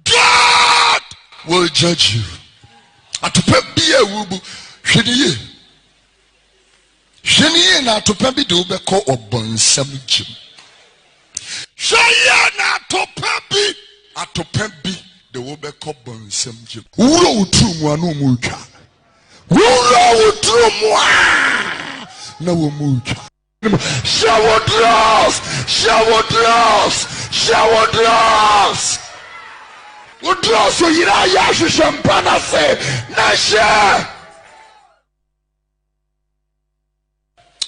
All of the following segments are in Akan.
God will judge you. Atopa bia wubu hwediye. Hweniye na atopa bi de obekọ obonsam jim. Hweye na atopa bi de obekọ bonsam jim. Wuro utrumu anu mu utwa. Wuro utrumu na wo mu utwa. Shower dross. Udross yira ya shampana se na sha.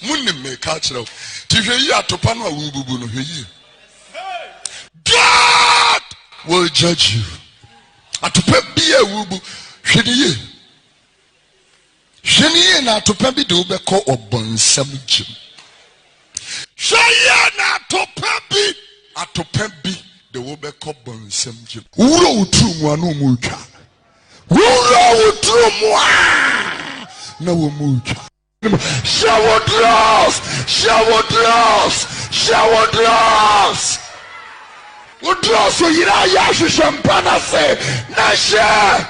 Munni me ka kire. Ti hweyi atopa no awububu no hweyi. God will judge you. Atopa bia awubu hwediye. Hweniye na atopa bi de obekọ obonsam jim. Shaya na atopa bi de obekọ bonsam jim. Wuro utrumu anu mu utwa. Wuro utrumu na wo mu utwa. Shower dross. Udross yira ya shampana se na sha.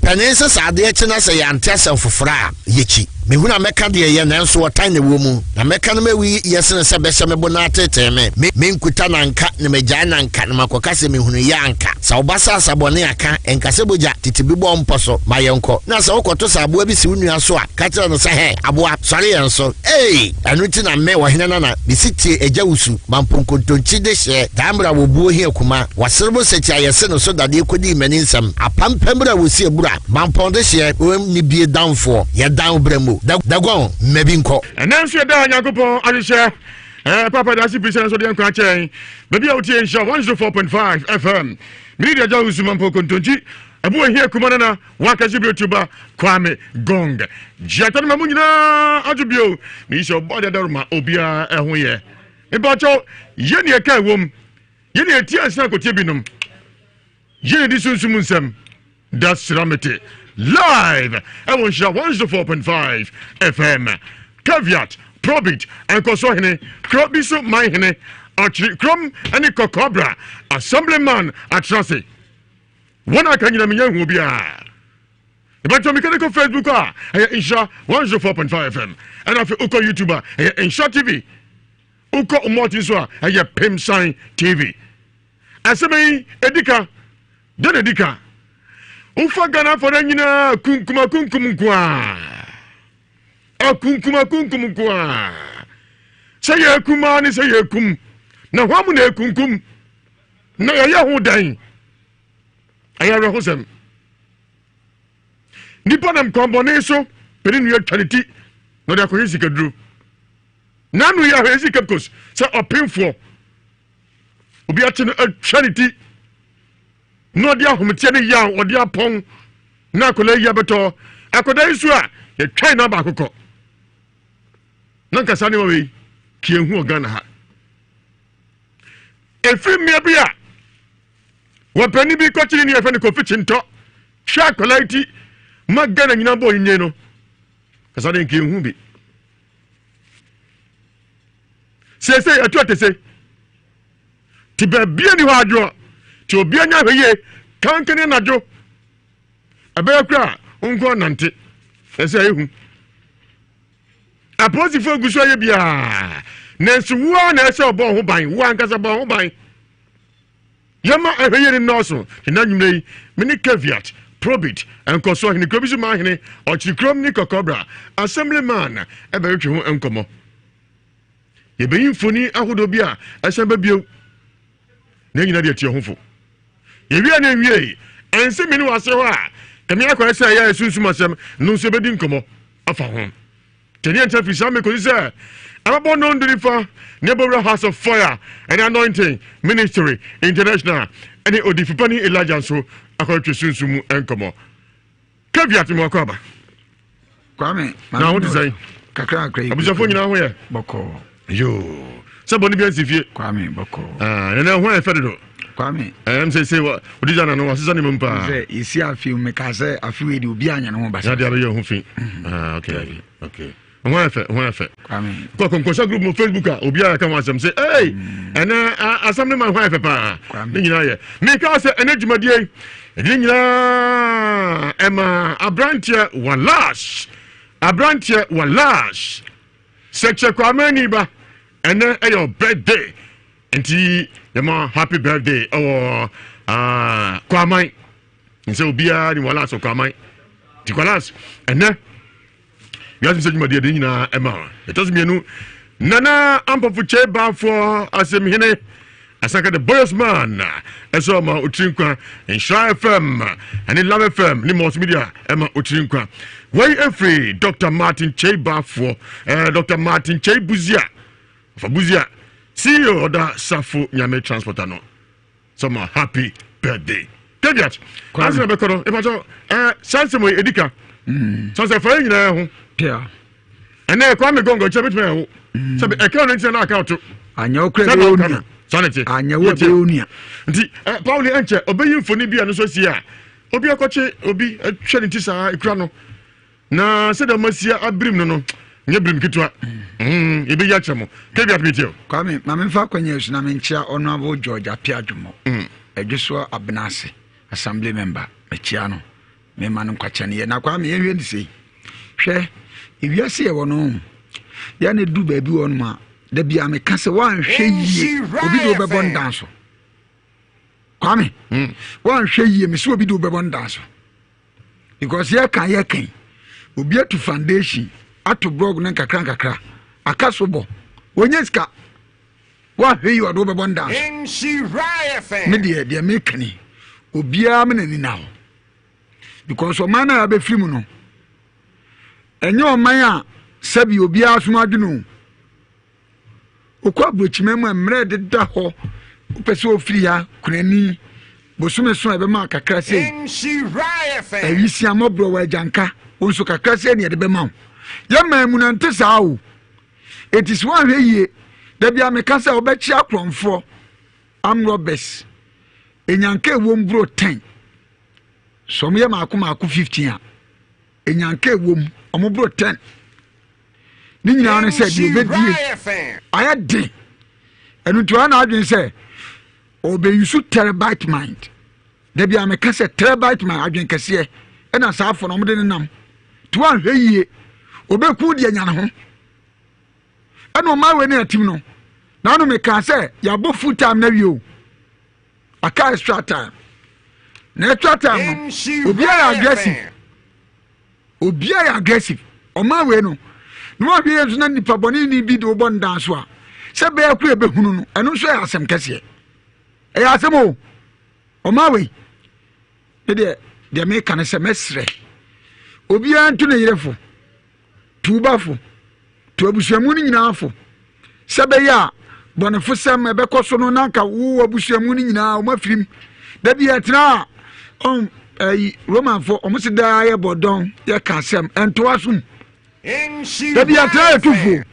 Penensa sade chena se yante asafofra yechi mehuna meka de ye nanso wotan ne wo mu na meka no mewi yesene se behye mebo na atete me nkuta na nka ne megya na nka na makoka se mehunu ya anka sa obasa asabone aka enkase boja titibibo mposo mayenko na sa wokoto sabo abi si wunua so a ka kire no se he aboa sare yenso anuti na me wo hena na bisiti eja wusu mamponkontonchi de hye damra wo buo hi akuma waserbo sechi ayese no so dade kodi mani nsam apampamra wo si ebura mamponde hye ni bie danfo ye dan bremo dagon mebinko enanso da Yakobon adihye papa da si pisa so de nkwa chen baby out here show 104.5 FM media jawusu mamponkontonchi abu ehia kumana na wakaji biotuba kwame gong jatan mamunyina adubio ni so body daruma obia ehun ye ibacho yeni eka wom yeni eti asna kotie binom yeni disunsu mu nsem that's Ramete live on show 104.5 FM caveat probit and kosohene krobiso mahene archri krom ani kokobra assemblyman atrase wona kanyina menyahu bia ibacho mechanical Facebook insha 104.5 FM and afi uko YouTuber insha TV uko umoti so pem sign TV asemi edika dedika ufa gana for nyina kunkuma kwa say kuma ni say kum na hwamu na kunkum na ya ho dan ayare hosem nipa nam kombone so pere nu atwaniti no da ko yisika duro nanu ya ho yisika kos say opinfo obi ate no atwaniti no dia hometie ne ya odi apon na kola ya beto akoda isu a ye twai na ba akokọ na nkasa ne we kiehu ogana ha efiri me bia wapani bi ko chiri ni efe ne kofi chinto hwa kola iti magana nyina bo yinye no kasa de kiehu bi sese atuatese ti ba bia ni ho adwo ti obi anya hweye kankene najo abekra onko nante ese ehu aposi fo guso ye bia nensu wo na ese obo ho ban wo ankasa bo ho ban yama hweye ni noso na nwumrei mini caveat probit enkoso hini krobisu ma hini ochikrom ni kokobra assemblyman ebe retwe ho enkomo ye be mfoni ahodo bi a ehye ba bio na nyina de tie hofo ye wi na wi ense mi ni wase ho a kemi akwa se ya esunsum asem no se be di nkomo afa ho teni enta fi sam ko se ababo no ndirifa neighborhood house of fire and anointing ministry international any odifipani Elijah so akwa twesunsum enkomo kaviat mo akwa Kwame na what is say kakra abusafo nyina ho ye boko yo saboni bi ansifie Kwame boko na ho e fedo Kwame say what did you know asisa ni mpa say isi afi me ka say afi we di obi anya no ho ba ya dia be ho fi okay ho efe Kwame ko konkosa group mo Facebook a obi aka wa asem say hey and assembly man ho efe pa ni nyina ye me ka say enadwumadie ni nyina ema abrantia walash section Kwame ni ba and your birthday enti yama happy birthday Kwame nse obia ni walash Kwame ti walash and you have said my dear Dina Emma. It doesn't mean Nana Ampofu Cheba for Asemhine. Asaka the boys man. Esoma Utrinkwa in Nhyira FM and in Love FM, Limos Media, Emma Utrinkwa. Way free Dr. Martin Cheba for Dr. Martin Chebuzia for Buzia. CEO of the Safo Nyame Transportano. So my happy birthday. Keviat. Answer the Bekoro. If I saw Sansemo Edika. Sansa for you. Yeah. And then Kwame Gongo chabit me. Sabe account na account. Anya okrebeonia. Sanity. Anya wobeonia. Nti Pauli enche obeyin foni bia no so sia. Obi akoche obi atwa nti saa ekura no. Na se da masia abrim no. Nye brim kitwa. Ebe ya chemo. Kebia pitio. Kwame mamemfa kwanya esu na menchia honorable George Apiadwomo. Edweso Abnase assembly member mechia no. Me manu kwachane ye na Kwame ye hwe ni sei. Hwe Ewiase ye wono ya na du baabi won ma da bia me kase wan hwe yie obi do bebo ndanso Kwame wan hwe yie me so obi do bebo ndanso because ye kan obi atu foundation atu blog na kakra akaso bo onyeska wan hwe yie odo bebo ndanso Nhyira FM me de me kani obi a me nani na because o man na be film no enye oman a sabi obi asuma adwunu okwa brochimemu emre de da ho pese ofiri ya kunani bosume so ebe ma kakra sei Nhyira FM Ewiase amobro wa janka onso kakra sei ne de be ma ye mamu na nte saa o etis wa hweye da bia me kasa obechi akromfo am robbers enyanka ewom bro 10 so me ma akoma 15 a enyanka ewom omobro 10 ni nyina no se di obedie ayade enu to ana adwen se obeyusu terabyte mind da bia me ka se terabyte mind adwen kase e na saafo no mde nenam to ahweye obeku de anya ho eno ma we na atim no na no me ka se ya bo full time na wi aka extra time na extra time obi are aggressive o ma we no no bi yesu na nipa boni ni bi do bon danso a se be akru ebe hunu no eno so ya asem kase e ya asem o ma we de me kan se mesre obi antu na yerefo tubafo to abusuamu ni nyina afo se be ya bonefo sem ebe koso no na ka wo abusuamu ni nyina o mafirim da bi etra Roman for almost die bodon ye kasem ento asum da bi atra etufo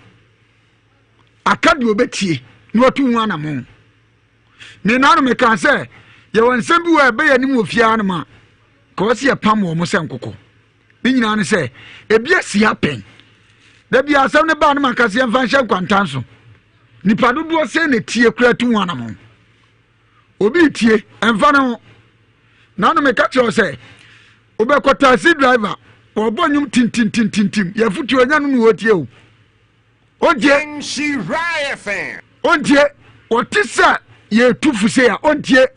akadi obetie no atu hu anamo me na no me kan se ye wonsem bi wa be ya ni mo fia anama ko se ye pam wo mo se nkoko bi nyina ne se ebi asi happen da bi asem ne ba no man kase mfa hye kwantanso nipa dodo se ne tie kura tu hu anamo obi tie emfa no na no me catch you say obekọ taxi driver obonyum tintintintintim ya futu onya no wotie o ontie Nhyira FM ontie otisa ye tufu say ya ontie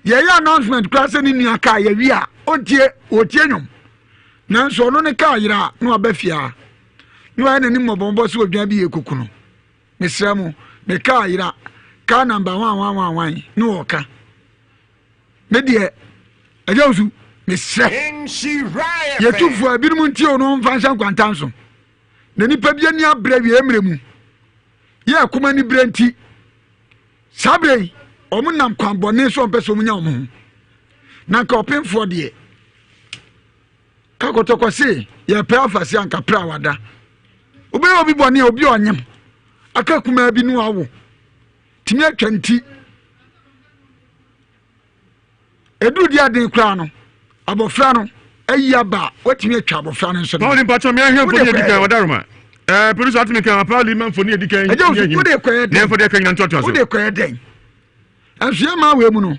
ye ya announcement class ni ni aka ya wi a ontie otie nyum na so no ne ka yira no abafia no ya nani mobombo so odwan bi ye kukuno mesrɛ me car yira car number 111 no oka me de ajawsu mesrɛ yɛtufo abinom nti ono mfa nhyɛ nkwantan so na nipa bia ni abrɛ wie emremu yɛ akoma ni brɛ nti sabre ɔmo nam kwambɔne so ɔmpɛ so munya ɔmo na ka ɔpemfo de ka kotokɔse yɛ pɛ afase anka pra wada obi obi bɔne obi ɔnyem aka kuma bi no awo timi atwa nti edu dia den kra no abofra no ayi aba watimi atwa abofra no nso no ni pacho me ahwe mfoni edikan wadaruma producer atimi kan apali man mfoni edikan eje wo de koye den mfoni edikan ntoto so wo de koye den ahwe ma we mu no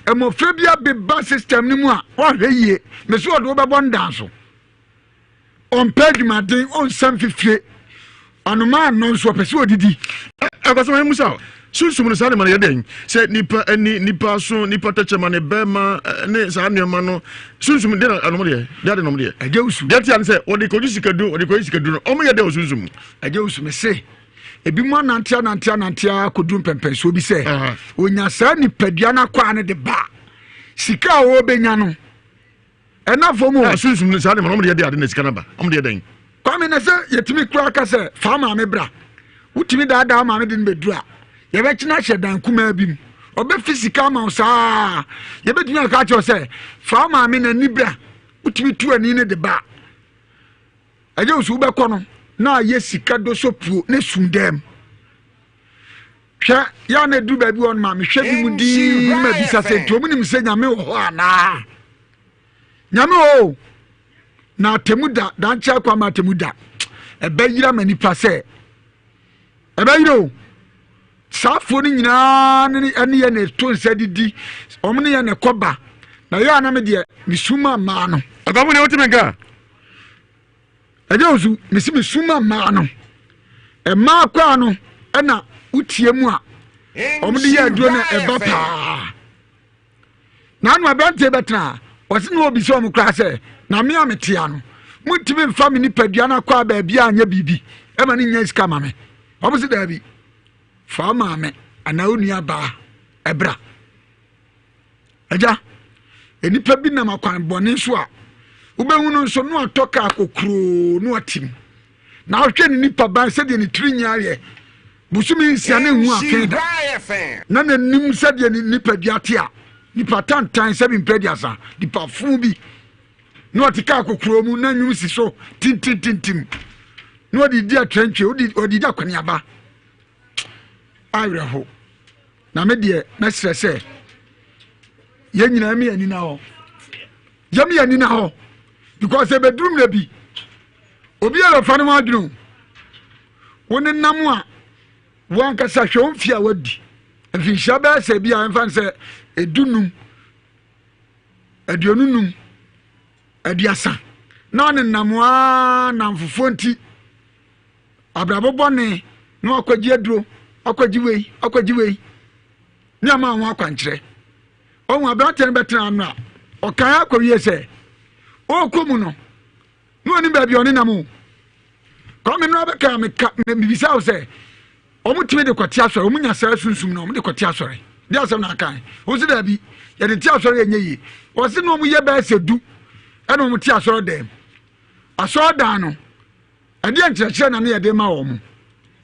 emofra bia beba system ni mu a wa hwe yie me so odo bebo ndan so on pagement den on sam fifie anoma no nso pese odidi akaso me musa sunsum no sane man yeden se nipa so nipa techema ne bema ne sa anema no sunsum de anomo de de anomo de ageusu de tia se odi koju sikadu no omo yede o sunsum ageusu me se ebi mu nantia kodum pempen so bi se onya sa nipadua na kwa ne de ba sika wo benya no enafo mu sunsum no sane man omo de ade na sika na ba omo de den kwa me na se yetimi kura ka se fa ma me bra utimi da ma me de bedura yebekina hyedan kuma bim obe physical ma saa yebetumi aka cho se fa ma me na nibra utimi tu ani ne de ba aje usu be kono na ye sika do so puo ne sundem hwa ya na du ba bi on ma me hwe bi mu di ma bi sa se to mu nim se nyame wo ho ana nyame o na temuda dan cha kwa ma temuda ebe yira mani pa se ebe yiro safo ni nyina ni ene ye ne to nsa didi omo ne ye ne koba na ya na me de misuma ma no agamu ne otimenga ajozu misuma ma no e ma kwa no na utie mu a omo de ye aduro na eba pa na anu abante betra wose no obi so omo kra se na me ametia no mutimi mfa me nipadua na kwa ba bia anya bibi e ma ne nya sika ma me omo se da bi fa ma me ana onua ba ebra aja enipa bi na makwan bone so a ubehu no so no atoka akokro no atim na ahwe ni nipa ban se de ni trinya ye busumi nsia na hu akenda na nanim se de ni nipa bi ate a nipa tantan se bi mpediasa nipa fu bi no atika akokro mu na nwum si so tintintintim no odi atrenche odi akwaniaba ayreho na me de na stresse ye nyina me ani na ho yami ani na ho because e bedroom na bi obi ala fa no adwunu woni nam a wan kasa hwe mfi a wadi afi shaba se bi a mfa se edunum aduonunum aduasa na ne namwa na mfofo nti abrabobone no akwaji aduro akwaji wei ni ama ho akwankyere onwa abrante ne betra no a okan akwawie se okomu no no ni ba bi oni namu ko me no abeka me bibisa o se omutime de kwati asore omunya sara sunsum no omde kwati asore de asem na kan o se da bi ye de ti asore enye yi o se no mu ye ba sedu ena omuti asore dem asore dan no ade ankyerɛkyerɛ na ne ye de ma wo mu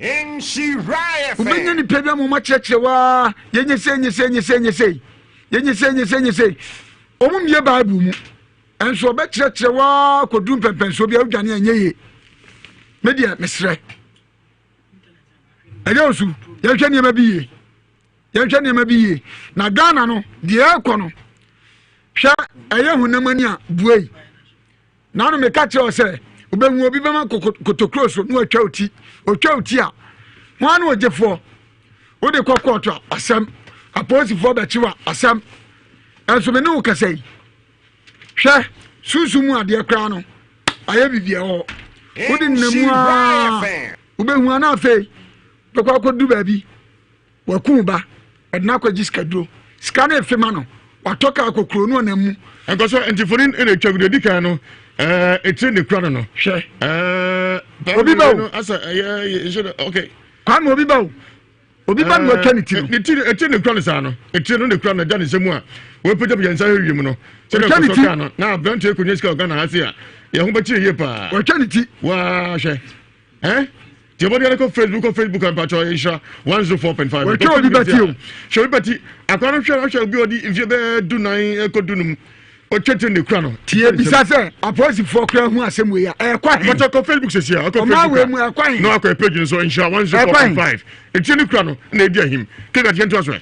Nhyira ubenya ni pebia mu makyerɛkyerɛ wa yenye se omumye bible mu enso obekyerɛkyerɛ wa kodum pempenso bia udwane enye ye media mesrɛ ɛyɛnsu yɛhwɛ nneɛma bi ye na Ghana no de ekɔ no hwɛ ɛyɛ hunamani a buei na no meka kyerɛ sɛ obehu obi bema kotokro so no atwa oti a mo anu ogefo wo de kokɔto asɛm aposifo ba chiwa asɛm enso me ne wo kasai hwɛ sunsumu ade kra no ayɛ bibia ho wo de namu a obehu ana afei bekɔ akɔdu baabi waku ba ɛdna akɔgi skaduro ska na efema no watoka akokro no namu enkoso entiforin ene twaguro dikan no etire ne kra no hwɛ obi ba asa okay kwam obi ba no twa ne ti no eti ne kura ne sa no eti no ne kura na da ne semu a we pete bi nsa hwiem no se ne ko so ka no na brand e kunye ska Ghana ha se a ye ho ba chire ye pa o twa ne ti wa hwe ti body na ko Facebook and patch Nhyira 104.5 we twa obi ba ti o show bi ti akwa no hwe obi odi ifie be du nan e ko dunum o chete ne kura no ti e bisa se aposifo kura hu asem we ya e kwa but ko Facebook se sia ko Facebook we mu e kwa no akwa page so Nhyira 104.5 eti ne kura no na edi ahim ke ga tento aso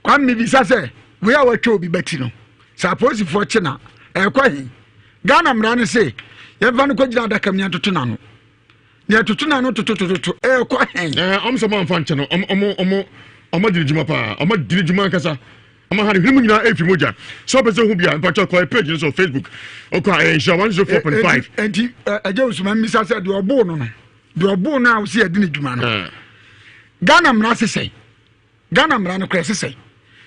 kwa mi bisa se we a watwa obi ba ti no sa aposifo che na e kwa hin Ghana mra ne se ye va no ko gira adaka mi atoto na no ne atoto na no toto e kwa hin om so man fan che no om dirigima pa om dirigima kasa om ha hirimu nyina efi moja so be so hu bia mpacho ko page so Facebook o ko Nhyira 104.5 enti aje usuma mi sa se de obo no de obo na o se adini djuma no Ghana mra se sei Ghana mra no kra se sei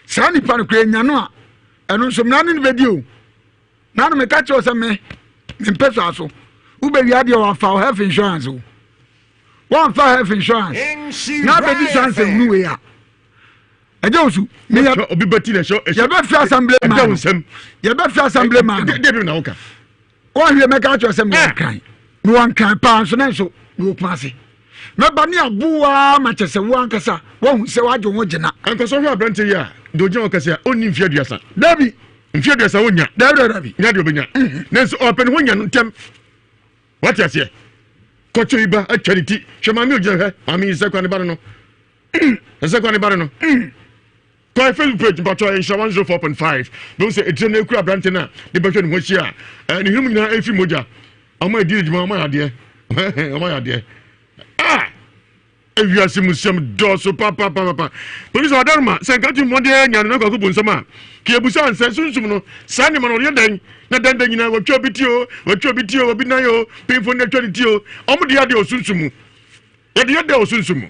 sa ni pa no kra nya no a eno so mra ni be di o na no me ka che o se me mpeso aso u be wi ade o fa health insurance o one for health insurance na be di chance nu we ya aje usu me ya obi beti na show ya be fi assembly man ya be fi assembly man de bi na wo ka o hwe me ka che o se me kan no wan kan pa so na so no pase me ba ni abuwa ma che se wo ankasa wo hu se wajo wo gina anko so hwe abrante ya do gina o kase oni mfia duasa dabi mfia duasa wonya dabi nya de obenya nenso open wonya no ntem what you say kocho iba atwariti hwema mi ogina hwe ami sekwane bare no sekwane bare no kwa Facebook page but Nhyira 104.5 don't say etire na ekura abrante na de behwe ne hochia ne himu nyina efi moja ama dirigima ama ade Ewiase Mu Nsem doso papa police adarma senkati monde nyane na kwaku bonsama ki ebusa nse sunsum no sane ma no ye dan na dan nyina watwa bitio obi na yo pinfo na twani tio omde ade osunsumu ye de osunsumu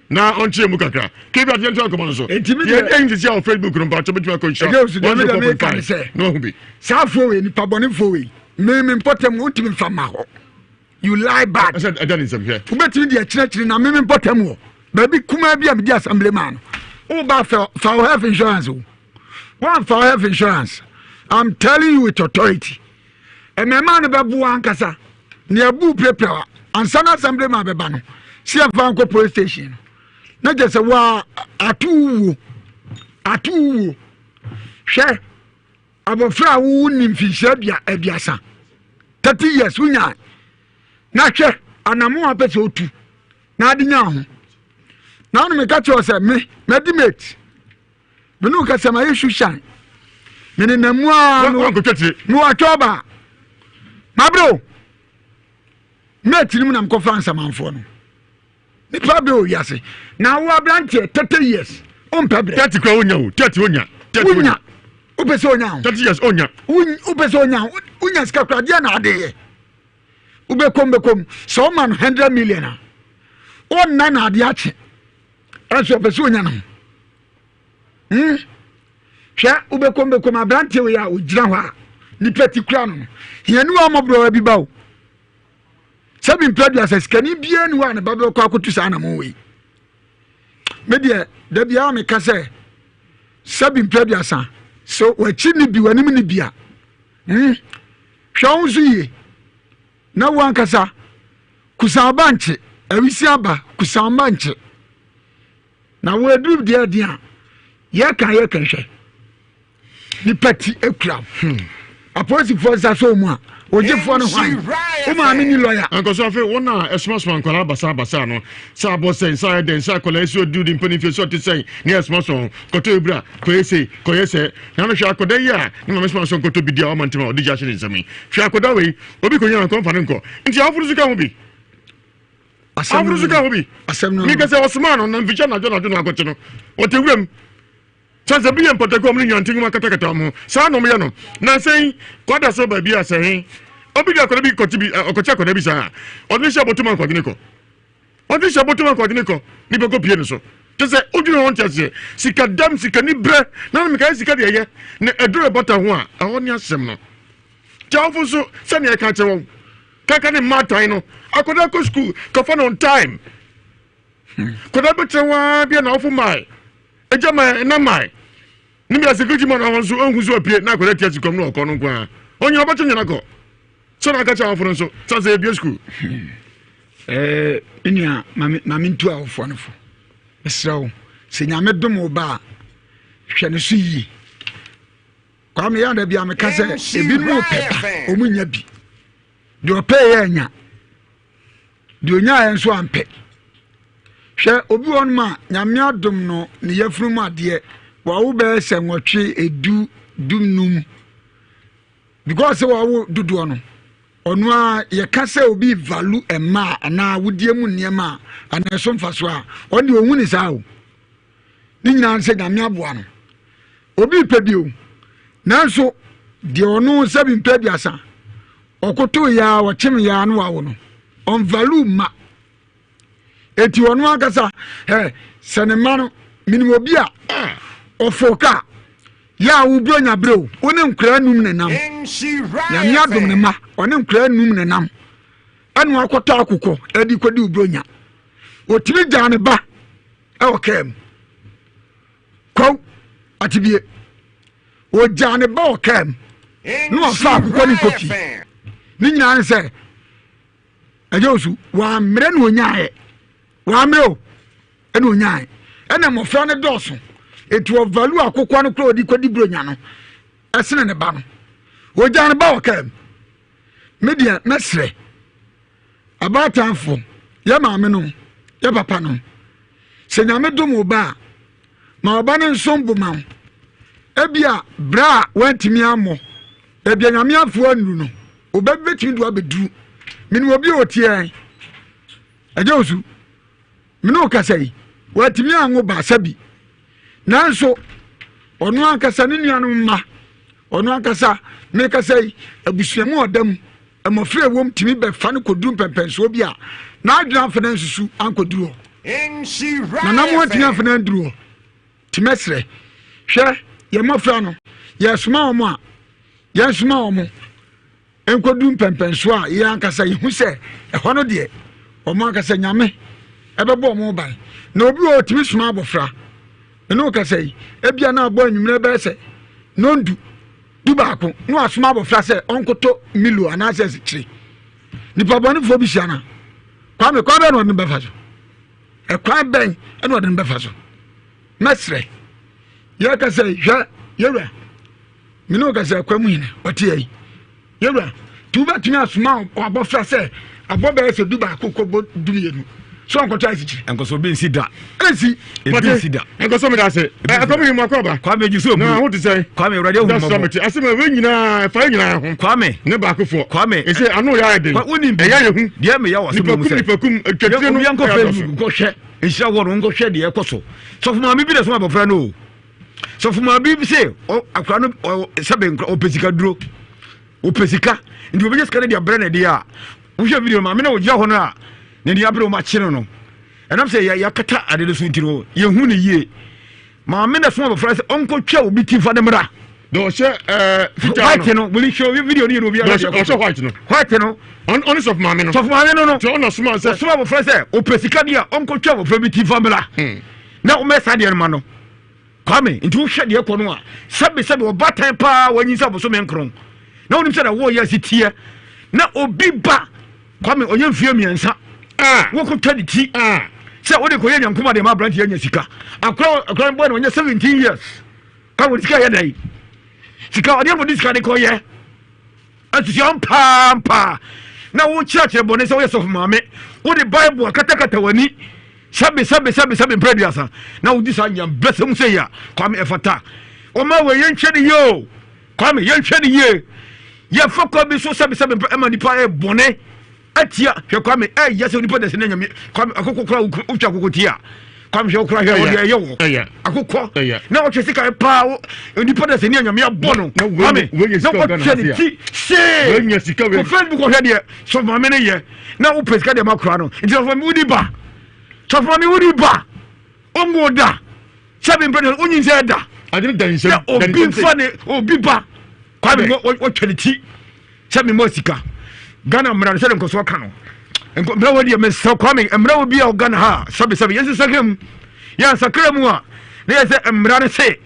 na onche mu kakra ke bi ade nto akomo so ye de nti sia o Facebook no ba to bituma ko Nhyira no hubi sa fo we ni pabone fo we me potem utimi fama ho you lie bad. I said I done some here. Ubeti di chire na me potem wo. Baby kuma bia me di assembly man. O ba for health insurance. One for health insurance. I'm telling you with authority. E me man be bu ankasa. Ne abu prepare. Ansa na assembly man be ba no. Si afa ko police station. Na je se wa atu. Hwe. Abofra wo nim finhia bia abiasa. 30 years unya. Na hwe anamu apese otu na adinya ho na no me ka che o se me medimate me no ka se ma yeshu shan me ne namu a no atoba ma bro me tirim na mkofa ansamanfo no ni pa be o yase na wo ablante 30 years on pebre 30 kwa onya o 30 onya upese onya 30 years onya upese onya ska kwa dia na ade ubekom so man 100 million on na ade ache aso peso nya no hwa ubekom abrante we ya ogira ho a ni peti kura no hianu amobro bi bawo sabi mpadu asaskani bia ni wa na babel kwa akotu sa na mo we media da bia me kase sabi mpadu asa so wachi ni bi wanim ni bia hwa unzuye na wankasa kusabanche awisi aba kusabanche na wedru dia dia ye kan hwe ni pati ekura aposi forza so mu a ojefo no hwan o ma me ni lawyer anko so afi wona esmasman kwala basa no sa bo sen sa den sa kwala esi odi di mpani fi so te sen ni esmasman koto ebra ko yese na no hwa akoda ya ni ma esmasman koto bi dia o mantima odi ja shiri nsami hwa akoda we obi ko nya ko fa nko nti afuru zuka ho bi afuru zuka ho bi asem no ni ka se osman na mficha na jona akoto no o te wurem chanza bi empata ko mni nyanti nguma katakata mo sa no me no na sen kwada so ba bi asen obi ga ko bi ko tibi okocha ko da bi sa odni sha botuma ko diniko ni be ko pie no so to se odwuna won chase sika dam sika ni bre na me ka sika de ye na edure bota ho a awoni asem no jawu so se ne ka che won kaka ni matai no akoda ko school ko fa on time koda betewa bia na ofu mai ejama na mai nimbi security man awon onhu so apie na koda tia sikom no okono kwa onye obacho nyana ko so na kacha awon so so say bia school inia mami ntu awofo no fo esrawo se nyame dom oba hwe ne so yi kwa me ya da bia me ka se ebi no pepa omunya bi de ope ya nya de onya ya nso ampe hwe obi won ma nyame adom no ne yafrum ade wa wo be se nwotwe edu dumnum because wa wo dudu no ono a ye ka se obi value ema ana wodie mu niema ana so mfaso a oni ohun ni saa o ni nyina se nyame aboa no obi pebio nanso de ono sabi mpebiasa okoto ya wachim ya no awo no on value ma eti ono akasa senema no minimo bia ofoka ya wo bronya bro one nkra num ne nam ya nya dom ne ma one nkra num ne nam anu akota akukọ edi kwedi ubronya otimi jane ba e okem ko atibie o jane ba okem no afa akukọ ni kofi ni nyina ne se ejosu wa mre no nyaaye wa mre o ene onyaye ene mo fra ne doso etu o value akukọ no kro odi kwedi bronya no esene ne ba no o jane ba okem media mesre abatanfo ya maame no ya papa no se nyame dom oba ma oba ne nsombo ma ebia bra wantimi amo ebia nyame afo anu no oba betimi do abedu mini obi otie eje osu mini okasai wantimi anwo ba sabi nanso ono ankasa ne nuanu ma ono ankasa me kasai abusuamu odam amofre wom timi be fa no kodum pempenso bi a na adran fa nan susu ankoduro Nhyira na mo tia fa nan duro timesre hwe ye mofra no ye soma omo a ye soma omo enkodum pempenso a ye ankasa ye hu se ehọ no de omo ankasa nyame ebebo omo ban na obi o timi soma abofra eno kasai ebia na abo anwumre be se nondu dubako no asoma abofra se onkoto milu anase chiri nipa boni fo bi siana kwa me no de befa so e kwa ben e no de befa so mesre ye ka se hwa yewra mi no ka se kwa mu hina ote yi yewra tu ba tuni asoma abofra se abobe se dubako ko dumienu so onkoto asichiri enkoso bi nsida esi ebi nsida enkoso me da se akomi himu akoba kwa me jiso mu na ho te say kwa me urade hu mo asema we nyina fa nyina ho kwa me ne ba akofo kwa me e say anu ya de kwa woni e ya ye hu de me ya wo so mu se nipa kum twetire no yanko Facebook ko hwe Nhyira wo no ngo hwe de ekoso so fuma mi bi de so abofra no so fuma bi se akra no sebe opesika duro opesika ndi obeje skane de abrana de a wo hwe video ma me na wo gira ho no a ne dia bro ma kire no enam se ya kata ade so ntiro ye hu ne yie ma me na so abofra se onko twa obi tifa ne mra do she white no will show video ni no bi do she white no on so fuma me no so fuma me no to on so ma se so abofra se opesika dia onko twa abofra bi tifa mra na o mesa de ma no kwame nti wo hwe de ekọ no a sebe obatan pa wanyi se aboso me nkron na onim se da wo ya sitie na obi ba kwame onye mfie miensa wo ko twa de ti se wo de ko ye nyankoma de ma branch ye nya sika akra boy no onye 17 years ka wo sika ye dai sika ade mo disika de ko ye ati on pampa na wo church e bone se wo ye sof mame wo de bible katakata wani sabe prediasa na wo disa nya besem se ya kwame efata o ma we ye ntwe de yo kwame ye ntwe de ye ye foko bi so sabe ema nipa e bone atia hwe kwame yase nipa de se na nyame kwame akoko kra utwa akoko tia kwame hwe kra hwe wo de ye wo akoko na o twe sika pa nipa de se na nyame abono kwame na o twe de ti se we nya sika we ko Facebook ko hwe de so mame ne ye na o pesika de makra no nti so mame wudi ba so mame wudi ba o ngoda sabe mprede onyin se da adin dan se obi fa ne obi ba kwame o twe de ti sabe mo sika Ghana mra se nkoso ka no mmerɛ wɔ deɛ mesɛ kwame mmerɛ wɔ bi a ɔga no ha sɛbesɛbe yɛnsi sakra mu yɛnsakra mu a na yɛ sɛ mmara no se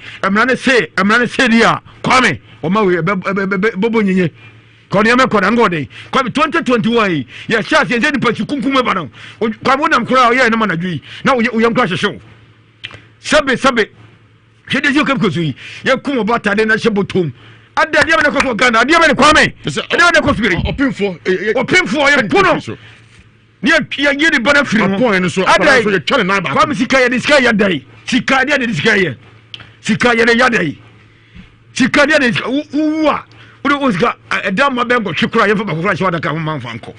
deɛ a kwame ɔma wei bɔbɔ nyinye kɔnneɛma kɔda ngɔde kwame 2021 yi yɛhyɛ aseɛ sɛ nipa kyi kunkum ba no kwame wonam koraa ɔyɛ ɛnam anadwo yi na woyɛ nkɔ ahyehyew sɛbe hwɛ de sɛ ɔkam so yi yɛkum ɔbɔ atade na hyɛ bɔtom ada deɛ bɛne kɔ so ɔgana adeɛ bɛne kwame ɛdeɛ bɛne kɔ so bere ɔpemfoɔ yɛpo no ne yɛyɛ ne bana firi ho kwame sika yɛde sika yɛ dai sika deɛ de sika yɛ sika yɛde yɛ dai sika deɛ de wowu a wode wo sika ɛda ma bɛnkɔ twe kora yɛmfa bakofra hyɛ wadaka ho mamfa nkɔ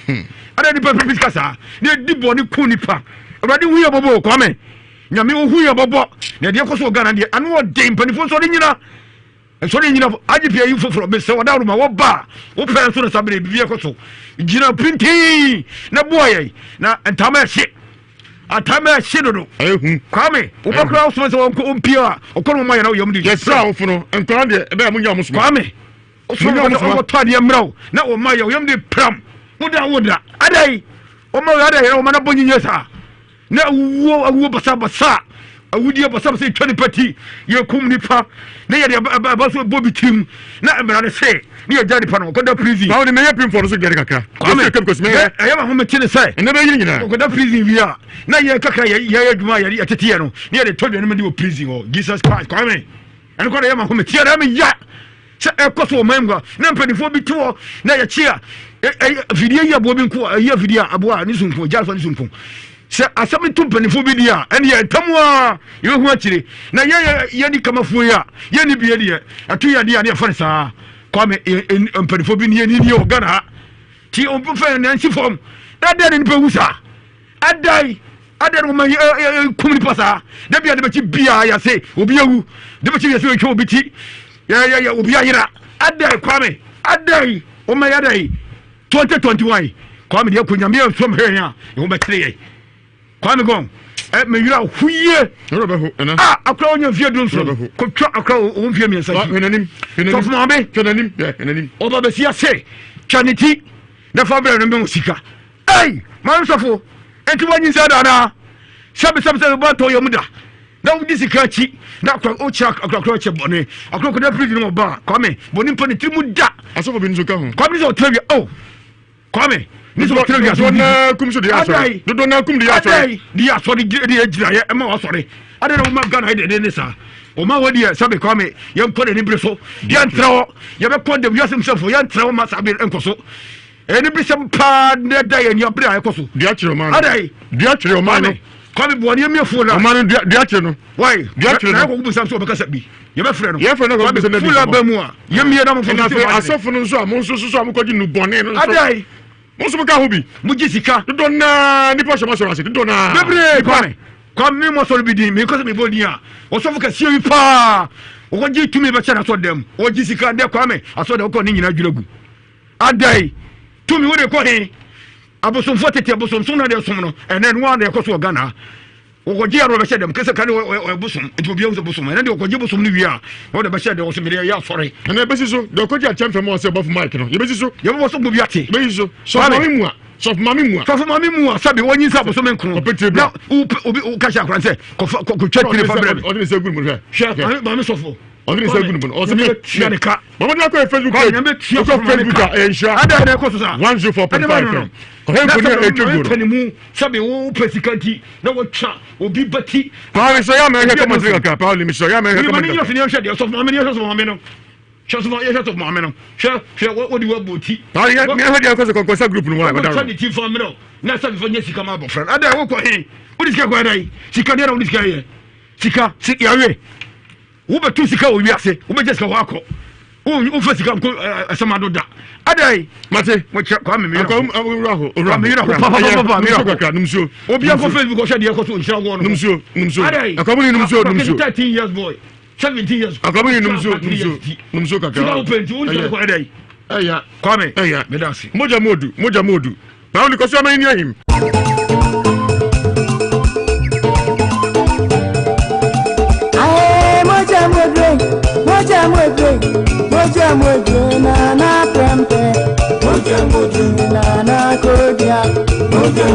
ada nipa pipi sika saa ne ɛdi bɔne ku nipa awurade hu yɛ bɔbɔ kwame nyame wohu yɛ bɔbɔ na ɛdeɛ kɔ so ɔgana deɛ ano ɔden mpanifo nso ɔde nyina nsɔre nyina agye pia yi foforɔ mesɛ wɔda woroma wɔba wopɛ nso no sabere bibia kɔ so gyina pintii na boa yɛ na ntama ɛhye atama ɛhye dodo kwame wobɛkora wo soma sɛ ɔmpie a ɔkɔ no mma yɛ na woyam de yɛsra wo fono nkora deɛ ɛbɛyɛ mo nya mo soma kwame wosɔtɔ adeɛ mmrɛ na ɔma yɛ woyam de pram woda adai ɔma yɛ adai na ɔma na bɔ nyinyɛ saa na awuo basabasa awudie basabasa twa nipa ti yɛkum nipa na yɛde aba so bɔ bi tirim na mmara ne se ne yɛgya nipa no ɔkɔda prison bawo ne mɛyɛ pimfo no so gɛre kakra ɛyɛ ma homete ne sɛ ɛnɛ bɛyiri nyinaa ɔkɔda prison wie a na yɛ kakra yɛyɛ adwuma a yɛteteɛ no ne yɛde tɔ duane mu de wɔ prison hɔ Jesus Christ kwame ɛno kɔda yɛ ma homete yɛda meya sɛ ɛkɔ so ɔman mu a na mpanimfoɔ bi te hɔ na yɛkye a fidie yi aboa bi nko ɛyɛ fidie a aboa ne sumpo gya so ne sumpo sɛ asɛm to mpanimfoɔ bi deɛ a ɛne yɛ ntam a yɛbɛhu akyire na yɛni kamafoɔ yi a yɛni bie deɛ ɛto yɛ deɛ a ne yɛfa ne saa kwame mpanimfoɔ bi ne yɛni ne yɛ ɔgana ha nti ɔmfa nansi fam na adɛn ne nipa wu saa adɛn no ma kum nipa saa da bia de bɛkyi bia yɛse obi awu de bɛkyi yɛsɛ wɔtwa obi ti obi ayera adɛn kwame adɛn ɔma yɛ adɛn 2021 kwame deɛ akɔnyame yɛmfam hɛ a ɛho bɛkyere yɛ kwame gon mewira huye akra onya fie do nso kotwa akra o fie miensa so maame oba be sia se chaniti na fa bre no me sika ei maame sofo enti wanyi sa da na sabe ba to yo muda na wudi sika chi na akra o cha akra che bone akra ko na prison mo ba kwame boni mpa ne trimu da asofo bi nso ka ho kwame so tell you kwame niso tell you na kum so de asori do na kum de asori di asori de ejira ye ma asori ade na ma Ghana de ne sa o ma wodi sabe kwame ye mpo de ni bre so ye ntrawo ye be kon de yasem sefo ye ntrawo ma sabe enkoso eni bre sem pa ne da ye ni bre ayekoso di akire o ma ade di akire o ma no kwame bo ne me fo na o ma no di akire no why di akire no na ko bu sam so be kasa bi ye be frɛ no ye frɛ no ko be se na bi fula ba mu a ye mie na mo fo asofo no nso a mo nso so a mo kɔgi nu bɔne no nso ade mo so ka ho bi mo ji sika do na nipa so ma so ase do na bebre kwame mo so bi din me ko se me bodi a o so fo ka sie wi pa o ko ji tumi be kyana so dem o ji sika de kwame aso de ko ni nyina dwuragu adai tumi wo de ko he abosomfo tete abosomso na de som no ene no an de ko so Ghana o ko ji aro be hyɛ dem kese ka ne o bosom enti obi awu bosom ene de o ko ji bosom ni wi a o de be hyɛ de o se me ya sɔre ene be si so de ko ji a champion mo se bof mic no ye be si so ye bo so bo bi ate be si so so mami mu a sabe wonyi sa bosom nkro na obi o ka sha kran se ko twa tire fa brebe o de se gun mu hwɛ mami sofo o de se gun mu o se me ne ka mama de ko Facebook page o ko Facebook a Nhyira ada na ko so sa 104.5 ko he ko ne etwego no mu sabe wo presikanti na wo twa obi bati pa so ya me he ko mandri ka pa mi so ya me he ko mandri ni yofini hwɛ de so mama ni so mama no Shut up, Mamma. Shut what do you want to I had a conquest group. No, I'm trying to teach for me. Not something for Jessica Marble friend. I don't want to what is going she can get on this guy. Sika, sit your Uber two Sika, we are say, Uber just go walk. Oh, you first come some other. Adai, Mate, what you come me? Come, Numso. Obia for Facebook, or Shadia Cosu, Numso. I come in Numso, 13 years boy. 17 years. I come in Numso Kaka. Open to day. Aya, come. Aya, Medasi. Moja Modu. Now because I'm near him. Moja Modu, Nana Prempe. Moja Modu, Nana Kodia. Moja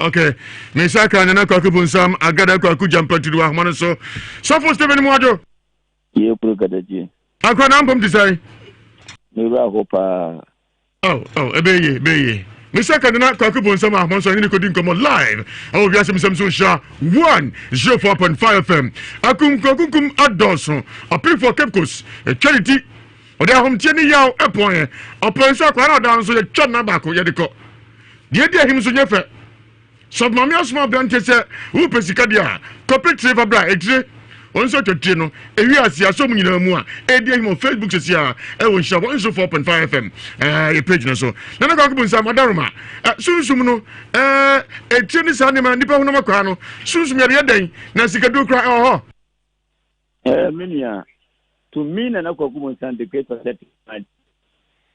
Okay. Misaka na kwa kubunsam agada kwa kujampa tudu wa mano so for Stephen Mwajo. Ye progadaji. Akwa na mpom disai. Nura hopa. Ebeye. Misaka na kwa kubunsam ahmon so ni kodin komo live. Ewiase Mu Nsem so sha 104.5 FM. Akum adoso. Appeal for Cape Coast. A charity. Ode ahom tie ni yaw epon. Opon so kwa na dan so ye twa na ba ko ye de ko. Die him so nyefe. So mami asma brante se wo pesika dia corporate travel bra ejire onso twetwe no Ewiase aso mu nyina mu a die him on Facebook se a wo Nhyira 104.5 FM e page no so na kwa kubu nsam adaroma sunsum no etie ni sa ne ma nipa hu no makwa no sunsum ye den na sikadu kra ho minia to me na kwa kubu nsam the great set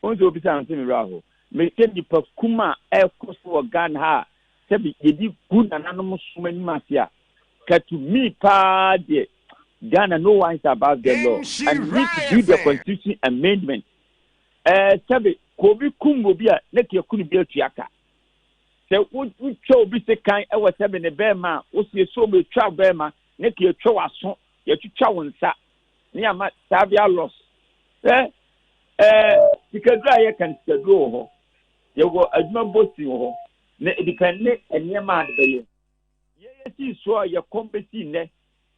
onso obisa anse mi raho me kendi pa kuma koso Ghana ha sebi yedi kuna nanom sumani masia to me pa de Ghana no one is about the law and need to do the constitution amendment sebi kobi kumbo bia na ke kunu bia tuaka se wo cho bi se kan e wo sebi ne bema wo se so be twa bema na ke twa waso ye twitwa wonsa ne ama sabia loss because I can schedule ho ye go aduma bosi ho na depende enema adbeye ye si so ye competi ne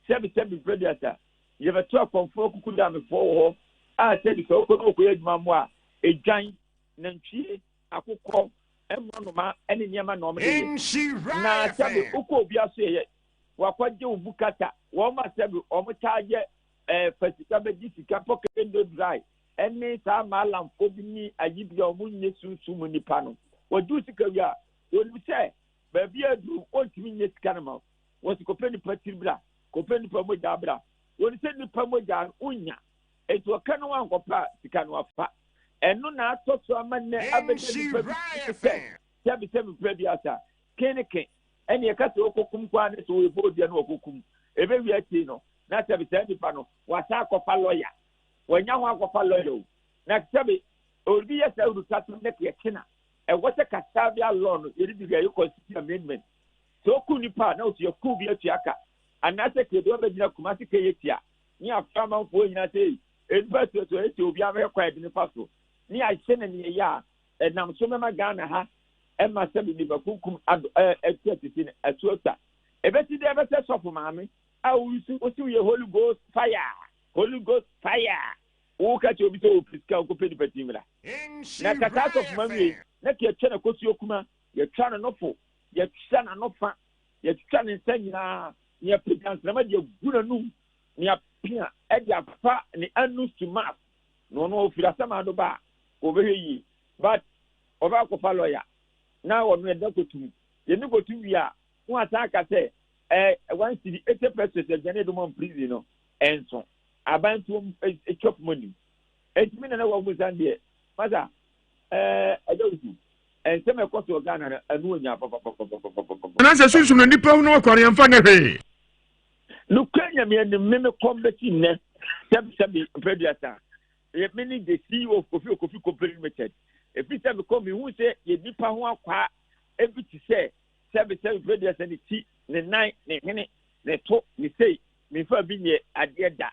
sebi predator ye beto akonfo kukuda me fo ho a sebi so ko no ko aduma mo a edwan na ntwie akokọ emronoma ene niema na omde na sebi uko obi aso ye wakwaje ubukata wo ma sebi omtaje fasika be disika pocket do dry ene ta malam ko bi ni agibia omunye sunsumu nipa no wadu sika wia wonu se ba bia du ontimi nye sika na ma wosi ko peni patiribra ko peni pamoja abra wonu se ni pamoja unya eto kana wan ko pa sika no afa eno na atoso amanne abedi pabi sebi prebiasa keneke ene yakase okokum kwa ne so ebodia na okokum ebe wi ati no na sebi sebi pa no wasa ko fa lawyer wanya ho akwafa lawyer na sebi obi yesa urutatu ne kena what a Castavia law, it is a constitution amendment. So could you part now to your coup be a tiaka, and that's a kid over the Kumasi Kayatia. Near Farmer for United, in person to be a quiet in the passo. Near I send in a yard, and now so my Ghana ha, and my seven Liverpool at 30 at Twitter. If I see the ever says of mammy, I will see your Holy Ghost fire. Walk at your bit of fiscal competitive. Na kata of money. Na ke chana kosi okuma ye twa no fo ye twa na no fa ye twa ne nsanya ye pigans na ma de guna num ne apia e de afa ne anus to map no ofira sama do ba obeyi but oba ko fa lawyer na wo no da kotum ye ni kotum wi a wo ataka say one city 80% e jane do mon prison no enso abantu e chop money etimi na wo mu zande maza adawusu enseme koso Ghana na anu onya papa na se sunsun na nipa no akware amfa na hwe no kwanya me ne me combat ne sebi predator ye mini the CEO of Kofi Company Limited e bi sebi ko mi hu se ye nipa ho akwa e bi ti se sebi predator ne ti ne nine ne hene ne to ne sei me fa bi ne ade da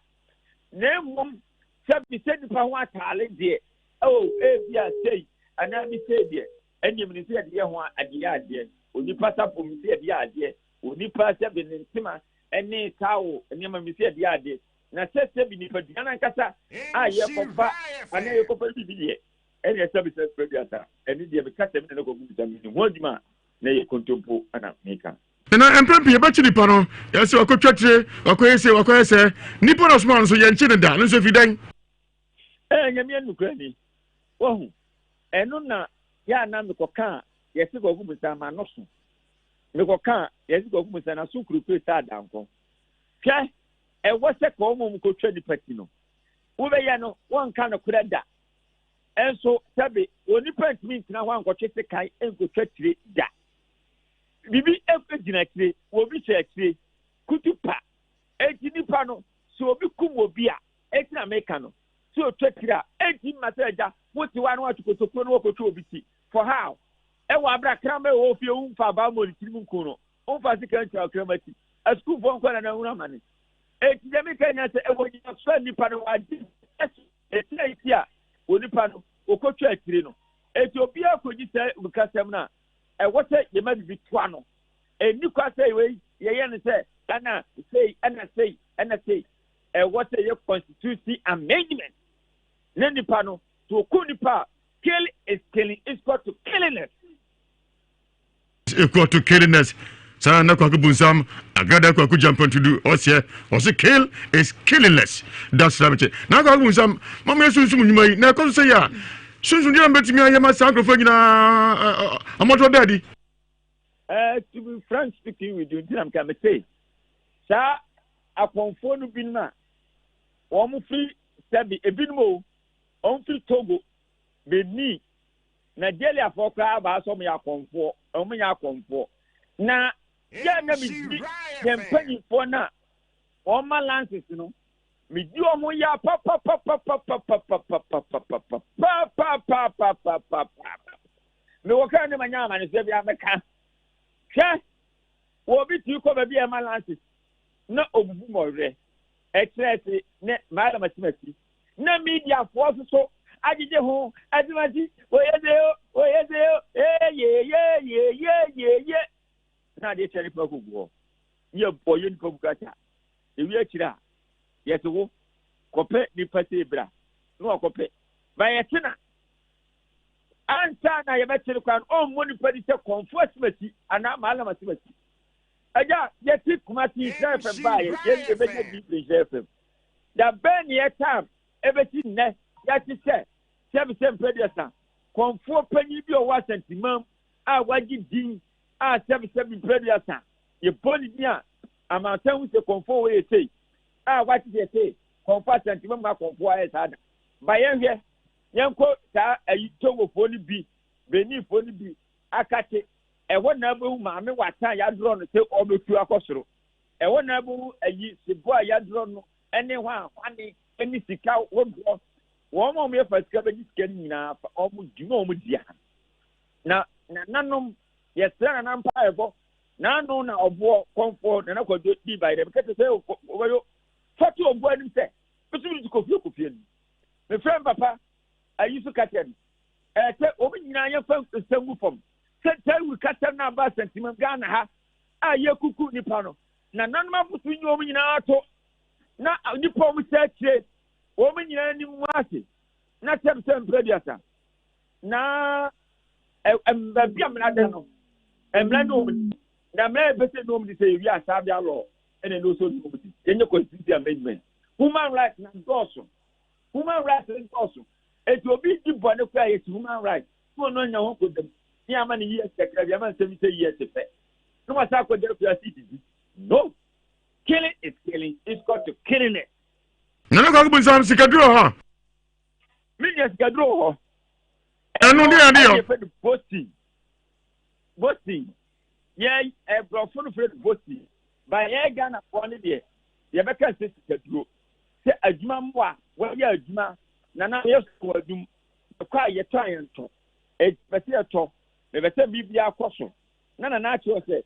na mum sebi nipa ho atale de bia say anami say there enyim ni say there ho ade ade oni pasa pom say there ade oni pasa be ntima any cow and your mammy said the idea. Na said to be for Diana Cassa, I hear from far, and I go and your services producer, and if you have a cut and go to one man, nay, contempo and a maker. And I am prepping a bachelor panel. Yes, I could check it, or could say, Nippon of Small, so you're chilling down, and so if you dang. Eh, Yamian Ukraine. Oh, and no, ya nan ko kan yes go gu musa ma no so me ko kan yes go gu musa na so kuru pe ta dan ko hwe e wo se ko mo ko twa di party no wo be ya no won kan no kura da enso tabe oni party mean na wan ko twese kai en ko twa tire da bibi e ko gina tire wo bi che tire kutupa e gini pa no so obi kum obi a e tina meka no so twa tire e gini masaja what you want to go to Koto for how? Ewa abra krame o fie umfa ba mo litirimu kono. Umfa sika ncha kramati. A school phone kwa na una mani. E tijemi Kenya se ewo ni so nipa no wadi. E tia itia onipa no okotu akire no. E ti obi akoji se bukasem na e wote ye ma bibi toa no. E ni kwa se we ye ne se ana say e wote ye constitution amendment. Ne nipa no to kunipa kill is killing is equal to killingness. Equal to killingness. Sana kwa kubunzam agada kwa kujump to do ose kill is killingless. That's right. Na kwa kubunzam mama sunsu nyuma na kwa say ya sunsu ndia mbetimi ayama sacrifice na amoto daddy. To be frank speaking with you, I'm can say sa akonfo no binma wo mu free sabi ebinmo on free Togo Benin Nigeria for crab as some ya comfort na ya na mi campaign for na all my lances no mi di omo ya pa me wo kan ne manya ma ne se bia meka hwe wo bi ti ko ba bia ma lances na obubu mo re express ne ma da matimati na media force so ajije ho adimati oyedeo ye na de chere pa kugo ye boye ni pabukata ewi akira yeto kope ni pate bra no kope ba yetina anta na ye betere kwan on moni padi se comfortmenti ana mala masimati aja yeti kumati FM ba ye beje di FM da ben ye tam ebeti ne yati se sebisem predesa konfo panyi bi o wa sentimam a wagi din a sebisem predesa ye boni dia amatan se konfo we sei a wati se sei konfo sentimam ma konfo a esa da ba ye hwe yenko ta ayi towo foni bi beni foni bi akate ewo na bu maame wata ya dro no se obetu akosoro ewo na bu ayi sebo a ya dro no ene hwa kwani eni sika wodro wo mo me fasika be sika nyina omo dwuma omo dia na nanom yesra na mpa ebo na no na obo komfort na kwado di by dem kete se wo foto obo anim se bisu bi kofie ni me friend papa ayisu katen te obi nyina ya fa sengu fom se wi katen na ba sentiment Ghana ha a ye kuku nipa no na nanom afutu nyi omo nyina ato na nipa omo se kire omo nyina ni mu ase na tem prediasa na mbabia mlade no emlado na me bese no mdi say wi asabia law ene no so no mdi yenye constitution amendment human rights na doso human rights is also eto obi di bone kwa ye human rights no no nya ho ko dem ni ama ni years sekra bi ama nsemi say years fe no ma sa ko der kwa city no killing is got to killing it nana ka bu sam sikaduro ha millions sikaduro ho enu dia dio boasting yeah bro for boasting by ye Ghana for ne de ye beka se sikaduro se adwuma mwa wa ye adwuma na ye so adwum kwa ye to ayento e pese eto me bese bibia akoso na achi o se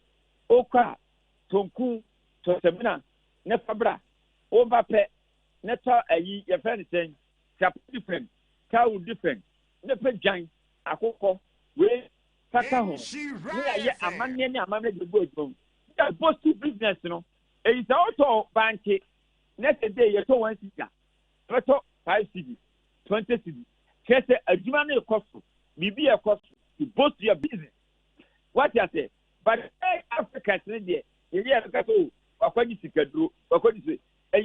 okwa tonku to semina ne fabra o bape ne to ayi ye friend ten tap different cow different ne pe jan akoko we kaka ho ne ye amane ne amane de bo adwum that boast business no It's also banky. Next day, you saw 1 city. You 5 city, 20 city. Just a human cost. Maybe a cost to boost your business. What you say? But Africans, you hear the cattle, according to Cadro, according to a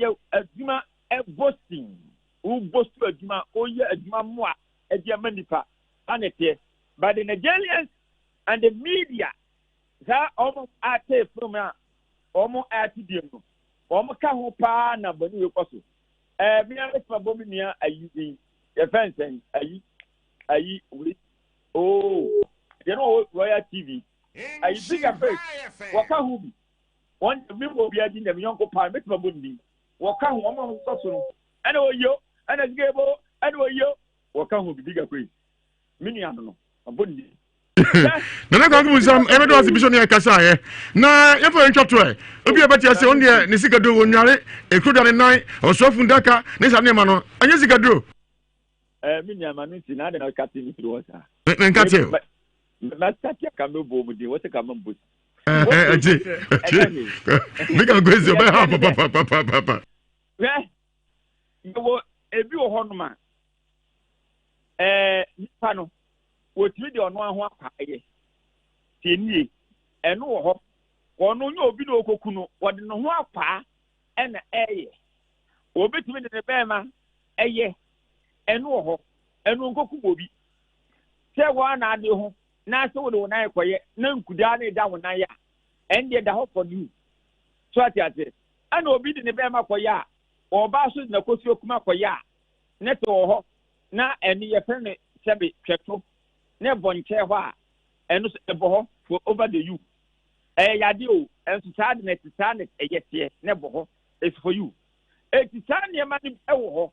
human boasting. Who boast to a human, or a human moi, a Germanipa, and it is. But the Nigerians and the media, that almost at from almost at the almost can't pa na boni you also. Me a for bomia a using a fence and a oh, you know Royal TV. I big a face. What can who be? One me will be adding the young pa make my bundi. What can woman so? And oh yo, and a gable, and oh yo, what can who be bigger face? Mini I don't know. Abundi. Na kwa kumusam ebe do asibisho ne kasa ye na ye for ntwato e obi e beti ase on de ne sika do wonware ekroda ne nan osofu ndaka ne sa ne ma no anya sika do mini amanu ti na de na kati ni tro wasa nkate na kati ka me bo mu de wose ka mambo aje mika gwezi oba ha papa yo ebi wo hono ma nipa no wotiri de ono aho akwaye tenie eno wo ho ono nya obi no okoku no wode no ho akwa ena eye obetimi de bema eye eno wo ho eno nkoku obi se wa na ade ho na se wo de wona ekoye na nkuda na da wona ya ende da ho for you so ati ana obi de bema koye a oba so na kosi okuma koye a ne to ho na eni ye fe ne sebe tweto ne bonche ho a eno ebo ho for over the you yade o enso sad net sad eyete ne bo ho is for you sad ne ma ni ewo ho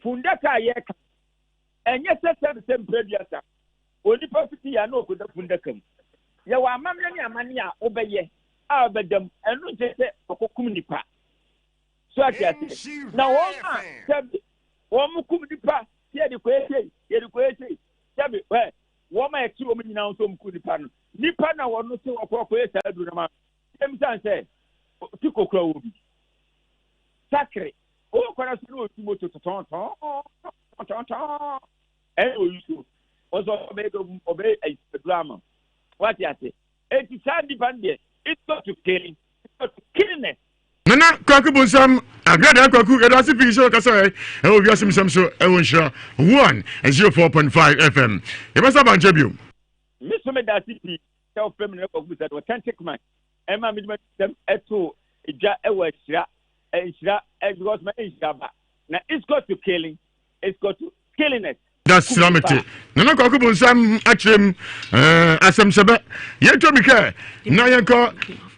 fundaka ye ka enye se prebiasa oni profiti ya no ko da fundaka ye wa amamne ni amane a obeye a obedam eno je okokum nipa so atiate na wo ma sabi wo mu kum nipa ye de ko ete sabi Woma eki wo nyina nso mku nipa no nipa na wono se okoko esa adu na ma em sanse ti kokura wo bi sakre o kwara so no ti moto ton o yuso ozo obe e drama what you say eti sandi bande it's not to killing Nana kwaku bunsam agrada kwaku edasi fiso kasa e Ewiase Mu Nsem so e Nhyira 104.5 FM e basa banje bio Miso me dasi pi self feminine kwaku said authentic man e ma me dem eto eja e wa Nhyira e because my Nhyira ba na it's got to killingness that's Ramete Nana kwaku bunsam atrem asem sebe ye to mi ke na yenko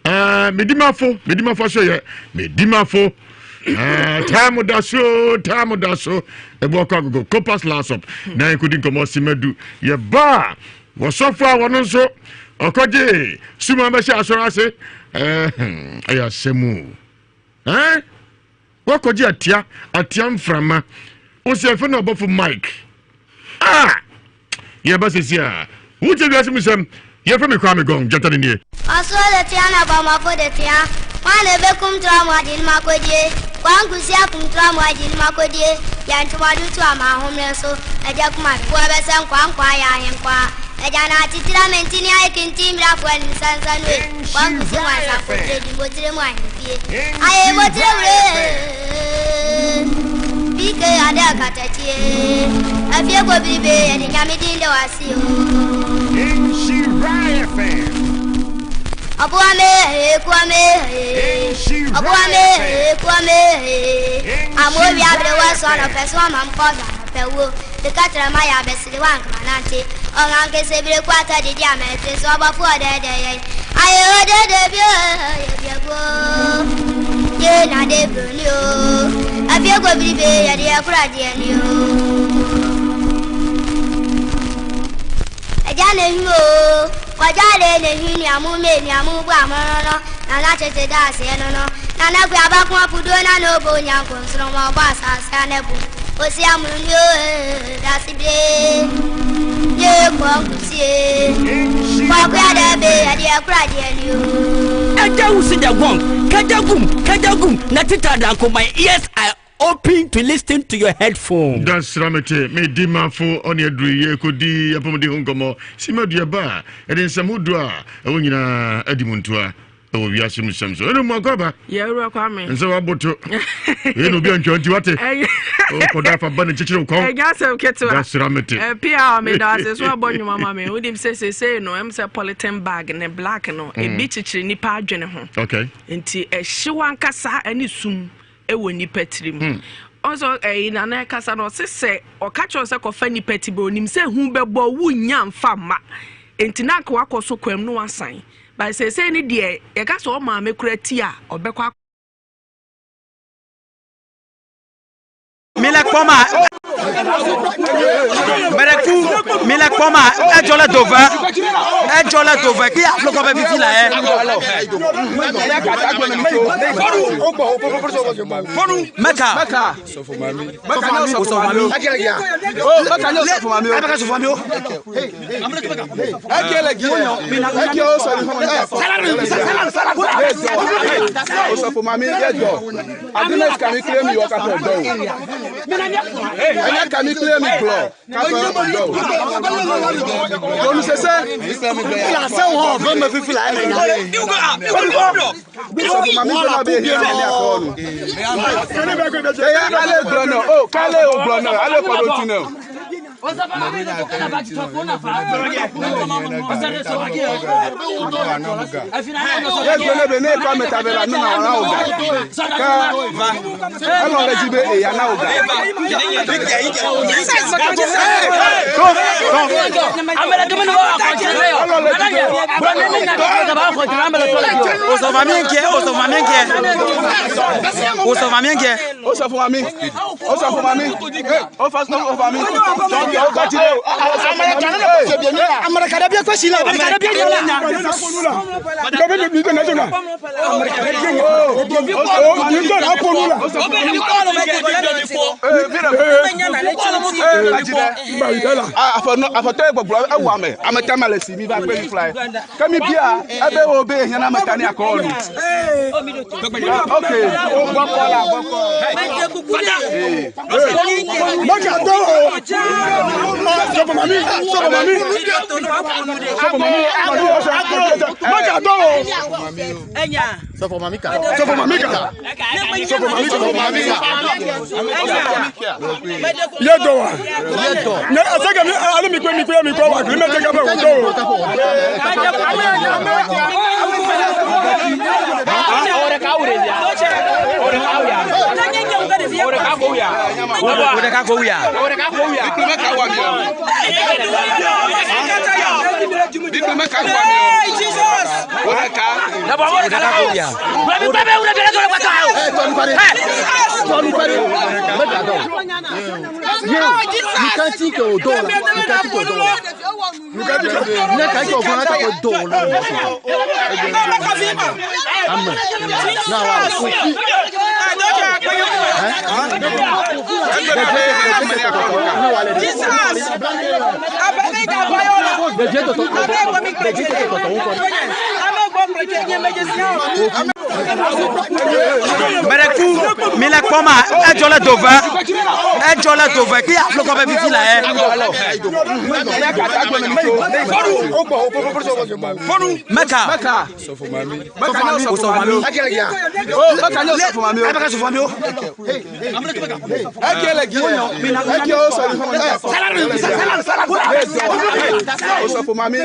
medimafo so ye medimafo time daso e bo kwa go compass last up na enkudi nkomo simadu ye ba wo sofa wono so okoje suma be sha so ase Ewiase mu wo koje atia mframa wo se fe no obofo mic ye ba sesia wo je Ewiase Mu Nsem ye from me kwame gong jatani nie aso le tiana ba ma fo de tia wane be kum tra mo adin ma kodie kwangu sia kum tra mo adin ma kodie ya ntuma du tu ama homre so eja kuma ko be sen kwankwa ya hen kwa eja na titira mentini ai kinti mra ko ni sansanwe kwangu si wa sa ko de di botire mo an fie ai botire wure bike ada katatie afie go bibe e di nyame din de wasi o Nhyira FM Abuame Amobi abre waso na peso mam koda pewo de katra maya besiri wan kanante on anke sebre kwata de dia mete so ba fo de ayo de ye go ye na de brunio abie go bibe ya de akura de ni o ejane himo Wajale ne hini amume ni amugwa mono na la chete da se no na na gwa ba kun apudo na no bo nya ko nsro mo ba sa sa ne bu o si amuru ni o da sibre ye ko kusie kwa kwa da be ya dia kura dia ni o Eja usi the gong. Kajagum. Natita danko. My ears are open to listen to your headphone. That's Ramete. Me dimafo on your dree. Kodi apomodi honkomo. Sima diaba. Eden samudwa. Awunyina edimuntua. Ewiase Mu Nsem so. Eno magoba. Yeah, ru akwame. Nse wa boto. Eno bi antwanti wate. O koda fa bane chichire ko. Enyasem ketewa. That's Ramete. Pia me da se so abonyu mama me. Udim say no, em say polythene bag ne black no. E bi chichire nipa adwene ho. Okay. Enti ehyewa nkasa ani sum ewo nipa tirim. Also na na kasa no se o ka cho se ko fa nipa tibe onim se hu bebo wu nya mfa ma. Enti na ka wakoso kwam no wasan. By say ni de e ka so ma me kura ti a obekwa Milek Poma Milek Poma Ejola Dover qui a floko be biti la Meka Anya can you claim me blow? Don't say say. La say ho be me fifi la na. You go. So for mama go na be here na akọ no. Ale grono. Oh, kale o grono. Ale podo tino. America be question la America be Milek Poma Ejola Dover qui a floko be biti la Meka so for mami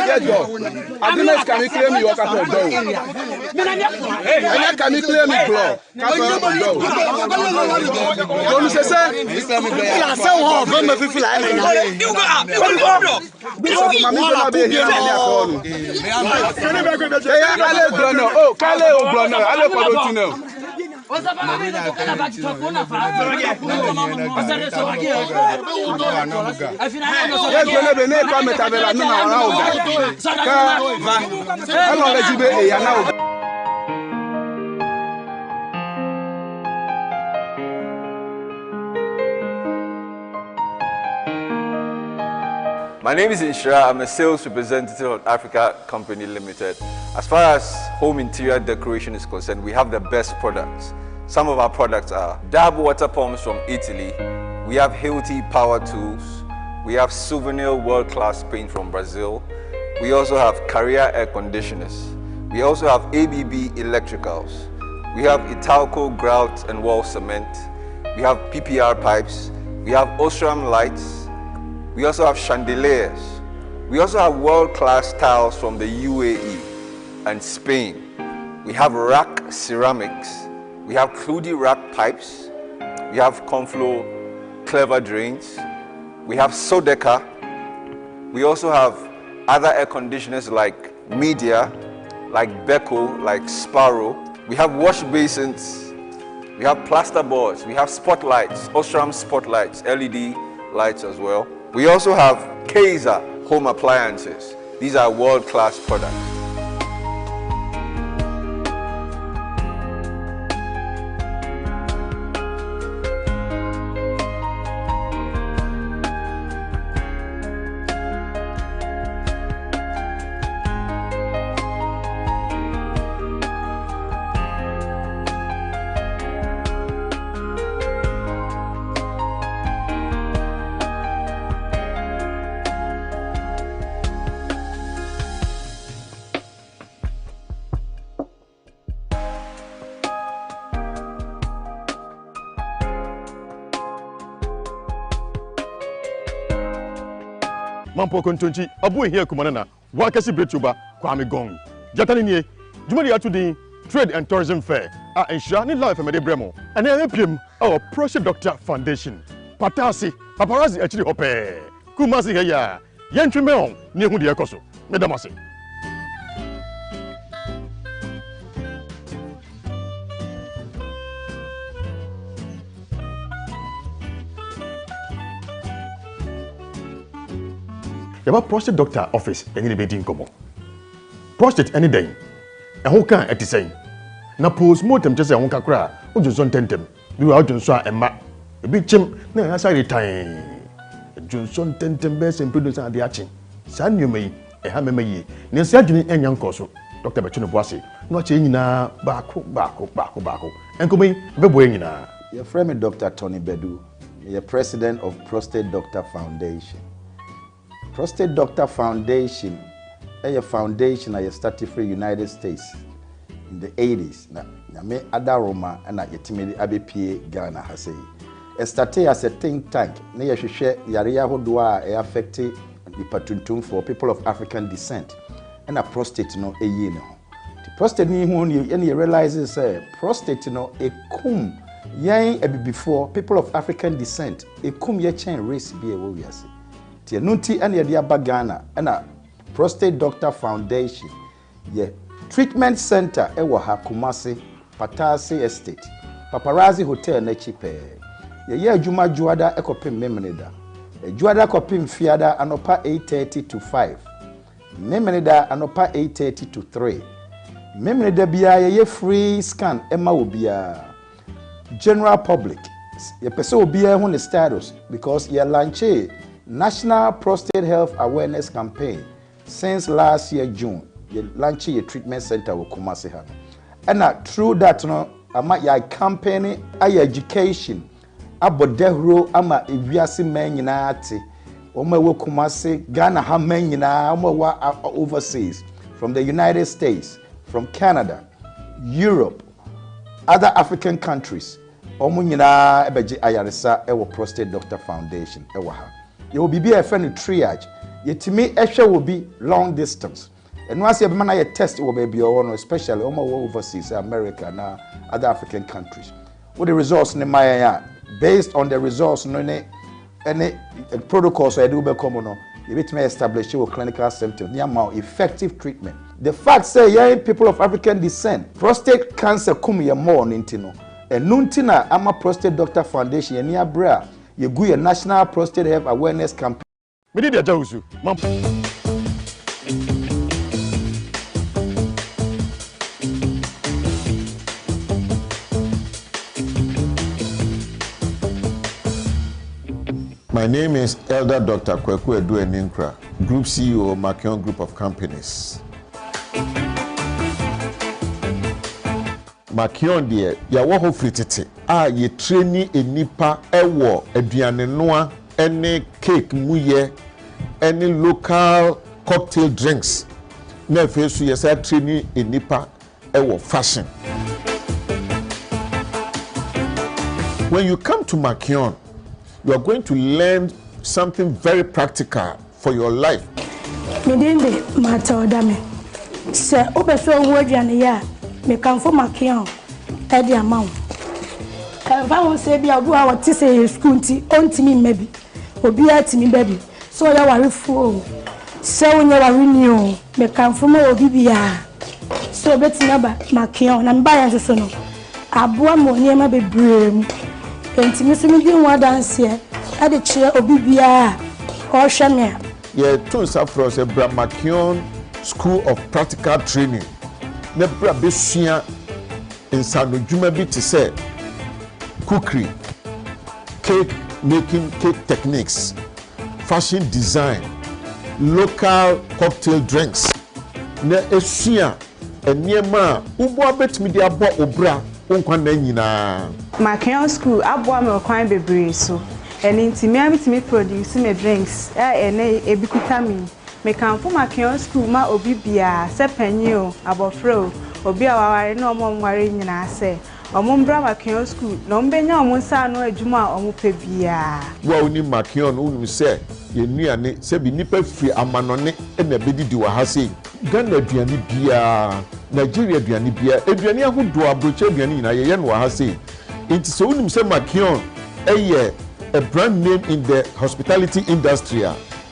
My name is Nhyira. I'm a sales representative of Africa Company Limited. As far as home interior decoration is concerned, we have the best products. Some of our products are Dab water pumps from Italy. We have Hilti power tools. We have Souvenir world-class paint from Brazil. We also have Carrier air conditioners. We also have ABB electricals. We have Italco grout and wall cement. We have PPR pipes. We have Osram lights. We also have chandeliers. We also have world-class tiles from the UAE and Spain. We have rack ceramics. We have Cludy rack pipes. We have Conflow clever drains. We have Sodeca. We also have other air conditioners like Media, like Beko, like Sparrow. We have wash basins. We have plaster boards. We have spotlights, Osram spotlights, LED lights as well. We also have Kaiser home appliances. These are world-class products. Mampo kontonchi abu here kumanana wakasi bretuba kwame gong jatani nie jumadi atudi trade and tourism fair a Nhyira ni life me de bremo ene epiem our Project Doctor Foundation patasi paparazzi achiri hope kumasi heya yentweme on ni hu de ekoso medamase yaba prostate doctor office any the bedin komo prostate any day ehun kan etisɛn na postmortem kyɛ sɛ ehun kakra odwonso ntentem bi wa odwonso a ɛma ebi kyem na ya sare tan odwonso ntentem bɛ sɛ mpedo sɛ ade akye saa nneɛma yi ɛha mɛma yi ne nsa adwene enya nkɔso doctor bɛtwe no boase na ɔkyɛ nyinaa baako enkomo yi bɛbɔ nyinaa your friend Dr. Tony Bedu, the president of Prostate Doctor Foundation. Prostate Doctor Foundation is a foundation that started from the United States in the 80s. Na me adaroma na yetimeli abepie Ghana ha sei. It started as a think tank. Na yehwehwe yare ahodoa a affect the patuntum for people of African descent. And a prostate no eyi ne ho. The prostate ni hu ni realizes say prostate no ekum yan before people of African descent ekum ye chen race bi e wo wiase. Nunti and the Ghana and a Prostate Doctor Foundation, ye treatment center ewa Kumasi, Patasi Estate, Paparazzi Hotel Nechipe, ye Juma Juada Ekopim Memenida, a Juada Kopim Fiada Anopa 8:30 to 5, Memenida Anopa 8:30 to 3, Memenida Bia ye free scan Emma Ubia, general public, ye person Ubia on the status because ye lanche. National Prostate Health Awareness Campaign since last year June. You launched a treatment center with Kumasi. And through that, your campaign, education, abodehro, ama Ewiase Mu Nsem, Oma Kumasi, Ghana Hamenyina, Oma overseas, from the United States, from Canada, Europe, other African countries. Omunyina ebeji ayaresa ewo Prostate Doctor Foundation ewo ha. You will be a friend triage. Yet to me, Esha will be long distance. And once you have a test, it will be your especially overseas, America, and other African countries. What the results in Maya, based on the results, any protocols I do become, you may establish your clinical symptoms, more effective treatment. The fact say, young people of African descent, prostate cancer come here more nintino. And nuntina, I'm a Prostate Doctor Foundation, and near bra. You go your National Prostate Health Awareness Campaign. Me did Jawusu. Mam. My name is Elder Dr. Kweku Edu Eninkra, Group CEO, Makion Group of Companies. Makion dear, ya wo fritete. Ye traini enipa ewo aduane noa any cake muye any local cocktail drinks. Na fesu yesa traini enipa ewo fashion. When you come to Makion, you are going to learn something very practical for your life. Midinde matodame. Se obeso aduane ya me kan for Makion e di amount. Kan fa won se bia odu a woti se school nti ontimi mmabi. Obi atimi baby. So ya ware fu. Se wonya ware ni o. Me kan for mo obi bia. So betina ba Makion na mba ya so no. Aboa mo niema bebrem. Enti mi so mi di nwa dance here. Ade kire obi bia o hwe me. Ye tun safro se Bra Makion School of Practical Training. Ne bra besua insano djuma bi te say cookery, cake making, cake techniques, fashion design, local cocktail drinks. Ne esua eniema ubo abetimi di abo obra onkwa na nyina. Makion School abo me kwan bebre so. Eni ntimi amitimi produce me drinks ene ebikuta mi. Me kan for Makion School ma obi bia se panyi o abofro obi awaware na omo nware nyina se omumbra Makion School no mbenya omunsa no adwuma omupe bia wa oni Makion unu se ye nuane se bi nipa fi amanone na bedidi wa ha se Ghana aduane bia Nigeria aduane bia aduane ahodo abroche aduane nyina ye no wa ha se nti se unu se Makion eye a brand name in the hospitality industry.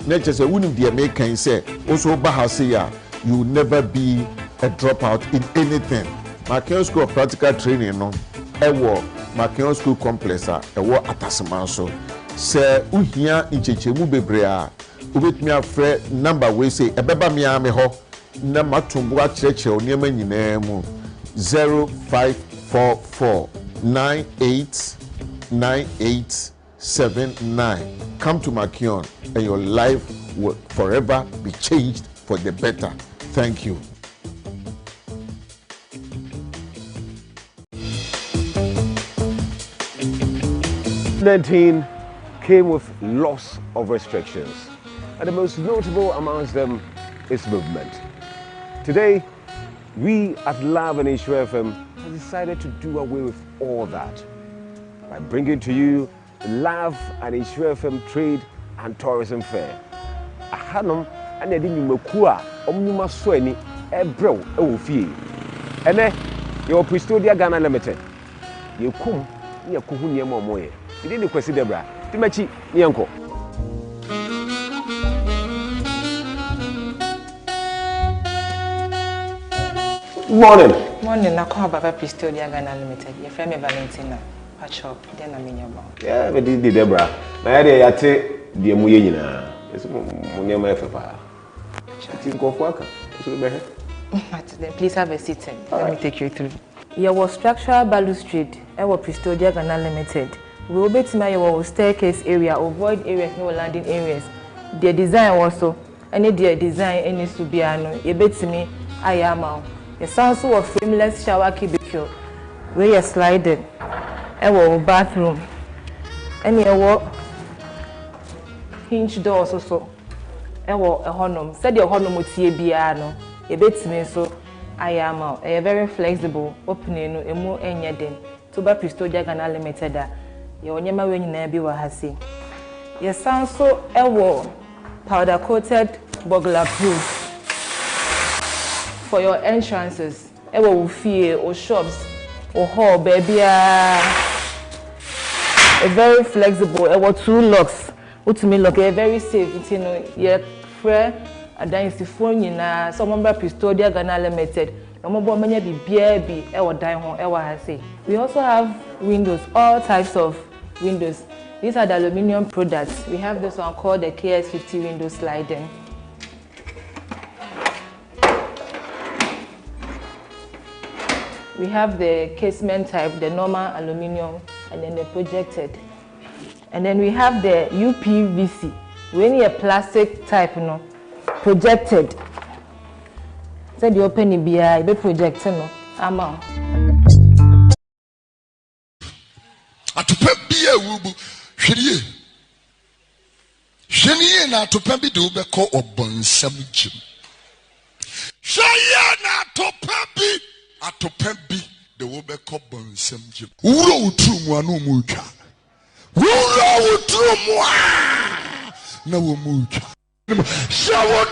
Nature say wouldn't be a make can say also Bahasiya, you will never be a dropout in anything. Makion School of Practical Training no ewo Makion School complex ewo Atasemanso. Se uhia inchechemu bebre a ubetimi afre number we say ebeba me ame ho na matumbo a chereche oniema nyina mu 0544989879. Come to Makion and your life will forever be changed for the better. Thank you. COVID-19 came with lots of restrictions, and the most notable amongst them is movement. Today, we at Love and Nhyira FM have decided to do away with all that by bringing to you the Love and Nhyira FM Trade and Tourism Fair. Ahanum and the Nimakua, Omnuma Sweni, Ebro, Ewufie. Ene, your Pristodia Ghana Limited. You come, you kuhunia moye. You didn't question Debra. Timachi, Nyanko. Morning. Morning, I call Baba Pristodia Ghana Limited. Your friend Valentina. Patch up, then I'm in your mouth. Yeah, but did Debra. My idea, I take the Muyina. It's Munyama Fepa. She's go for work. Please have a seat. Let me take you through. Your structural balustrade, our Pristodia Ghana Limited. We will be to my staircase area, avoid areas, no landing areas. The design also, any design, any subiano, you bet to me, I am out. The sounds of frameless shower cubicle, where you slided. Our bathroom, any hinge doors also. Our honum said your honum would see a piano. A bit me so I am out. A very flexible opening, a more any den. To buy Pristodia Ghana Limited. Your nyama when you never be wahasi. Your sound so powder coated burglar proof for your entrances. Fear or shops or hall baby. A very flexible, 2 locks. What to me look very safe. You know, yeah, fair. And then it's the phone na someone by Pristodia Ghana Limited. No more many be baby. Dine home. Say. We also have windows, all types of windows. These are the aluminium products. We have this one called the KS50 window sliding. We have the casement type, the normal aluminium, and then the projected. And then we have the UPVC. We need a plastic type, projected. So the open BI be projected, amount. Atopa bia wubu hwede hwene na atopa bi de wobekọ obonsam gym hweye na atopa bi de wobekọ bonsam gym wuro wutru mu anu mu twa wuro wutru mu na wo mu twa shower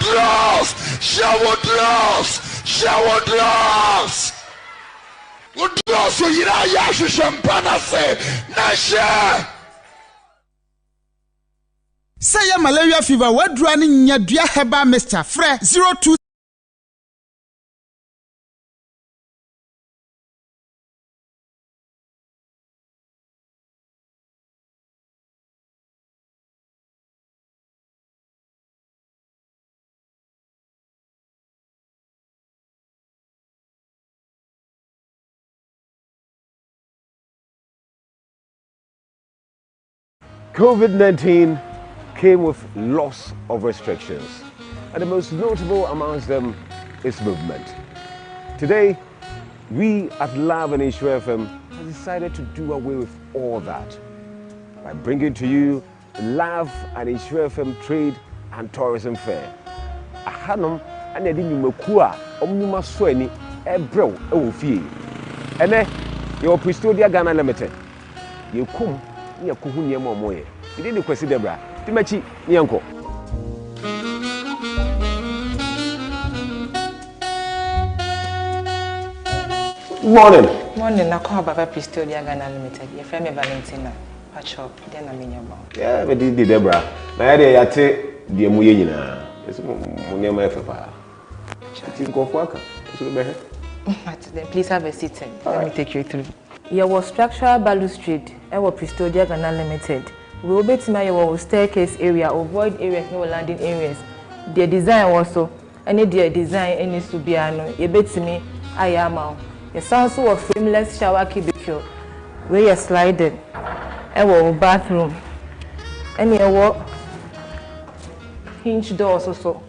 drops Udroso yira yashu shampana se nashe. Say ya malaria fever wadra ni nyadua heba Mr. Fre 02 COVID-19 came with lots of restrictions, and the most notable amongst them is movement. Today, we at Love and Nhyira FM have decided to do away with all that by bringing to you the Love and Nhyira FM Trade and Tourism Fair. Ahanum and yedi nyumakua omnuma so ani ebrew ewo fie. Ene your Prestodia Ghana Limited. Yekum ni akuhu niema omoye. Idi ni kwesi debra. Timachi ni anko. Morning. Morning, na kwa baba Prestodia Ghana Limited. Ye frame Valentina. Patchop then amenya ba. Yeah, we di debra. Na ya de yate die mu ye nyina. Ese mu niema efepa. Chati nkofo aka. So be he. Please have a seat. Let me take you through. Here was structural balustrade. Our Prestodia Ghana Limited. We will be to my staircase area, avoid areas, no landing areas. The design also, any design, any subiano. You bet to me, I am out. The sounds of frameless shower cubicle, where you slided. Our bathroom. Any hinge doors also.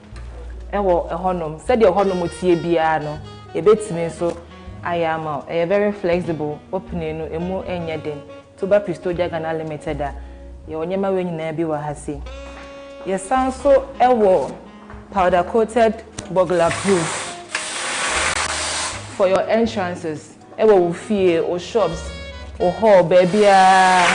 Our honum. Said your honum with TBiano. You bet to me so. I am out. A very flexible opening no more anything. Toba Prestodia Ghana Limited. You nyama we nyina bi wa hase. Your sound so powder coated burglar proof for your entrances. Ewo fie or shops or hall baby. A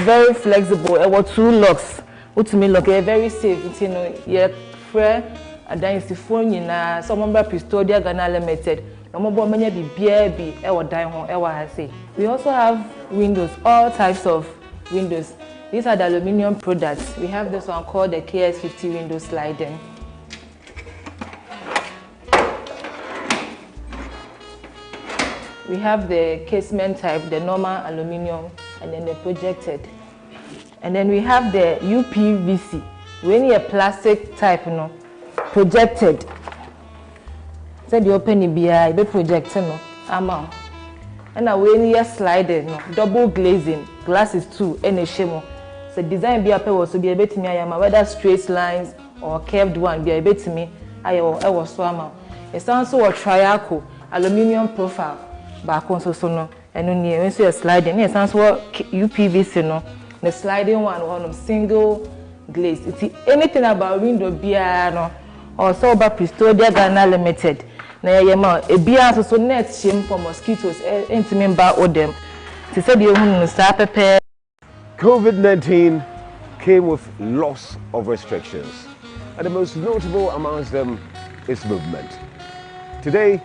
very flexible. Ewo 2 locks. Utumi lock a very safe. You know, your friend. And then it's the phone na someone by Prestodia Ghana Limited. No more many be BB ewa diamond ewa hase. We also have windows, all types of windows. These are the aluminium products. We have this one called the KS50 window sliding. We have the casement type, the normal aluminium, and then the projected. And then we have the UPVC. We need a plastic type, projected. So the open BI be projected amount. And now we need a sliding, double glazing, glasses too, and a shimo. So design be a pair was to be able to me whether straight lines or curved one be able to me I was so amount. It's also a triacle, aluminium profile, back on so and only when you sliding, it's also UPVC the sliding one single glaze. It's anything about window BI or so about Prestodia Ghana Limited. Na yema e bia so net shame for mosquitoes entimen ba odem. To say the hunu sa pepe. COVID-19 came with lots of restrictions, and the most notable amongst them is movement. Today,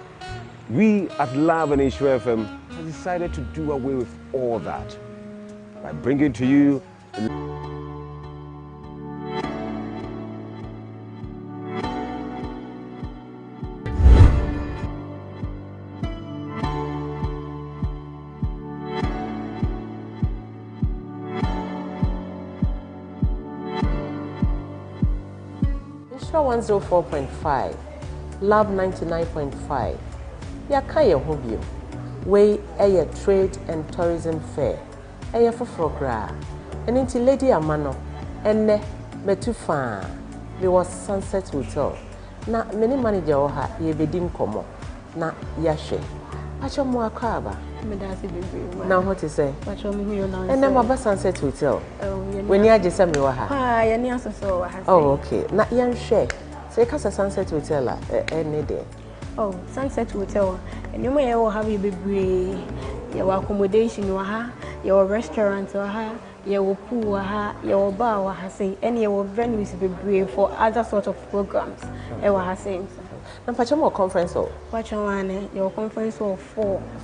we at Love and Nhyira FM have decided to do away with all that by bringing to you Nhyira 104.5, Love 99.5. Yaka ye hobio. We a trade and tourism fair. eye foforo kra ene nti lady amano enne metu fa me was Sunset Hotel na many manager o ha ye bedi nkomo na yahwe acho mo akaba me da se bebe na what to say acho me hu yo na enne ma ba Sunset Hotel when you age say me wa ha ye ni asoso wa ha oh okay na yanhwe say ka Sunset Hotel enne de oh Sunset Hotel enne mo ye wo ha bebe your accommodation wa ha your restaurant wa ha your pool wa ha your bar wa ha say any your venues be for other sort of programs e wa ha say na pacha conference hall pacha one your conference hall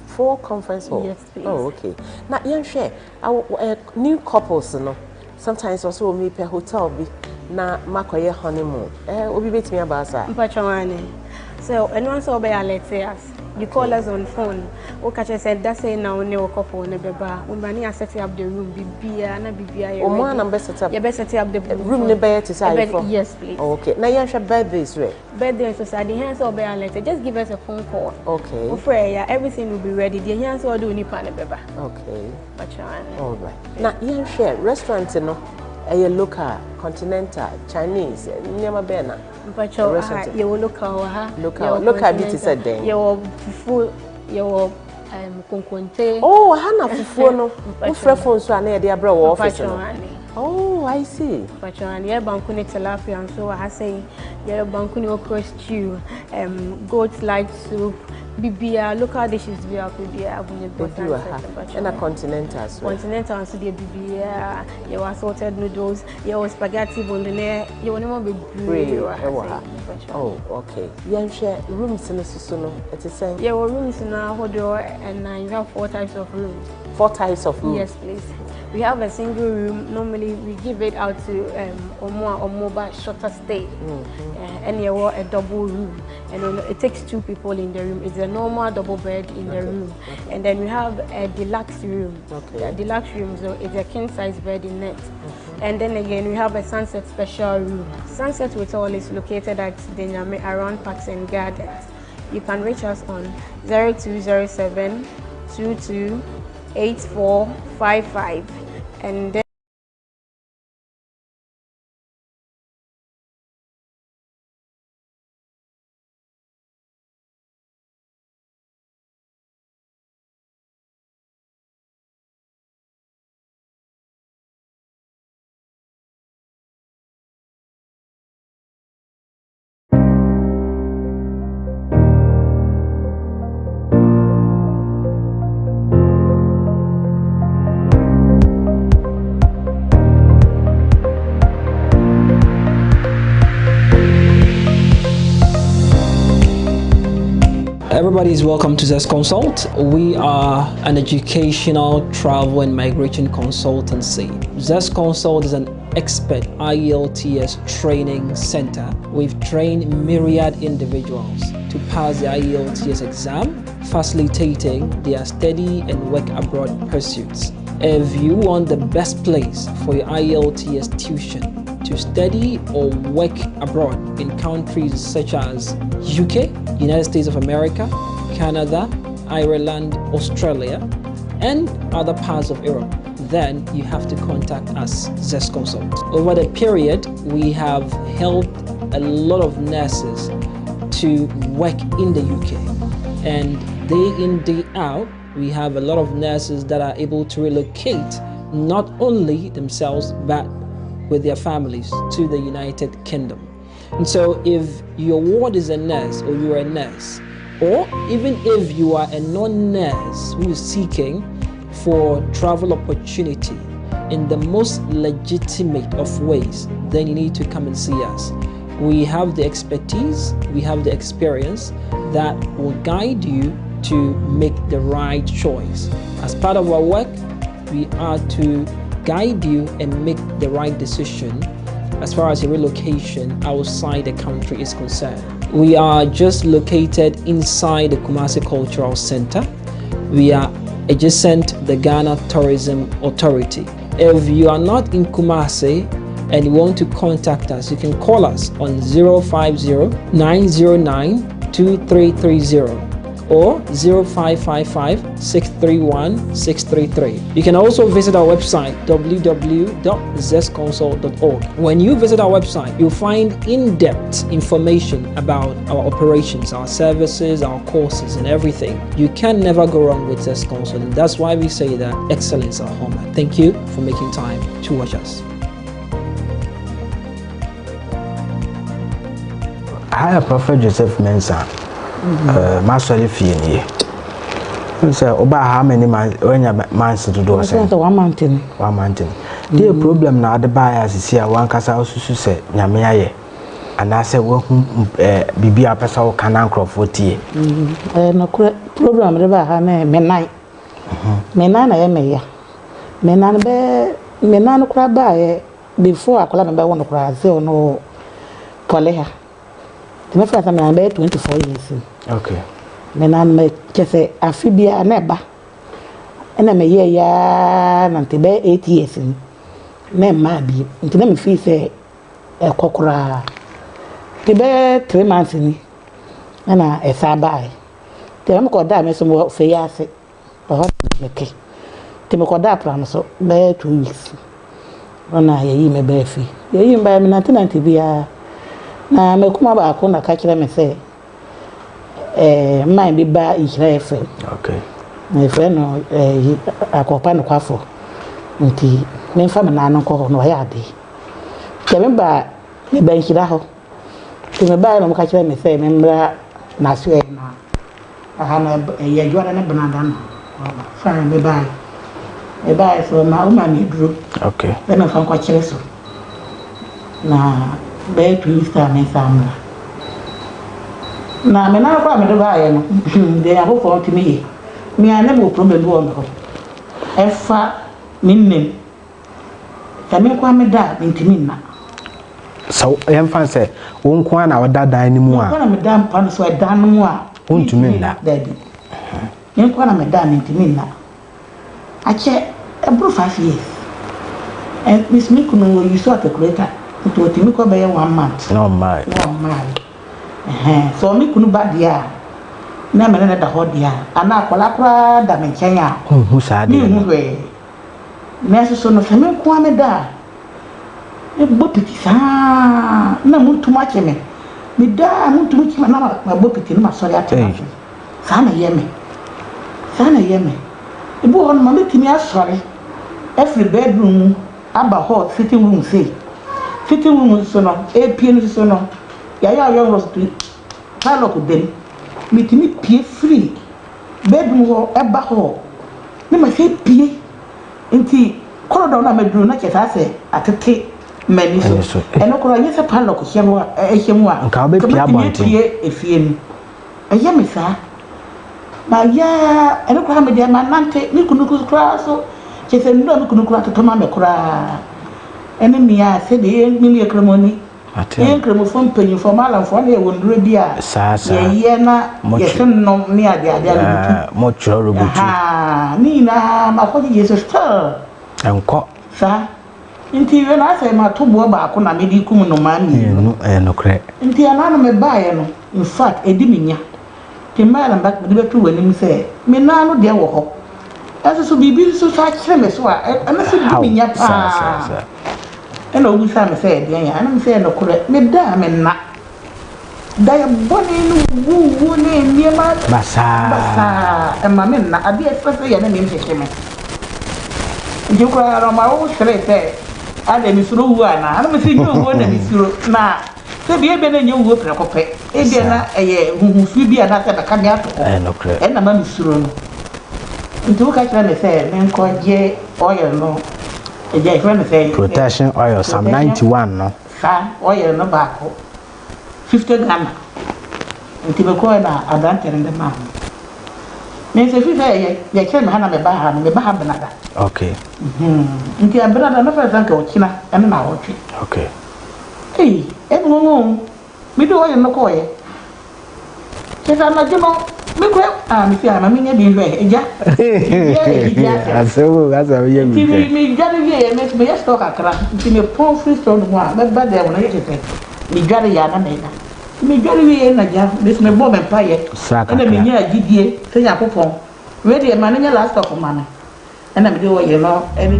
four conference hall yes please oh okay na yen share new couples no sometimes also me per hotel bi na makoye honeymoon obi betimi abasa pacha one so anyone so be alert us you call us on phone. Okay, said that's say now no couple ne beba. We set up the room. Bibia na bibia. Oh, man, I'm best set up. You best set up the room ne bed to say for. Yes, please. Oh, okay. Now you should birthdays, right? Birthday so sad. The hands all be later. Just give us a phone call. Okay. Yeah, everything will be ready. The hands all do ni pan beba. Okay. All right. Now you share restaurant no. A local, continental, Chinese, never bena. But you local, local beauty said then. Your fufu, your kunkunte. Oh, Hannah fufu no. Who frefon so na dey abra office no. Oh, I see. But you bankuni tilapia and so I say your bankuni okra stew, goat light soup. Bibia local dishes we are bibia and a continental as well. Continental and so the bibia, your assorted noodles, your spaghetti bolognese, you want to be oh, okay. You share rooms in the Susuno. It is saying your rooms in our hotel and you have 4 types of rooms. 4 types of rooms? Yes, please. We have a single room. Normally, we give it out to or mobile shorter stay, and you want a double room, and it takes 2 people in the room. It's a normal double bed in the room, and then we have a deluxe room. Okay. A deluxe room, so it's a king size bed in it. And then again, we have a sunset special room. Sunset Hotel is located at Denyame around Parks and Gardens. You can reach us on 0207 22 8455 and then Everybody is welcome to Zest Consult. We are an educational, travel and migration consultancy. Zest Consult is an expert IELTS training center. We've trained myriad individuals to pass the IELTS exam, facilitating their study and work abroad pursuits. If you want the best place for your IELTS tuition to study or work abroad in countries such as UK, United States of America, Canada, Ireland, Australia, and other parts of Europe, then you have to contact us, Zest Consult. Over the period, we have helped a lot of nurses to work in the UK, and day in, day out, we have a lot of nurses that are able to relocate not only themselves but with their families to the United Kingdom. And so if your ward is a nurse or you're a nurse, or even if you are a non-nurse who is seeking for travel opportunity in the most legitimate of ways, then you need to come and see us. We have the expertise, we have the experience that will guide you to make the right choice. As part of our work, we are to guide you and make the right decision as far as your relocation outside the country is concerned. We are just located inside the Kumasi Cultural Center. We are adjacent the Ghana Tourism Authority. If you are not in Kumasi and you want to contact us, you can call us on 050-909-2330 or 0555-631-633. You can also visit our website www.zestconsult.org. When you visit our website, you'll find in-depth information about our operations, our services, our courses, and everything. You can never go wrong with Zest Consult, and that's why we say that excellence at home. Thank you for making time to watch us. Hi, Prophet Joseph Mensah. Master Fini. So, about how many months to do? 1 month. 1 month. The problem now the buyers is here. One casa also say, Yamiaye. And I said, well, Bibi Apesa can crop 40. No problem about her menai. Menana, I may. Menano crab by before I could have one of cries, so no Poleha. My first time I'm 24 years. Okay. Menan me say Afibia neba. And I'm a year and to be 8 years. Name maybe. Until them feel say a cockra. To be 3 months in. And I sabai. Tell me called that, Miss Ewiase. Okay. Tell me called that plan so be 2 weeks. When I hear me be free. You buy me nothing to be a. Na me kuma ba ko na ka kire me say man bi ba Nhyira FM. Okay. My friend no akopa no kwafo. Nti me fa me na no ko no ya de. Ke me ba Nhyira ho. Ke me ba no ka kire me say me mra na so na. Aha na ye jwara na banada no. Fa me ba. E ba so ma o ma mi duro. Okay. Be me fa ko kire so. Na be twista me samla na me na kwa me do ba ye no de ya for to me me ana bo problem do on ho e fa minnem ta me kwa me da ntimi na so yem fan say won kwa na wada dan ni mu a kwa na me da mpa no so dan no mu a won tumi na da bi me kwa na me da ntimi na ache e bro 5 years and miss me kuno you saw the creator to me ko be 1 month. No my. So me kunu ba dia. Na me na da ho dia. Ana akola kra da me nchen a. Hu sa dia. Me hu we. Na so no se me ko ame da. E bo piti sa. Na muntu ma cheme. Me da muntu mi chema na ma bo piti na sori ate. Sa na ye me. Sa na ye me. E bo on ma me timi asori. Every bedroom aba hot sitting room say. Sitting room so no, APN so no. Ya was to parlour them. Meeting me pay free. Bedroom ho eba ho. Me ma say pay. Nti corridor na bedroom na chesa say atete mani so. Eno kora yesa parlour ko hiem a ehiem a. Nka be pia bonte. Pay efie ni. Eya me sa. Ma ya eno kora me dia ma nante ni kunuku kra so. Chesa ndo me kunuku atotoma me kra. Ene mia se de mi ekremoni ekremo fo mpanyin fo mala fo na ewondure bia ye na ye senno ni ade mo choro robutu ni na makodi Jesus star enko sa nti we na se ma to bo ba ko na me di kum no ma mi no kre nti ana no me ba ye no in fact edi minya ti mala mbak de betu wani mi se me na no de wo ho aso bibi so sa kire me so a ana se di minya pa and all this time said, yeah, and I'm saying, no, correct, me damn and not. They bonny woo name near my bassa, and my men, I be especially an enemy to him. You cry on my own straight there. I let me through one, I don't see you one and it's through now. So be a better you work a copy. Indiana, a year who will be another cabinet, and a man is through. Into catch them, say, men called J. Oil, no. Protection oil, some 91 no. Sa oil no back 50 Ghana. Until we call na adante in the man. Me say fi say ye chem hana me ba banada. Okay. Until I brother no first thank you china and na watch. Okay. Hey, no. Me do oil no ko ye. Kesa na jeno me ko mi fi ama me nya bi hwe eja. Aso ye mi. Me jare ye me stock akra. Me pon free store no a me ba de wona ye te. Me jare ya na me na. me dware wie na ja this me bo me paye na me nya agidie se yakopon we de ma nya last of ma na na me de wo ye no any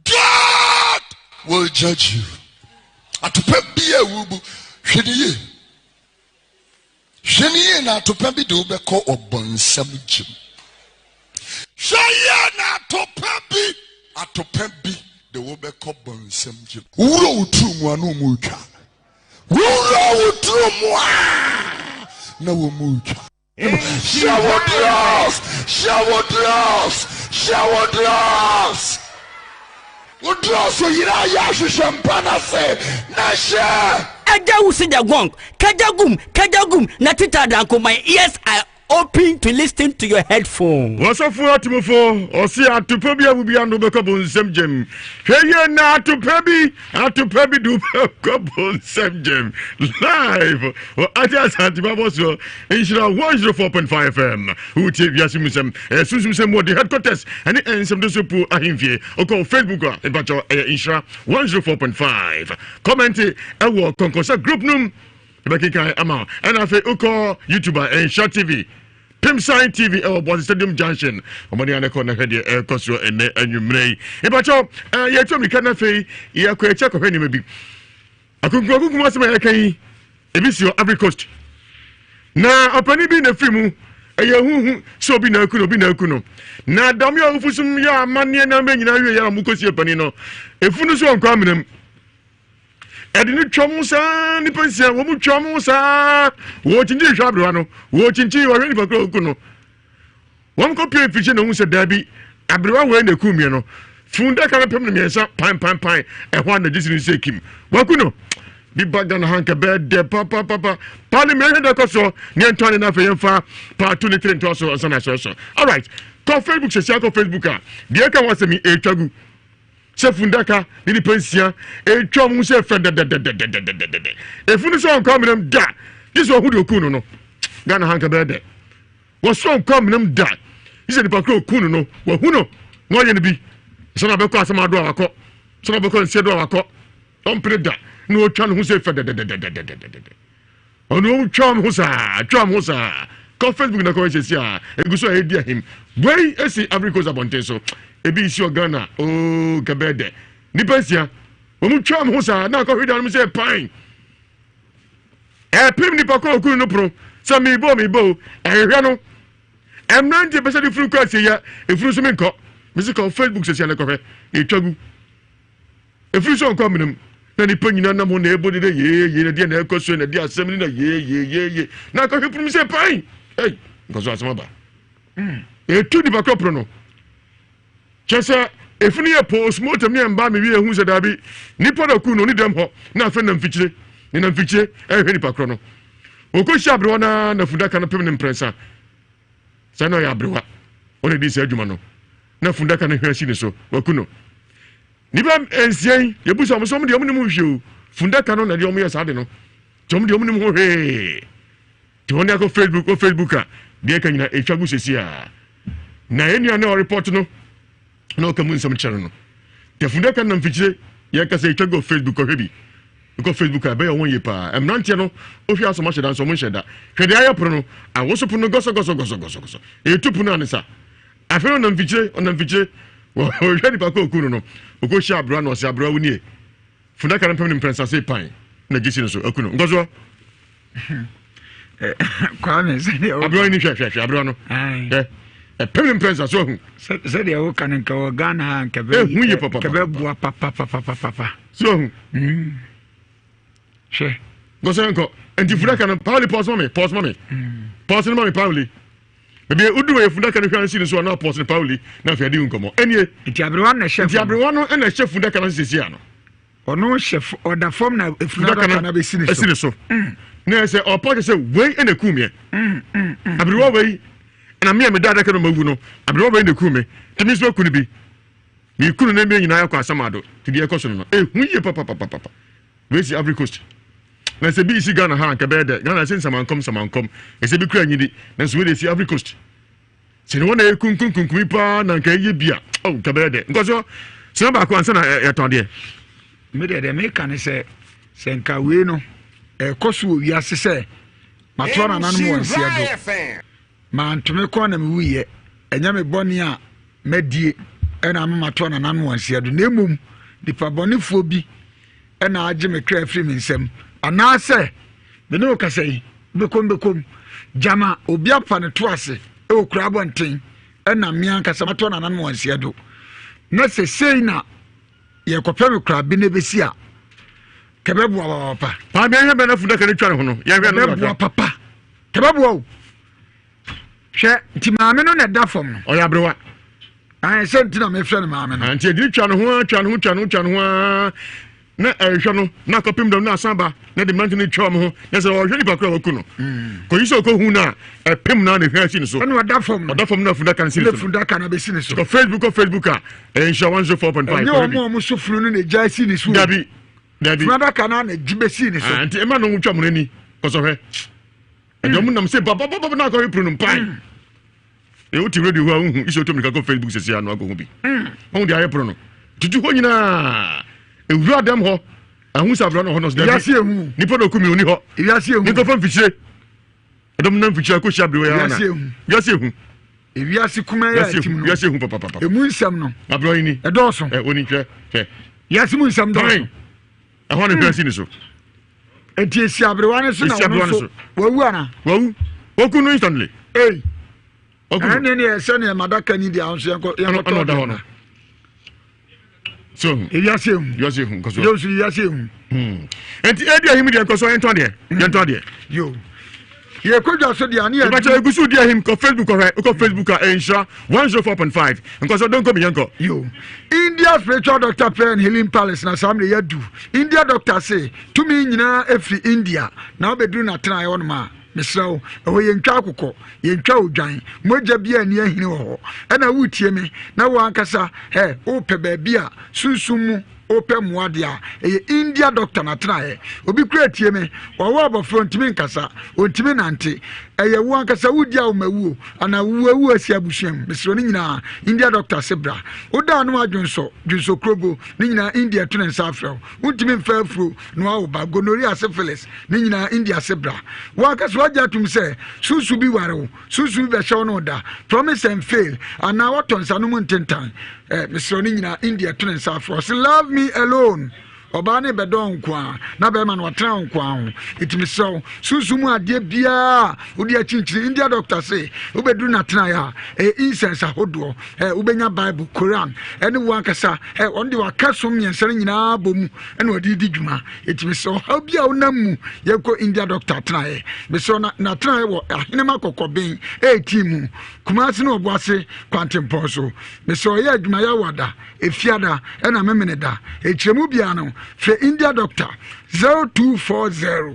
God will judge you. Atopa bia wubu hwediye. Hweniye na atopa bi de obekọ obonsam jim. Hweye na atopa bi de obekọ bonsam jim. Wuro utru anu mu twa. Wuro utru mu na wo mu twa. Shower drops. Udross yira ya shampana se na sha. Aja usi da gong. Kajagum na tita danko. My ears are open to listen to your headphone. What's up for Timofo? Or see atopa bia will be ando beko bonsam jim. Heye na atopa bi do beko bonsam jim. Live. Or aja Santibabo so Nhyira 104.5 FM. Who take Ewiase Mu Nsem. Susum mo the headquarters and ensem do sopu ahimfie. Oko Facebook e bacho Nhyira 104.5. Comment e wo konkosa group num Bekikai ama and afi uko YouTuber and Short TV Pim Sign TV Boss Stadium Junction omani aneko na hede koso ene anwumrei ebacho yeto mi kana fe ye ko eche ko hwani mabi akunku asema yekan ebisio Ivory Coast na opani bi na fimu eye huhu so bi na akuno na dam ya ofusum ya amane na menyina hwe ya mukosi opani no efunu so nkwa menam edini twamusa ni pensia wo mu twamusa wo chinji hwabrewa no wo chinji wo hwani bakro okuno wo ko pie fiche no hu se dabi abrewa we na kumie no funda kana pem no miensa pan ehwa na jisiri sekim wakuno bi baga na hanka bed papa pali me heda koso ni entwane na fe yemfa pa 23 ntoso sana so all right ko Facebook se ko Facebook a de ka wasemi etwagu Sefundaka, ni pensia, e chom se fed e funu so come them da. This one who do kuno no. Gana hanka bede. Was so come them da. He said the pakro kuno no. Wa huno. No ye bi. So na be ko asama do akọ. So na be ko nse do akọ. On preda. No twa no se fed Ono chom husa. Ko Facebook na ko se sia. Eguso e dia him. Wey esi Ivory Coast abonte so. Ebi isi Ghana o kabede ni pensia omu twam ho sa na ko hweda no se pan pim ni pakọ okunu no pro sa mi bo ehwe no emnante pese di furu kwase ya efuru so menko musical Facebook se na ko hwe etwagu efuru so nko menam na ni panyina na mo na ebodi de ye na dia na ekoso na dia asem ni na ye na ko hwe pum se pan nko so asema ba etu di pakọ pro no Chesa efuni ye post mortem ni amba me wie hu se dabi nipa da ku no ni dem ho na afa na mfikyire ehwe nipa kro no okoshi abrewa na funda kana pem ne mpresa sa no ya abrewa one di se adwuma no na funda kana hwe asi ni so wakuno nipa ensien ye busa mo so mo de mo ni mu hwe o funda kana na de mo ye sa de no tom de mo ni mu hwe to ne ko Facebook a de ka nyina etwagu sesi a na enia na report no no kamun some channel no te funda kan na mfikyire ye ka se etwago Facebook ko hwebi ko Facebook a be won ye pa emnante no ohwi asoma hyeda so mo hyeda hwede aye pro no awoso pro no goso etupu na ne sa afero na mfikyire wo hwede pa ko okunu no ko hia abra no se abra woni e funda kan pem ne prensa se pan na gisi no so okunu ngozo kwa me se abra ni hwehwe abra no pem prensa so hu se de o kan nka o Ghana nka be hu ye papa bua papa so hu she go se nko enti fura kan Pauli pause mommy pause mommy Pauli Maybe udu e funda kan hwan sin so na Apostle Pauli na fa di nkomo. Enie nti abrewa na chef. Nti abrewa no na chef funda kan sisi ano. Ono chef order form na funda kan be sini so. Sini so. Na say opo say we na kumie. Abrewa we na me dada kan mawu no. Abrewa we na kume. Timi so kunu bi. Ni kunu na me nyina yakọ asamado. Ti di ekoso no. Huye papa. We see Ivory Coast. Na se bi isi Ghana ha nka bede Ghana sin samankom e se bi kura nyidi na so we dey see Ivory Coast se no na kunkunkunkum pa na nka ye bia nka bede nko so se ba ko ansa na e ton de me de me kan se nka we no e koso wi ase se mato na nanu won sia do ma ntome ko na me wuye enya me boni a medie e na mato na nanu won sia do na emom dipa bonifo bi e na age me kra afri me nsem anase me no ka sei bekom jama obi afa ne to ase e okura bonten e na me anka se mato na nan mo ansia do na se sei na ye kopɛ me kura bi ne besi a kebebu papa pa me hwe be na funda kan twa ho no ye hwe no papa kebebu o hwe ti maame no na da fom no o ya brewa an se ntina me hwe no maame no anti edi twa no ho na ehwe no na kopim do na asamba na de manti ni twa mo ho na se o hwe ni pakra waku no ko yiso ko hu na epim na ne hwe asi ni so na da fom na funda kan si so funda kan be si ni so ko Facebook a Nhyira 104.5 no mo so funu no ne ja si ni so dabi funda kan na jibe si ni so anti e ma no twa mo ni ko so hwe e do mo nam se baba na ko hepru no pai e o ti radio ho hu iso to mi ka ko Facebook se sia no ago hu bi ho de ayepro no tutu ho nyina ewura dem ho ahun sabra no ho no da yase ehu nipo do kumi oni ho yase ehu niko fam fichire edom nam fichire ko shabre ya na yase ehu yase kuma ya tim no yase ehu papa emu nsam no abro ni edoso oni hwe yase mu nsam do ahon ne hwasi ni so enti esi abrewa ne so na wo wawu ana wawu okunu instantly okunu ne ne ese ne madaka ni dia anso yanko da hono so Ewiase hu koso yo so Ewiase hu enti edi ahim de koso ento de yo ye kodwa so de ani e ba che egusu de ahim ko Facebook ko Facebook a Nhyira 104.5 nkoso don ko mi yanko yo India spiritual doctor pen healing palace na samle yadu India doctor say to me nyina efri India na obedu na tena yo no ma mesrawo ewo yentwa akokɔ yentwa odwan moja bia ni ahini wo ɛna wutie me na wo ankasa wo pɛ ba bia sunsumu ope muadia India doctor na try obi create me wo abofro ntimi nkasa ontimi nante eye wo ankasa wudi a mawu ana wu asi abusuam misro ni nyina India doctor sebra oda no adwonso krobo ni nyina India tune nsafro ontimi mfafro no awo ba gonorrhea syphilis ni nyina India sebra wo ankasa waja tum se susu bi ware susu be hye no da promise and fail ana watonsa no muntentan misro ni nyina India tune nsafro so love me alone obane bedon kwa na be man watran kwa ho itimi so susumu ade bia odi achinchiri India doctor say obedu na tran ya incense ahodo ubenya Bible Quran ene wo ankasa on de wakasom yensere nyina bomu ene odi di dwuma itimi so ha bia onamu yeko India doctor tran ye me so na tran ye wo ahene makokoben team kumase no oboase kwantempo so me so ye adwuma ya wada efiada ena memene da echiremu bia no for India doctor 0240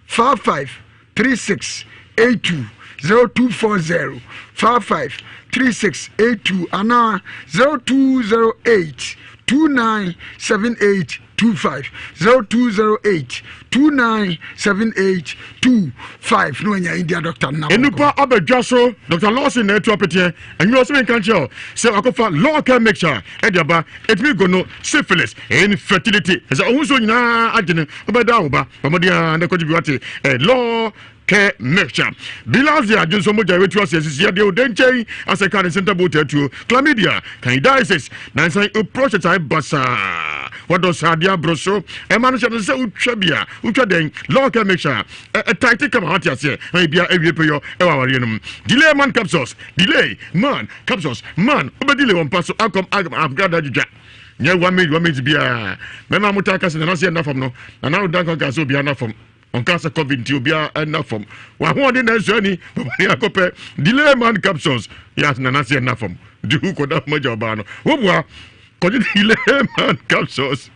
553682 0240 553682 ana 0208 297825 0208 297825 no anya India doctor na enupa abedwa so Dr. Lawson na etu apete enyo so menkan cheo se akofa local mixture ediaba etimi gono syphilis infertility eza ohunso nyina agene obeda oba omodia na kojibi wate ke mixture bilazia junso moja wetu asisi de odenchei asekane center botetu chlamydia candidiasis na sai approach type basa wado sadia broso e manu se utwa bia utwa den local mixture tight kama hati ase e bia ewie peyo e waware num delay man capsules man obedile won paso akom agada juja nye 1 minute bia mema mutaka se na se na fam no na na udan kan ka so bia na fam on cancer COVID to be enough from. One in the journey, but delay man capsules. Yes, Nancy enough from. Do who could have major bano. Wobwa, could you delay man capsules?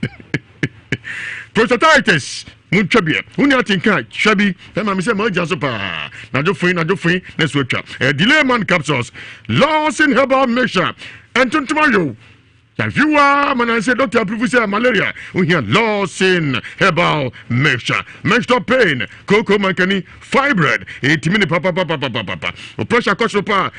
Prostatitis. Munchabia, Uniatinka, Shabby, and I say, my Jasopa, Najofin, next week. Delay man capsules, loss in herbal measure, and tomorrow. If you are, man, I say, Doctor, Professor Malaria, we hear loss in herbal mixture, menstrual pain, cocoa mancani, fibroid, 80 minutes, papa, pressure costopa,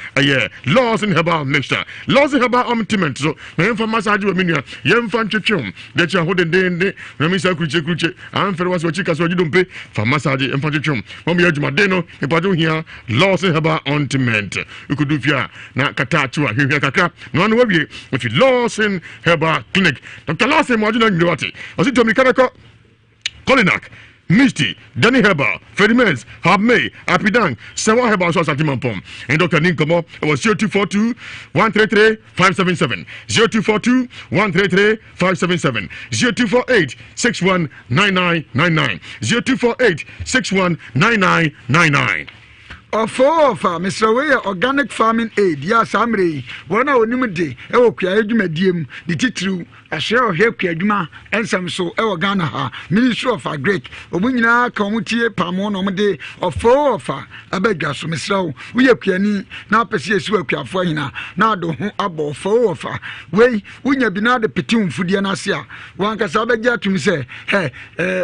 loss in herbal mixture, loss in herbal ointment. So, I for massage with me, young fan chichum, that you're holding day, Ramisa Kuche, I'm for what's what you don't pay for massage and fanchum. Mommy, my deno, if I do here, loss in herbal ointment. You could do via na katachua, here, kaka, no one will if you loss in Herbal Clinic. Dr. Larsen Margina University. Was it Dominicanco? Colinac, Misty, Danny Herbal, Ferdimens, Habmay, Apidang, Sewa Herbal Sauce at Timampom. And Dr. Ninkomo was 0242 133 577. 0242 133 577. 0248 619999. 0248 619999. Of Mr. Way organic farming aid, yes, Amri, one hour nimity, Ewokia, the titru, a share of Hekma, and some so Ewagana, Ministry of Agric, Omina, Commutia, Pamon, Omade, of 4 of her, I beg us, Mr. We have Kiani, now perceives Wokia Foina, now do above 4 of her. Way, we have been out the petun Fudianasia, one Casabaga to me say, hey,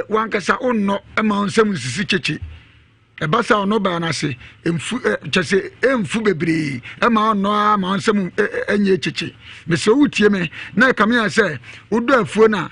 one Casa on no amount some Sisichi. Ebasa no ba na se emfu chese emfu bebre e ma no ma nsem enye chichi me so wutie me na ka me say wodo afuo na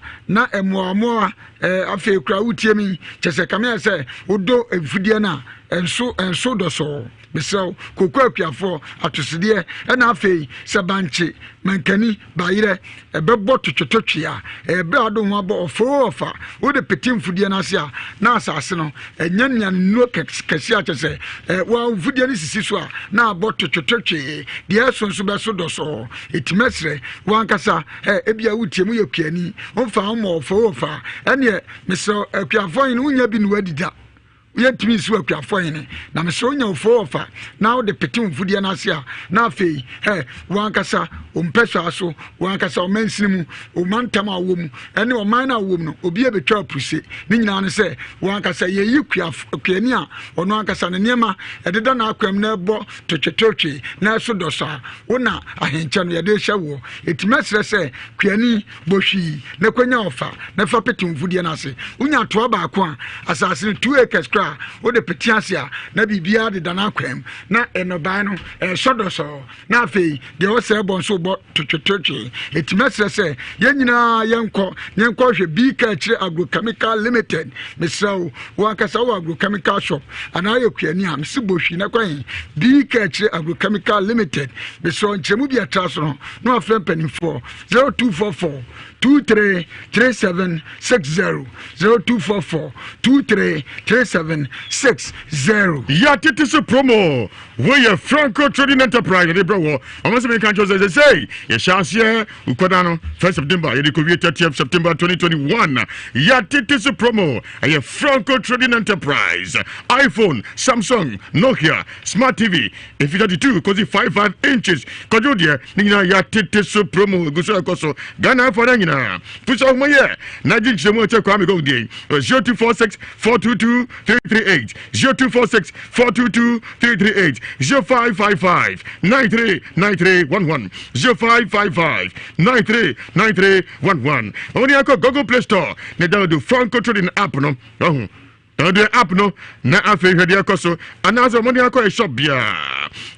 emoamo afi kura wutie me chese ka me say wodo emfudie na enso do so mesel kokwa apiafo atosede e na afi se banche mankani bayire ebebo twetwetwea ebe ado ho abo ofo ofa wo de petim fudie na ase a na asase no enyanyan no kesi a chese wa fudie ni sisi so a na abo twetwetwea de asonso be so do so etimesre wankasa ebia wutiemu yekuani onfa mo ofo ofa ene mesel apiafo yin unya bi no wadida yetimi so akuafo yin na me so nya ofo ofa na wo de petim fudie na ase a na afei wankasa ompeso aso wankasa omansinimu omantam awom ene oman na awom no obi ebetwa apuse ni nyina ne se wankasa yeyi kuani a ono wankasa ne niema ededa na akwam na ebo twetwetwe na so dosa wona ahencha no yede hya wo etimesre se kuani bohwi na kwanya ofa na fa petim fudie na ase unya to ba ko a asase 2 acres kra wo de petiase a na bibia de dana akwam na enoban no sodoso na afei de wo se bonso twetwetwe etimesre se yenyina yenko hwe bika kire agrochemical limited mesrawo wankasa wo agrochemical shop ana yekuani am sibohwi na kwan bika kire agrochemical limited mesrawo nchemu bia traso no no afrem panifo 0244 233760 0244 233760. Ya titisu promo we Franco Trading Enterprise de bro almost me can't just say ya chance ukodano 1st September ya ko 30th September 2021 ya titisu promo ya Franco Trading Enterprise iPhone, Samsung, Nokia, Smart TV if you 32 cause 55 inches kojo dia nina ya titisu promo guso koso Ghana for na push off my year Najin chemo che kwa me go dey 0246 422 338 0246 422 338 0555 939311 0555 939311 only ako Google Play Store na download Franco Trading app no the app no na afi hwede akoso anazo money akọ shop bia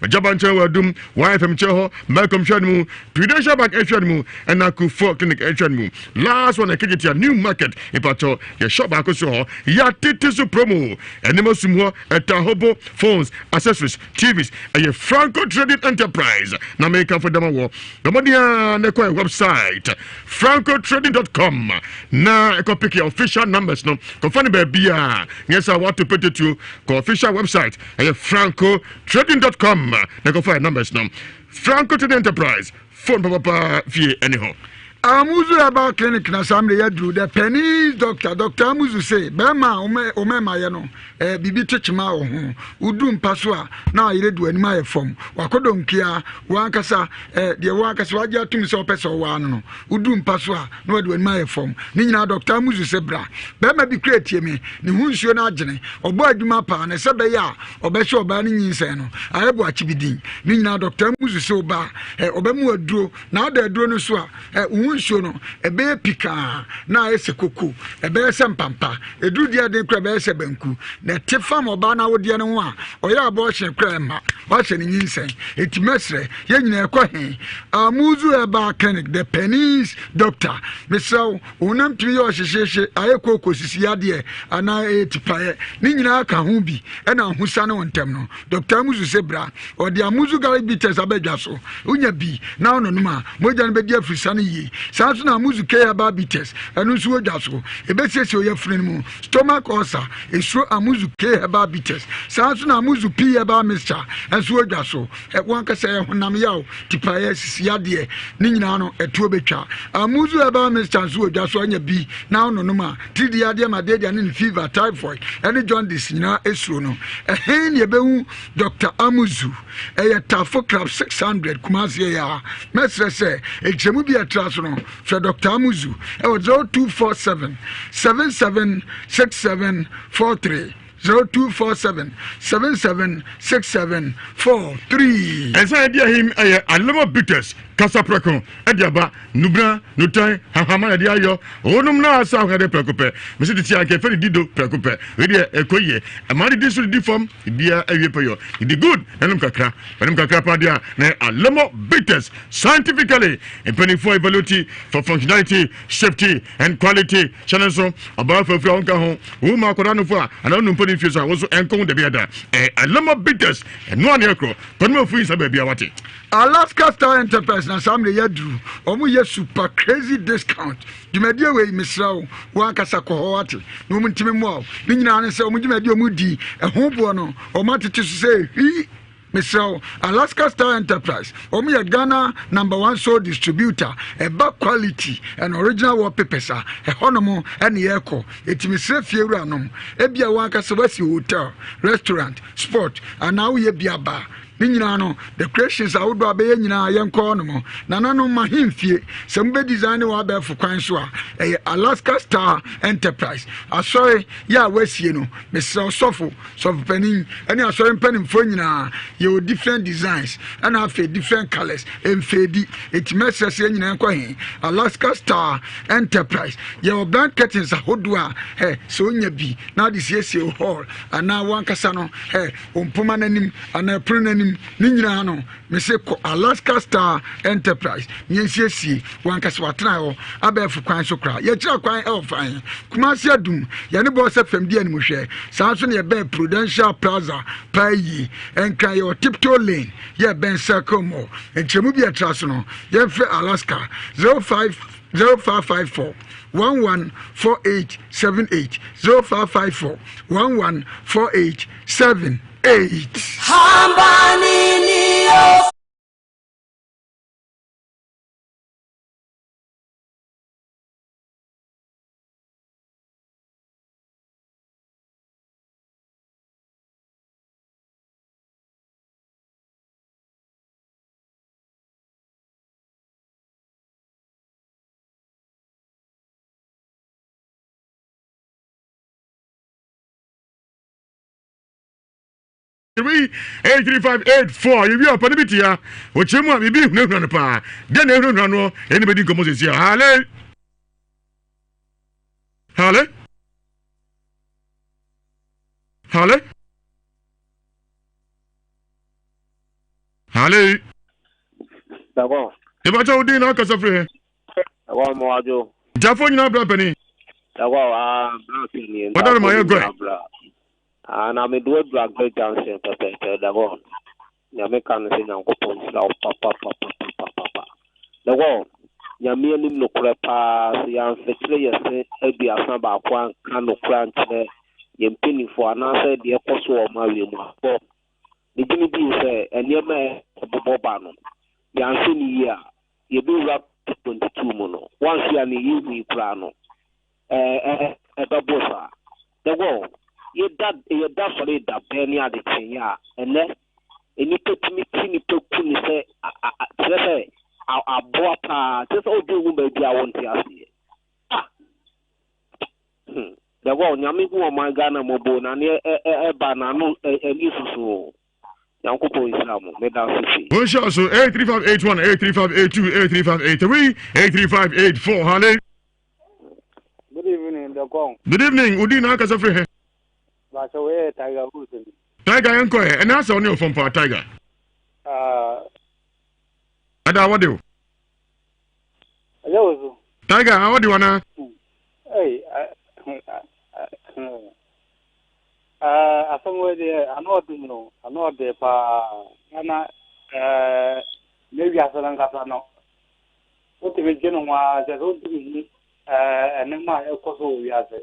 jabanche wadum YFM cheho Malcolm Shadmu Prudential Bank Shadmu and Akufo Clinic Shadmu last one ekiti new market ipacho your shop akoso ya titisu promo enemo sumho etahobo phones accessories TVs and Franco Trading Enterprise na make for them wo the money na ko website francotrading.com na ko pick your official numbers no confirm be bia. Yes, I want to put it to the official website. francotrading.com. Now go find numbers now. Franco Trading Enterprise. Phone papa via anyhow. Amuzu about clinic na samle ya drew the penny doctor Amuzu say bema ome mayeno bibi chechima o ho udu mpaso a na ayire du anima ye fom wakodo nkia wankasa de wankasa waje atum se opese wa no udu mpaso a na wadu anima ye fom ni nyina doctor Amuzu se bra bema bi create me ne hu nsuo na agene obo adwuma pa na se be ya obehye oba ni nyinse no ayebo achibidin ni nyina doctor Amuzu se oba obemu aduro na ada aduro no so a nsuo no ebe pika na ese koko ebe ese mpampa edu dia de kra be ese banku na tefam oba na wo dia no ho a oya abortion kra ma wa hye ni nyinsen etimesre ye nyina ekɔ Amuzu eba clinic the pennies doctor mesaw onam tumi yo hyehyehye ayekɔ kosisi ade ana etipae ni nyina aka ho bi na ahusa ne wontem no Dr. Amuzu sebra odi Amuzu galibites abadwa so unya bi na ono numa moja no be dia frisa ne yi sanso na Amuzu ke babites enu nso odwa so ebesese oyefrene mu stomach ulcer esuro Amuzu ke babites sanso na Amuzu pi ba mixture enso odwa so won ka se honam yawo tipae sisia de ni nyina no etuo betwa Amuzu ba mixture enso odwa so anya bi na ono numa tidi ade ma de ne fever typhoid ene jaundice nyina esuro no ehin ye behu Dr. Amuzu tafo club 600 kumase ya mesre se ejemu bi atraso no for Dr. Amuzu 0247 776743 0247 776743 Esa dia him alemo bitters kasa preko ediaba nubra nutan hahama dia ayo onum na asa ho de prekope mesi ti anke fe dido prekope we dia ekoye amari di so di form dia awie peyo di good enum kakra pa dia na alemo bitters scientifically for evaluate for functionality safety and quality channel so about for onka ho wo ma kwara no fo ana no mponi fi so wo so enko de bia da alemo bitters no an ekro panu fu isa ba bia wate Alaska Star Enterprise na samle yadru omu ye super crazy discount dwumadie we misrawo wankasa ko hoate no mu ntime mu aw ni nyina ne se omu dwumadie omu di eho bo no omatete so se Mr. Alaska Star Enterprise, Omi Ghana #1 sole distributor, a back quality and original wallpapers, a honomo and the echo. It is Fiuranum, Ebia Wankasawasi Hotel, Restaurant, Sport, and now ye biaba. Ninyano, the creations I would be in a young corner. Nanano Mahimfie, some be design or bear for Kwanswa, a Alaska Star Enterprise. I sorry, ya West Yeno, Mr. Sofo, Penny, and I saw him penning for you different designs and have different colors and fade it messes in Alaska Star Enterprise. Your blank curtains are hodua, hey, so be now this yes, hall, and now one casano, hey, Pumanim and a prunanim. Ninyina no me se ko Alaska Star Enterprise nyensiesi wankaswatna ho abefu kwan so kra ye kira kwan elfan kumasi adum ye ne boss fm dia ni muhwe sanso ne be Prudential Plaza payi enkan ye Tiptoe Lane ye ben circle mo enchemu bi atraso no ye fe Alaska 0554 114878 0554 114878 Hambanini Three 83584. You are Panibitia, which you want to be no pa. Then I don't know anybody comes here. Halle. Halle. Halle. Halle. D'abord. The matter would be now because of her. D'abord, Moajo. Jafon, you know, Penny. D'abord, what are my great? And I'm a do a great Johnson, the one. Yamekan is in Uncle Papa. The one. Yamianim no crepa, the amphitryon, Eddie Asamba, one can of grant Yampini for an answer, the apostle of Mariam. The Jimmy B say, and your man, Bobano. The Anthony here, you do rap 2022 mu no once you and you kura no bossa the go you that for it that penny at the thing ya and then any put me say I bought just all do baby I want to see the go nyame who my Ghana mobo na banana isusu yankopo Islam me da sisi we shall so 83581 83582 83583 83584 hale. Good evening, the Gong. Good evening, Udina Kasafre. But away, Tiger Wilson. Tiger Yanko, and that's on your phone for Tiger. Ada, what do you? Hello, Tiger, how do you wanna? Hey, I somewhere there, I know the maybe I saw an Casano. What the beginning was, I don't think. And then my also we have it.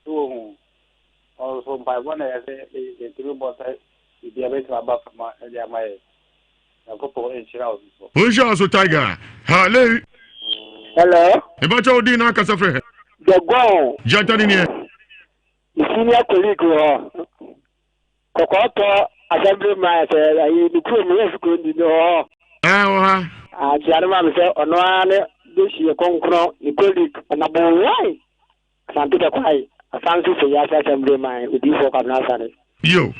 So also by one I say the two but I be able to about my couple in Nhyira. We shall so Tiger. Hello. Hello. About your dinner, Casafre. The go. Jatani. The senior colleague Kokoto assembly my say you could me school you know. Ah, Jarma say ono this year concro the colleague and about why some people quite a fancy for your assembly mind with this work of Nazareth. Yo,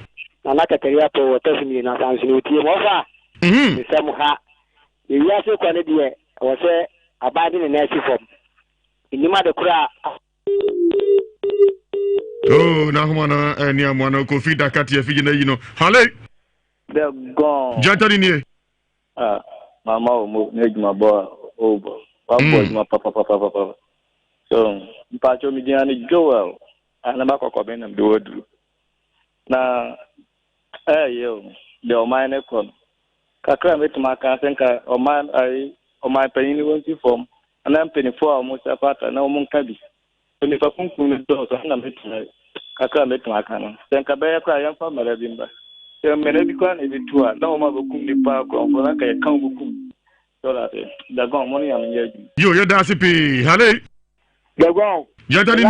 I'm not a career for testing in a fancy with you over. The same ha. The Ewiase Mu was abiding in a form. In the mother cry. Oh, Nahumana and Yamano Kofi Dakati, you know. Hale. They're gone. Jatani. Mama moved my boy over. One boy, my papa. So, Pacho Midiani Joel, and a Macoben and do it. Now, yo, the Omine con. Kakra met my Kasenka, or my penny won't you form, and I'm penny for almost a part and no monkabi. And if I come from the door, I'm met Kakra met my canon. Then Kabaya cry and for Marabimba. So, Merabicon, if it were no more Bukum Park or Bonaka, a count the gone money I'm here. You're Dassy, Hale. The gone. Jatani.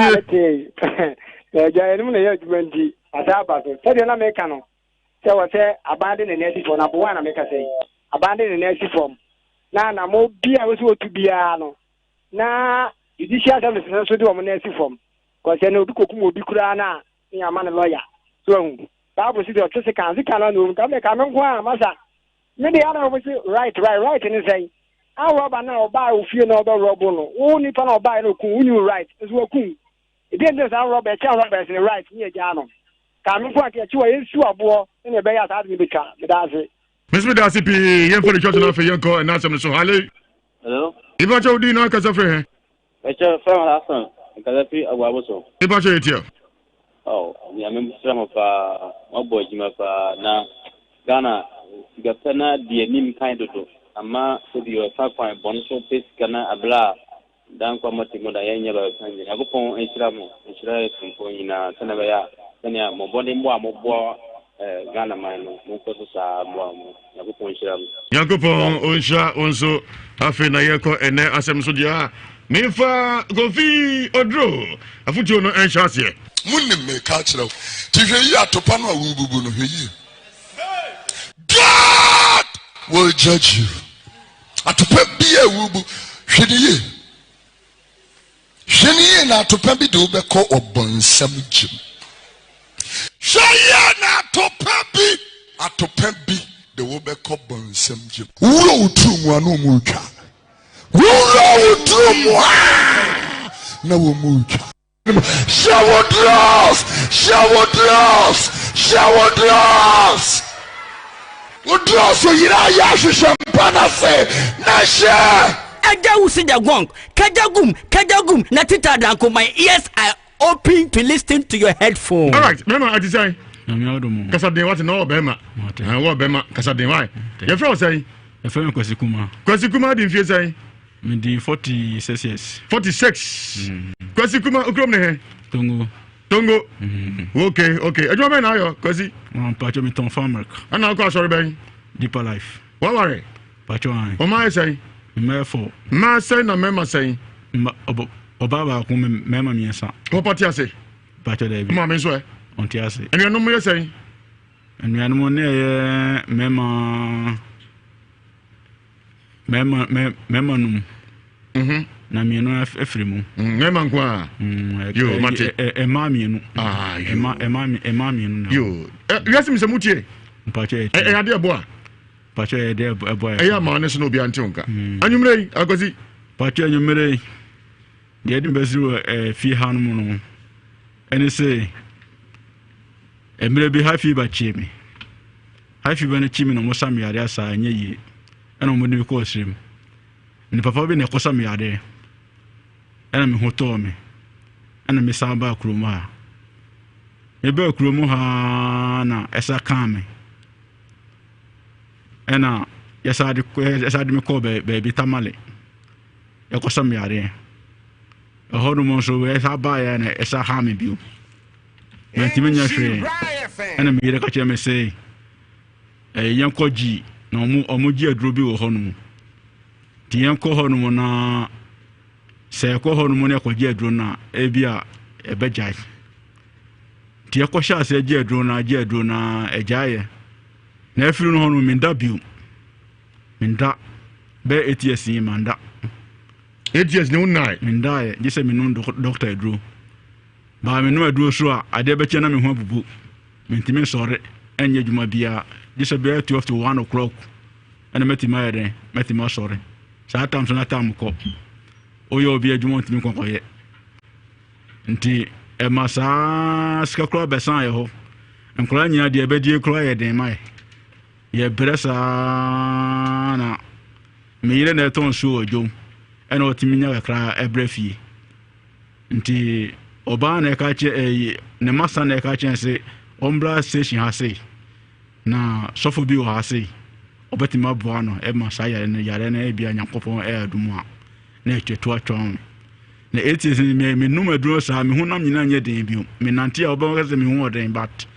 The Adaba, said an American. So I say, abandon the native for number one, I make a say. Abandon the native form. Now, I'm more beer was to be a no. Now, you did share them to do a native form. Because I know the cook will be Kurana, in a man lawyer. So, Bible city of Jessica, the canon, come on, Massa. Maybe I don't know, right, and say, I rob now buy with you no robono. Only for no buy no coon, you right, as well coon. It didn't our Robert, Roberts in the right near Jano. Coming for you, is you a boy in a bay at Admica, that's it. Miss Medasipi, young for the church of Yanko and Nassam so Hale. Hello? If I told Dina Casafre, I shall find a because I feel a wabble. If I say it here. Oh, I remember some of my boy, now Ghana. Gapana the name kind of ama so the 5 point so face kana abla dan kwa matimo da yanya ba sanje agopon Nhyira from na sana ya sanya mo bone mo Ghana man mo ko so sa mo agopon Nhyira Yakopon onsha onso afi na yeko ene asem so dia mefa Kofi Odro afuti ono enhase munnim me ka kire ti hwe yi atopa no awububu no hwe yi God will judge you. Atopa bi awubu hwediye. Hweniye na atopa bi de obekọ obonsam jim. Hweye na atopa bi de obekọ bonsam jim. Wuro utru mu anu mu twa. Wuro utru mu na wo mu twa. Shower dross. Udroso yira ya shempana se na she Aja usija gwang kajagum na tita danko. My ears are open to listen to your headphone. All right, Bema atisai kasa den what no Bema what Bema kasa den why your friend say your friend Kwasikuma din fie say me di 46 years 46 Kwasikuma ukrom ne he Tongo. Okay. Ejo me na yo kwasi. Pacho me ton farmer. Ana ko asori ben. Deeper life. What worry? Pacho an. O ma say. mefo ma say na mema say oba ba ko mema miensa o pati ase pacho da bi ma me so e onti ase enu no mo ye say enu no ne mema num na mienu afiri mu mema nko a yo mate ema mienu ema mienu yo wiase mi se mutie pacho e ade ebo a pacho e de ebo e ya ma ne so no bi ante onka anyumre agozi pacho anyumre de edin besiru fi hanum no ene se emre bi hafi ba chimi hafi ba na chimi no mosam yare asa anya yi ena mo de ko osrim ni papa bi ne ko sam yare ena me hoto me ena me samba kroma me ba kromo ha na esa kan me ena yesa de me ko be bi tamale e ko sam yare e hono mo so esa ba ya na esa ha me biu mentimenya hwe ena me yere ka che me sei yankoji na omuji aduro bi wo hono mu ti yanko hono mu na se ko hono mu ne kwaji aduro na ebia ebejai ti yakko sha se ji aduro na ejaye na afiru no hono minda biu minda be ATS ni manda ATS ni unai minda ye jise minu doctor aduro ba minu aduro so a ade be che na me ho abubu mentime sore enye djuma bia jise be 12 to 1 o'clock and metima sorry sa tam so na tam ko oyo bi adwuma ntimi konkoye nti e masa ska kro be san ye ho nkora nya de be die kro ye den mai ye bresa na me yire na ton so odwom e na otimi nya kra ebrefie nti oba na ka che ne masa na ka che se ombra station ha se na sofo bi o ha se obetima boa no e ma sa yare na e bia nyankopon e adumu a na echetu atwon na eties me num aduro sa me hunam nyina nya den bio me nante a obo kase me hu oden bat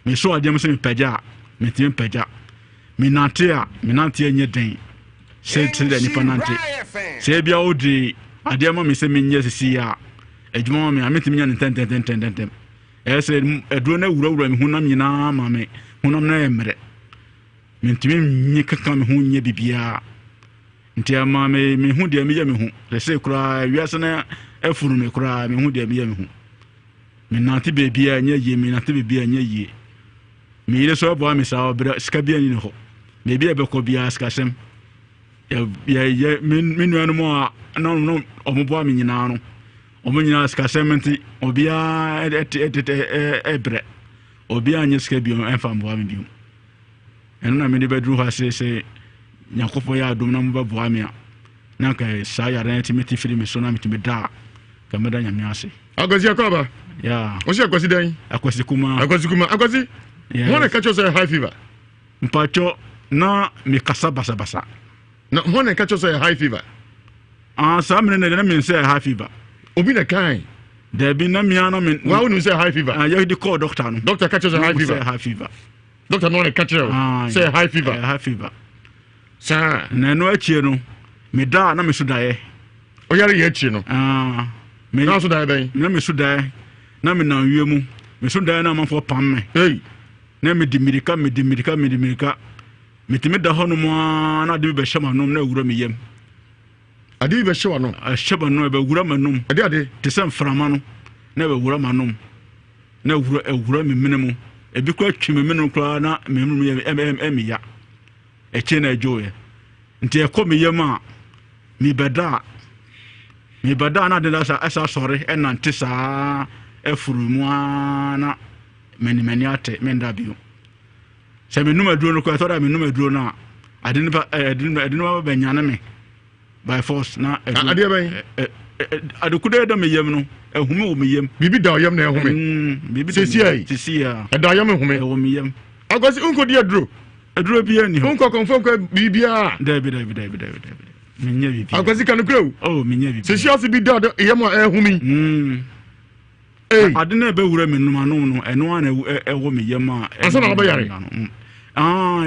me so adem se me pagya me tim pagya me nante nya den se tire ni panante se bia odi adem me se me nya sisi a adwuma me ametim nya ntenten e se aduro na wura me hunam nyina ma me hunam na emre mentimi nyi kaka me ho nya bibia nti ama me hu de me ya me hu se kura wiase na afuru me kura me hu de me ya me hu me nante bebia nya ye me nante bebia nya ye me ile so bo me sa obra ska bia ni ho bebia be ko bia ska sem ya me nuanu mo no omobo me nyina no omo nyina ska sem nti obia ebre obia nya ska bia emfa mbo me biu enu na me de bedru ha se nyakofo ya adom na mba boa me a na ka sa ya ran ti meti firi me so na meti me da ka me da nyame ase agozi akoba ya o se agozi dan agozi kuma agozi wona ka cho say high fever mpacho na me kasa basa na wona ka cho say high fever sa me na me say high fever obi na kan there be na me ana me wa wonu say high fever ya di call doctor no doctor ka cho say high fever doctor no le catch say high fever sa na no achie no me da na me so dae o yare ye achie no me na so dae ben na me so dae na me na wiemu me so dae na manfo pam me na me di mirika me timi da hono mo na de be hema nom na wura me yem ade be hema no hema no be wura manum ade te sem frama no na be wura manum na wura me menemu ebi kwa twime menum kra na me ya eche na joye nti ekomi yema mi beda na de asa sore enante saa efuru mu ana meni ate menda bio se me numa duro no ko atora me numa duro na adini ba benyane me by force na ade ben adukude da me yem no ehume wo me yem bibi da yem na ehume bibi sesia da yem ehume wo me yem agosi unko dia duro bia ni ho unko confirm ko bibia David menya bibi agosi kanukro menya bibi sesia se bi da yem ehumi ade na be wura me numa no eno ana ewo me yem a asa na ba yare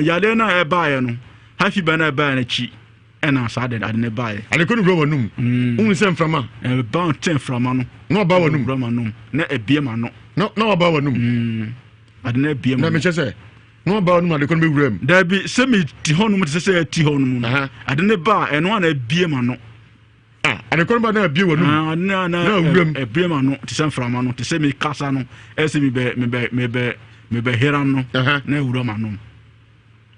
yale na e ba ye no hafi ba na ba na chi ɛna saa de ade ne bae ade ko no wura wanum unu sɛ mframa ba ɔtɛn frama no na ɔba wanum wura manum na ebie ma no na ɔba wanum ade na ebie ma na me kyɛ sɛ na ɔba wanum ade ko no bɛwura mu dabi sɛ me ti hɔ no mu te sɛ ti hɔ no mu no ade ne ba ɛno ana ebie ma no ade ko no ba na ebie wanum na wura mu ebie ma no te sɛ mframa no te sɛ me kasa no ɛsɛ me bɛ heram no na wura manum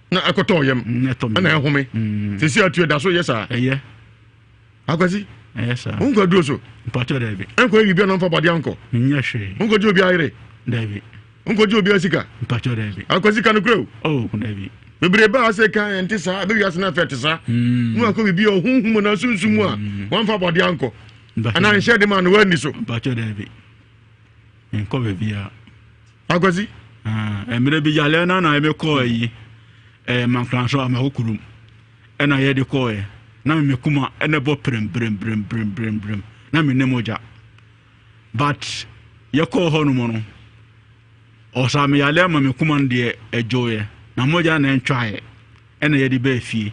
na akɔtɔ yam na ɛhome sisi atu da so yɛ saa ɛyɛ akwasi ɛyɛ saa unko duro so mpatɔ dabi enko yi bia no fa body anko nyɛ hwee unko ji obi ayire dabi unko ji obi asika mpatɔ dabi akwasi kanu kro dabi bebre ba ase kan ente saa be wiase na fet saa mu akɔ bibi ohunhum na sunsum a wan fa body anko ana nhye de ma no wani so mpatɔ dabi enko be bia akwasi emre bi yale na eme kɔ yi mankranso amakurum ɛna yɛ de kɔɛ na me kuma ɛna bɔ prem na me nemoja but yɛ kɔ hɔ no mo no ɔsa me yale ma me kuma de ɛjoyɛ na moja na ntwae ɛna yɛ de ba fie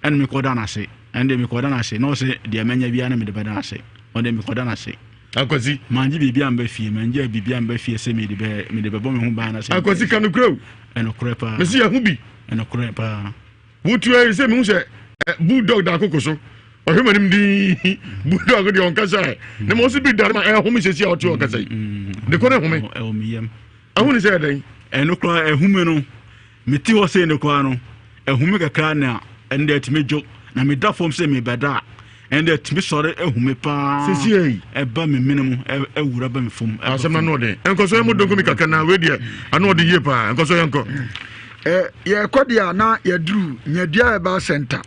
ɛna me kɔda na se ɛna me kɔda na se na ɔse de amanya bia na me de bɛda na se ɔde me kɔda na se akwasi manji bibia amba fie manje bibia amba fie se me de bɛbɔ me ho ba na se akwasi kanu kro ɛna korɛpa me si ya hubi ɛna korɛ paa wotu ɛ sɛ mehu sɛ bulldog da akoko so ɔhwɛ manim di bulldog de ɔnkasa na ma ɔso bi da ma ɛhome sɛsi a ɔte ɔkasa yi de kɔ ne home ɛwɔmeyam ahu ne sɛ ɛdɛn ɛno koraa ɛhume no meti hɔ sei ne koraa no ɛhume kakra na ɛnde atumi dwo na meda fam sɛ mebɛda a ɛnde atumi sɔre ɛhume paa sɛsi ei ɛba me mene mu ɛwura ba me fam asɛm na no ɔden ɛnkɔsɔ ɛmu donko mi kakra na wedeɛ ano ɔde yie paa ɛnkɔsɔ yɛnkɔ yɛkɔdeɛ a na yɛduru nyadua ɛba center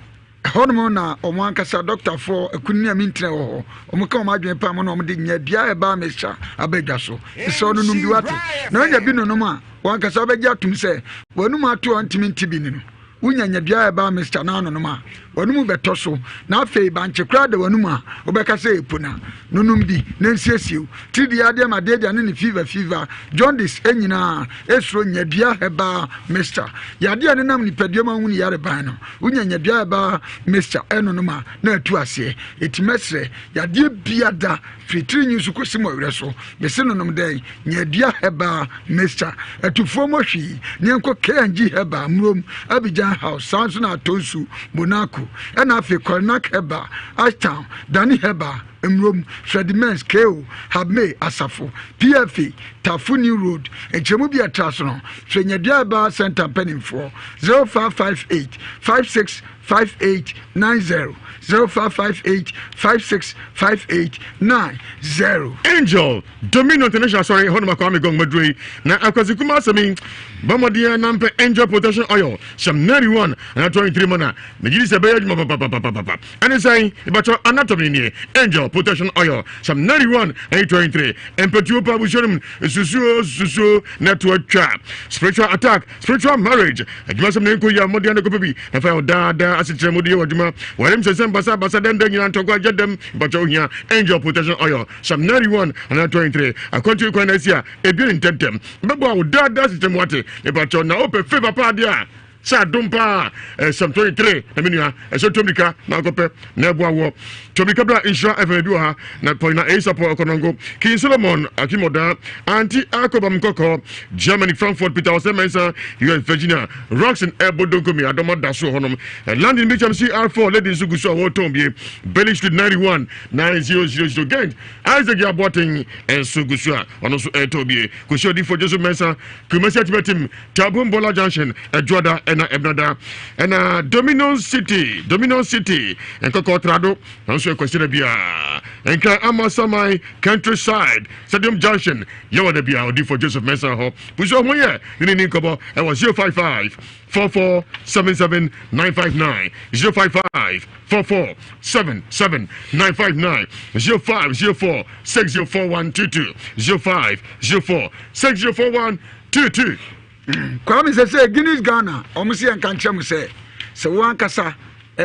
hɔnom na ɔmo ankasa doctorfoɔ akunni a mentena wɔ hɔ ɔmo ka ɔmo adwene paa mo na ɔmo de nyadua ɛba mesha abɛdwa so sɛ ɔno nom bi wate na ɔnya bi nonom a wɔankasa wobɛgye atom sɛ wɔanum ato a ntimi nti bi ni no wonya nyadua ɛba mesha na anonom a wɔnum bɛtɔ so na afei bankye koraa da wɔnum a wobɛka sɛ ɛpo na nonom bi na nsiesie tiri deɛ adeɛ ma deɛ ne fever jaundice nyinaa ɛsuro nyadua ɛba mesha yadeɛ ne nam nipadua ma hunu yare ban no wonya nyadua ɛba mesha ɛnonom a na atu aseɛ ɛtimɛsrɛ yadeɛ bia da fitiri nyi so kɔsi mɔ werɛ so bɛsɛ nonom dɛn nyadua ɛba mesha atufoɔ mɔ hwii neɛnkɔ KNG ɛba murom Abidjan House saa nso na atonsu Monaco ɛna afei Kornak Heba Ashtown Dani Heba Emrom Fredimens KO Habme Asafo PFA Tafuni Road Enchemu bi atraso no Hwenyadua Heba Center Penninfo 0558 565890 0558565890 Angel Domino International sorry honoma kwa megong madrui na akwazikuma asemi bamodia nampe Angel Protection Oil sham 91 and 23 mana megiri se beya juma papa and say ibacho anatomy ni Angel Protection Oil sham 91 and 23 empetu pa bushonum susu network trap spiritual attack spiritual marriage aduma sem nenko ya modia ne kopebi na fa da asitre modia waduma warem se basa den nyina ntokwa jedem bacho hia Angel Protection Oil sham 91 and 23 akontu kwa na sia ebi ntentem bebo a da system wate e bacho na open favor pa dia sa dompa sham 23 na menua so tomika na kope na ebo awo tomika bra insure FM bi ha na point na support okonongo King Solomon Akimoda anti akobam koko Germany Frankfurt Peter Osemensa US Virginia Roxen Ebodonkomi adomo daso honom landing Mitcham CR4 ladies suguso wo tombie Belling Street 91 9000 Gent Isaac Yaboting and suguso ono so etobie koshodi for Jesus Mensa Kumasi Atibetim Tabum Bola Junction Edwada ena Ebnada ena Domino City en Kokotrado so question bia enka amasamai countryside Stadium Junction yawa de bia odi for Joseph Mensa ho buso ho ye ni kobo e was 055 4477 959 055 4477 959 0504 604122 0504 604122 Kwame say Guinness Ghana omusi enkanche mu say se wo ankasa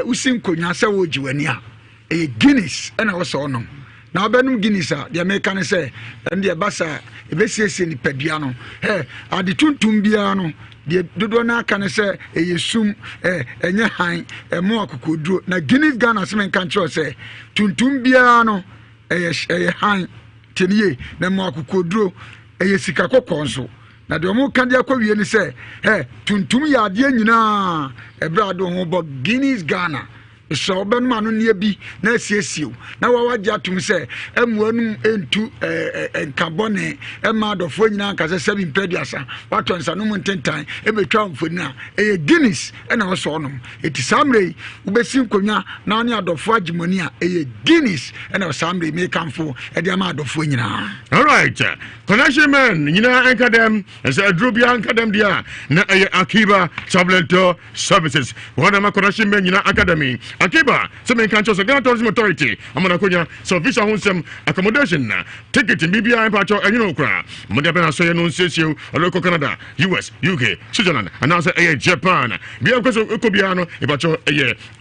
usim konya se wo jiwani a Guinness and also on. Now, Benum Guinness, the American say, and the Bassa, a Bessie ni Pediano. Hey, are the Tuntumbiano, de dodo na aka ne se eyesum enye han emo akokoduro na Guinness Ghana se men kan kyo se tuntum bia no eye han teniye na mo akokoduro eye sika kokonso na de omo kan de akwawie ni se tuntum ya ade nyina ebrado ho bo Guinness Ghana so ben manu ne bi na asiesiw na wawaje atum se emuanum entu enkabone emadofo nyina nkase 7 pediasa watonsa no muntentan ebetwa mfoni a Guinness na wo so onom eti samre ubesi nkonya na ne adofo agimoni a Guinness na samre me kamfo de ama adofo nyina. All right, connection man nyina enkadem as adrobia enkadem dia na Akiba Travel Services one ma connection man nyina academy Akiba, some in countries, Ghana Tourism Authority, Amanakonya, so visa Hunsem accommodation, ticket in BBI and Pacho, and you know, Modabana Soya non Sesio, local Canada, US, UK, Switzerland, and also Japan. Bianco Ukobiano, Ibacho,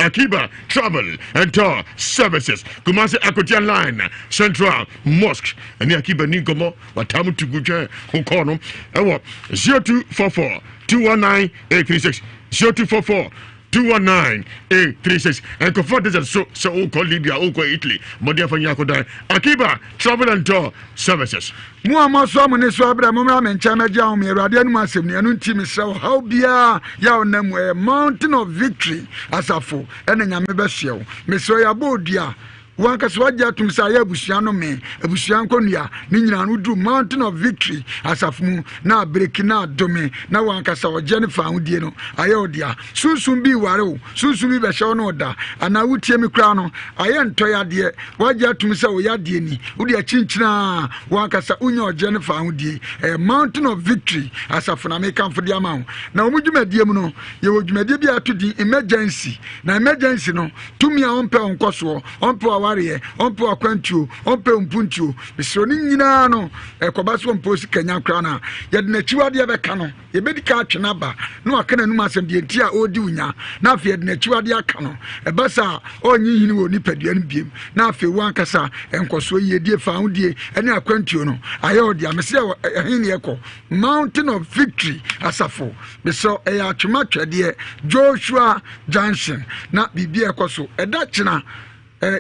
Akiba, Travel and Tour Services, Kumasi Akotian Line, Central Mosque, and the Akiba Ninkomo, Watamu to Guja, Hokono, 0244 219 836 0244 219-836 and comfort this so called Libya, Italy, Modia for Yakoda, Akiba, Travel and Tour Services. Muama Swamane Swabra Mumram and Chama Jami, Radian Masim, and Untim so how bia yaw name Mountain of Victory as a fool, and then Yamabasio, Messoya Bodia. Wankaswaja tumsaya busiano me ebusianko nia ni nyina no du Mountain of Victory asafu na breakina dome na wankasa o Jennifer hudie no aye odia sunsun bi ware o sunsun bi be hye no da ana wutie mi kra no aye ntoya de waja tumsa o yade ni wudi achinchina wankasa unya o Jennifer hudie Mountain of Victory asafu na me kamfo de ama na omudwumadie mu no ye wodwumadie bi atodi emergency na emergency no tumi a onpe onkoso onpe onpo akwantuo onpe mpuntuo bisoni nyina no ekobaso mposi kanya krana yede na chiwade abeka no yebedika atwena ba no aka na num asem de ntia odi unya na afi yede na chiwade aka no ebasa onyi hini wo nipadua no biem na afi wankasa enkoso yedie faudie ene akwantuo no ayodi amese hini eko Mountain of Victory asafo beso eya atwema twede Joshua Junction na bibia ekoso edachina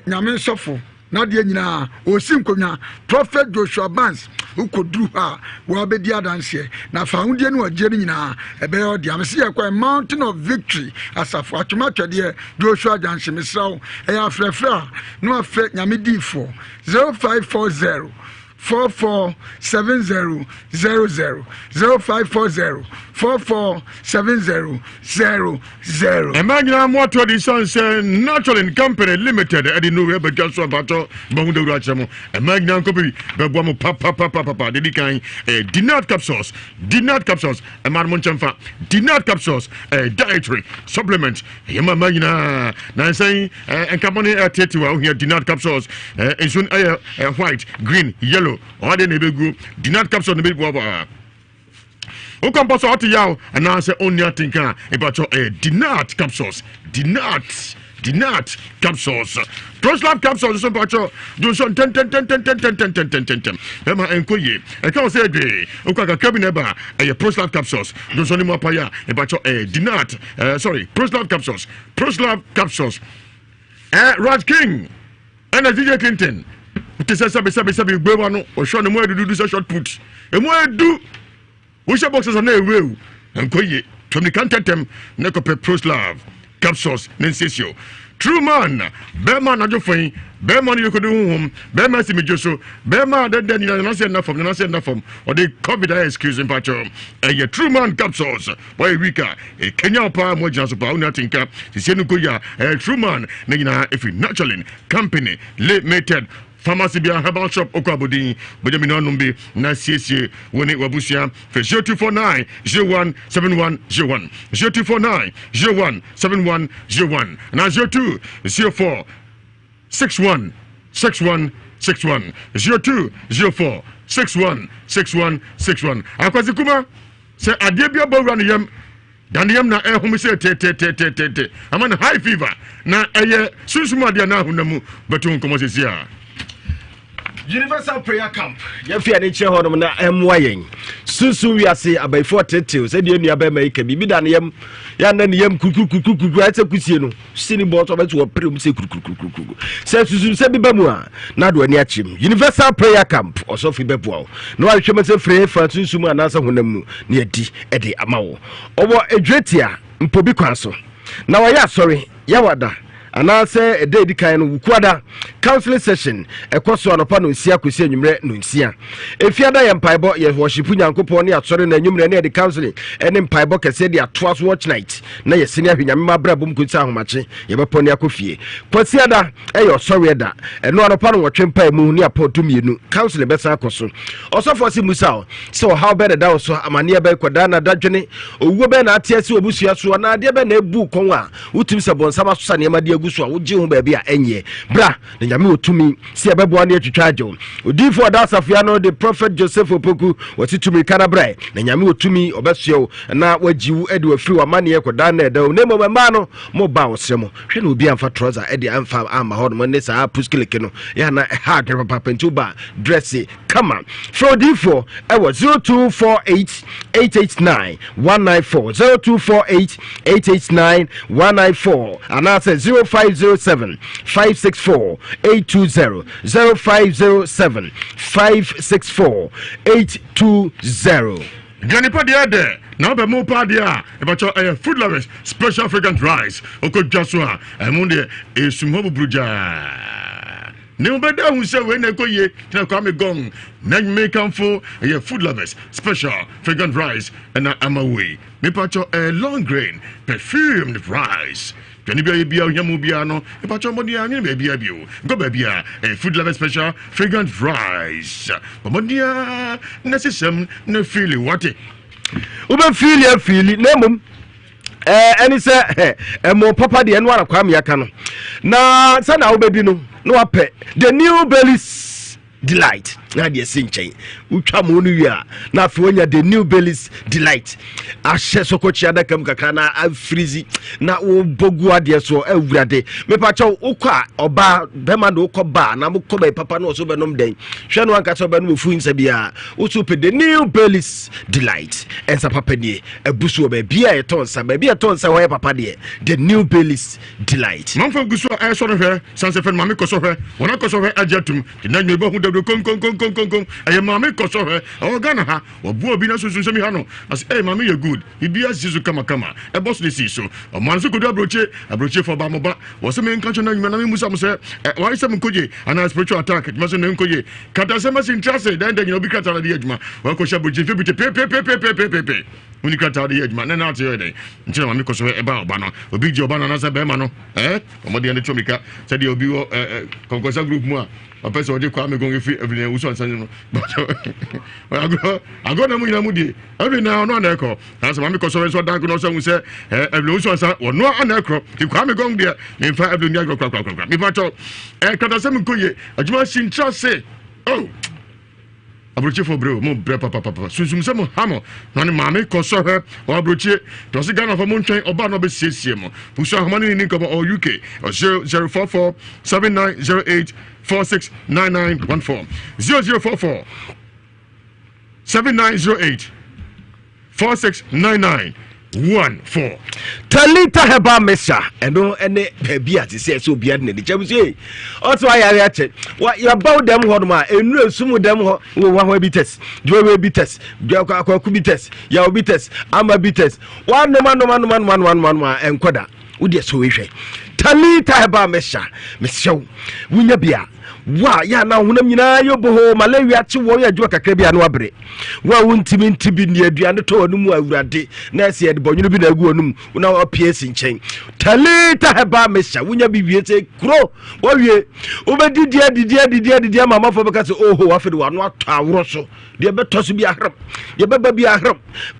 nyame sofo na de nyina osinkonya Prophet Joshua Barnes ukodru ha wa bedi adanse na faunde no agere nyina ebe yo de amse yakwa Mountain of Victory asafo atuma twede Joshua Junction misraw eya frefra no afa nyame difo 0540 447000 0540 447000. Emmanuel Moto the Sons Natural Company Limited at the new Rebel Johnson Pato Bahunda Rachamo. Emmanuel Company Babuamo Papa dedicating Dinat capsules, Emmanuel Chamfa, Dinat capsules, dietary supplements. Yama Magna Nansay and company at Tetua here Dinat capsules in soon white, green, yellow. Or the neighbor group, Dinat capsule, the big waba. O composo ati yao, and answer only a tinker about your Dinat capsules. Dinat capsules. Proslab capsules, some pacho, do some 10. Emma and Koye, I can't say a day. Okaka Cabineba, a Proslab capsules, do some more paya, about your Dinat, Proslab capsules. Raj King, and a DJ Clinton. It is a sabi Bewano or Sean Moy to do this short put. And why do we shall boxes on a will and Koye from the cantatem Necope Proslav capsules Nensisio. True man, Bearman Adjofay, Bearman you could do home, Bearman Simijoso, Bearman then you not say enough from or they covered the excuse in Pacho. A true man capsules, why Rika, a Kenya Power Mojans of Pauna Tinka, the Senukoya, a true man, Nina, if you naturally company, limited. Pharmacy Bia Herbal Shop Okwabodi, Benjamin Numbi, Nasiesi, Winnie Wabusia, 0249 017101, 0249 017101, and 02 04 61 6161, 02 04 61 6161. Akwazikuma, say Adebia Boraniyam. Daniam na home say te. I'm on high fever. Na susuma dia na hunamu, but un komo sesia. Universal Prayer Camp. Yɛmfi ane kyerɛ hɔ nom na ɛmmoa yɛn. Sunsun wiase abaifo tetew sɛ deɛ nua bɛ make bibi da ne yam ya na ne yam kukukukuku ɛsɛ kusie no. Sini bɔ so bɛto wɔ prem sɛ kukukukuku. Sɛ sunsun sɛ biba mu a na do ani akyem. Universal Prayer Camp ɔsɔ fi bɛboa. Na wa hwɛ mɛsɛ frɛ fa sunsun mu anasa honam mu ne adi ɛde ama wo. Ɔwɔ edwetia mpobi kwan so. Na wɔyɛ asɔre yawada anase a day kan no wukwada counseling session ekoso anopa no nsia kosi anwumre no nsia efiada ye mpaibo ye worship nyankopon ne atore na anwumre ne de counseling ene mpaibo kese de atoa so watch night na ye sene ahwenya mema brabom kunti ahomache ye bepo ne akofie kwasiada e ye osori da eno anopa no wotwe mpai mu ne apoto mienu counseling besa akoso osofo si musa so how better da so amane be kwada na dadwene owuo be na atia si obusua so na ade be na ebu kon a utim se bonsama so sane ma de so a woje ho ba bia enye bra na nyame otumi se ebeboa ne atwitwa agyo odifo da safia no the prophet Joseph Opoku watitumi kana bra na nyame otumi obesuo na wajiwu ede wafiri wa mane ekoda na eda ne mo ma no mo ba wosremo hwe na obi amfa trouser ede amfa ama ho no ne sa puskileke no ya na ha gre papa ntuba dress come on for D4 ewo 0248889194 0248889194 and I say 0507 564 820 0507 564 820. Johnny Padia there. Now be more padia about your food lovers special fragrant rice oko jaswa emunde esumobu bruja ne obeda hu se we na koye na kwa me gong na me kamfo your food lovers special fragrant rice and amawe me pacho a long grain perfumed rice. Johnny Bia Yamubiano, a patch of Modia, baby, go baby, a food lover special fragrant rice. Modia, necessum, no feeling what it. Uber feel nemum. And say, more papa the and one of Kwame na sana ubedino, no ape, the new bellies delight. Na de sinchen utwa monu wi na afwonya the new bellies delight ahye sokochi adaka mkaka na afrizi na obogu ade so awurade mepacha ukwa oba bema na ukoba na mukoba papa no so benom den hwe no anka so be no fu nsa bia usupe the new bellies delight ensa papa die abusu oba bia etonsa ba bia etonsa ho papa die the new bellies delight man fa gusu e so no hwe sanse fe mame koso hwe wona koso hwe ajatum na nyebe hu dabdo kon aye mama koso he o gana ha obu obi na susu semi ha no as mama you good ibia sisu kama e boss ne siso o man so kodu abroche for ba moba wo se me nkancho na nyuma na me musa mo se why se me koje ana spiritual attack me so ne nkoje kata se ma sin trase dan dan obi kata na de adwuma wo ko sha abroche fe bi te pe uni kata de adwuma na na ate yo de nche mama koso e ba oba no obi je oba na sa be ma no omode ne chomika se de obi wo konkosa group mu a opese odi kwa me gonge fi every uso ansan no ago na mu nyina mu die every na no na ekọ na so mame koso so dank no so hu se every uso ansan no na ekọ ti kwa me gonge dia me fa every ni agro kwa me fa to kata se me koye adwuma sin trase oh abroche for bro mo bre papa sunsum se mo hamo na ne mame koso he o abroche to se Ghana for mo ntwen oba no be siesie mo puso ahomani ni nkomo o UK 0044 7908 469914 0044 7908 469914 Talita heba mesha eno ene baby ati se so bia na de chamse oto ayare ache wa you about them ho ma enu esum dem ho wo wa bites jowe bites akwaku bites ya bites ama bites one no enkoda wo de so wehwe Talita heba mesha mesha wunya bia wa ya na honam nyina yobo malaria chi wo ya djwa kakra bia no abre wa wuntimi ntibi ne aduane to onum awurade na ase ede bonyunu bi na agu onum na opie si nchen Talita heba mesha wunya biwie te kro wo wie obedi mama fo beka se oho afede wa no atawro so de beto so bi ahram ye beba bi ahram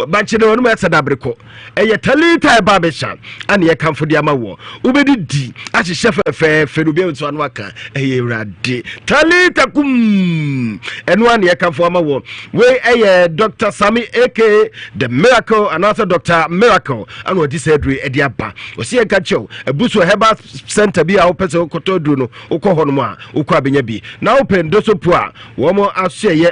ba chede onum esa dabreko eye Talita heba mesha ane ye kamfo de amawo obedi di ahye fefe no bi so anu aka eye awurade agye talita kum ɛno a ne yɛkamfo ama wɔ wei ɛyɛ Dr. Sami aka the miracle and also Dr. Miracle and what this edre edi aba osi enka chew ebuso heba center bi a wopese okoto duro no ukɔ hɔ no a ukɔ abenya bi na open doso po a wo mo asoye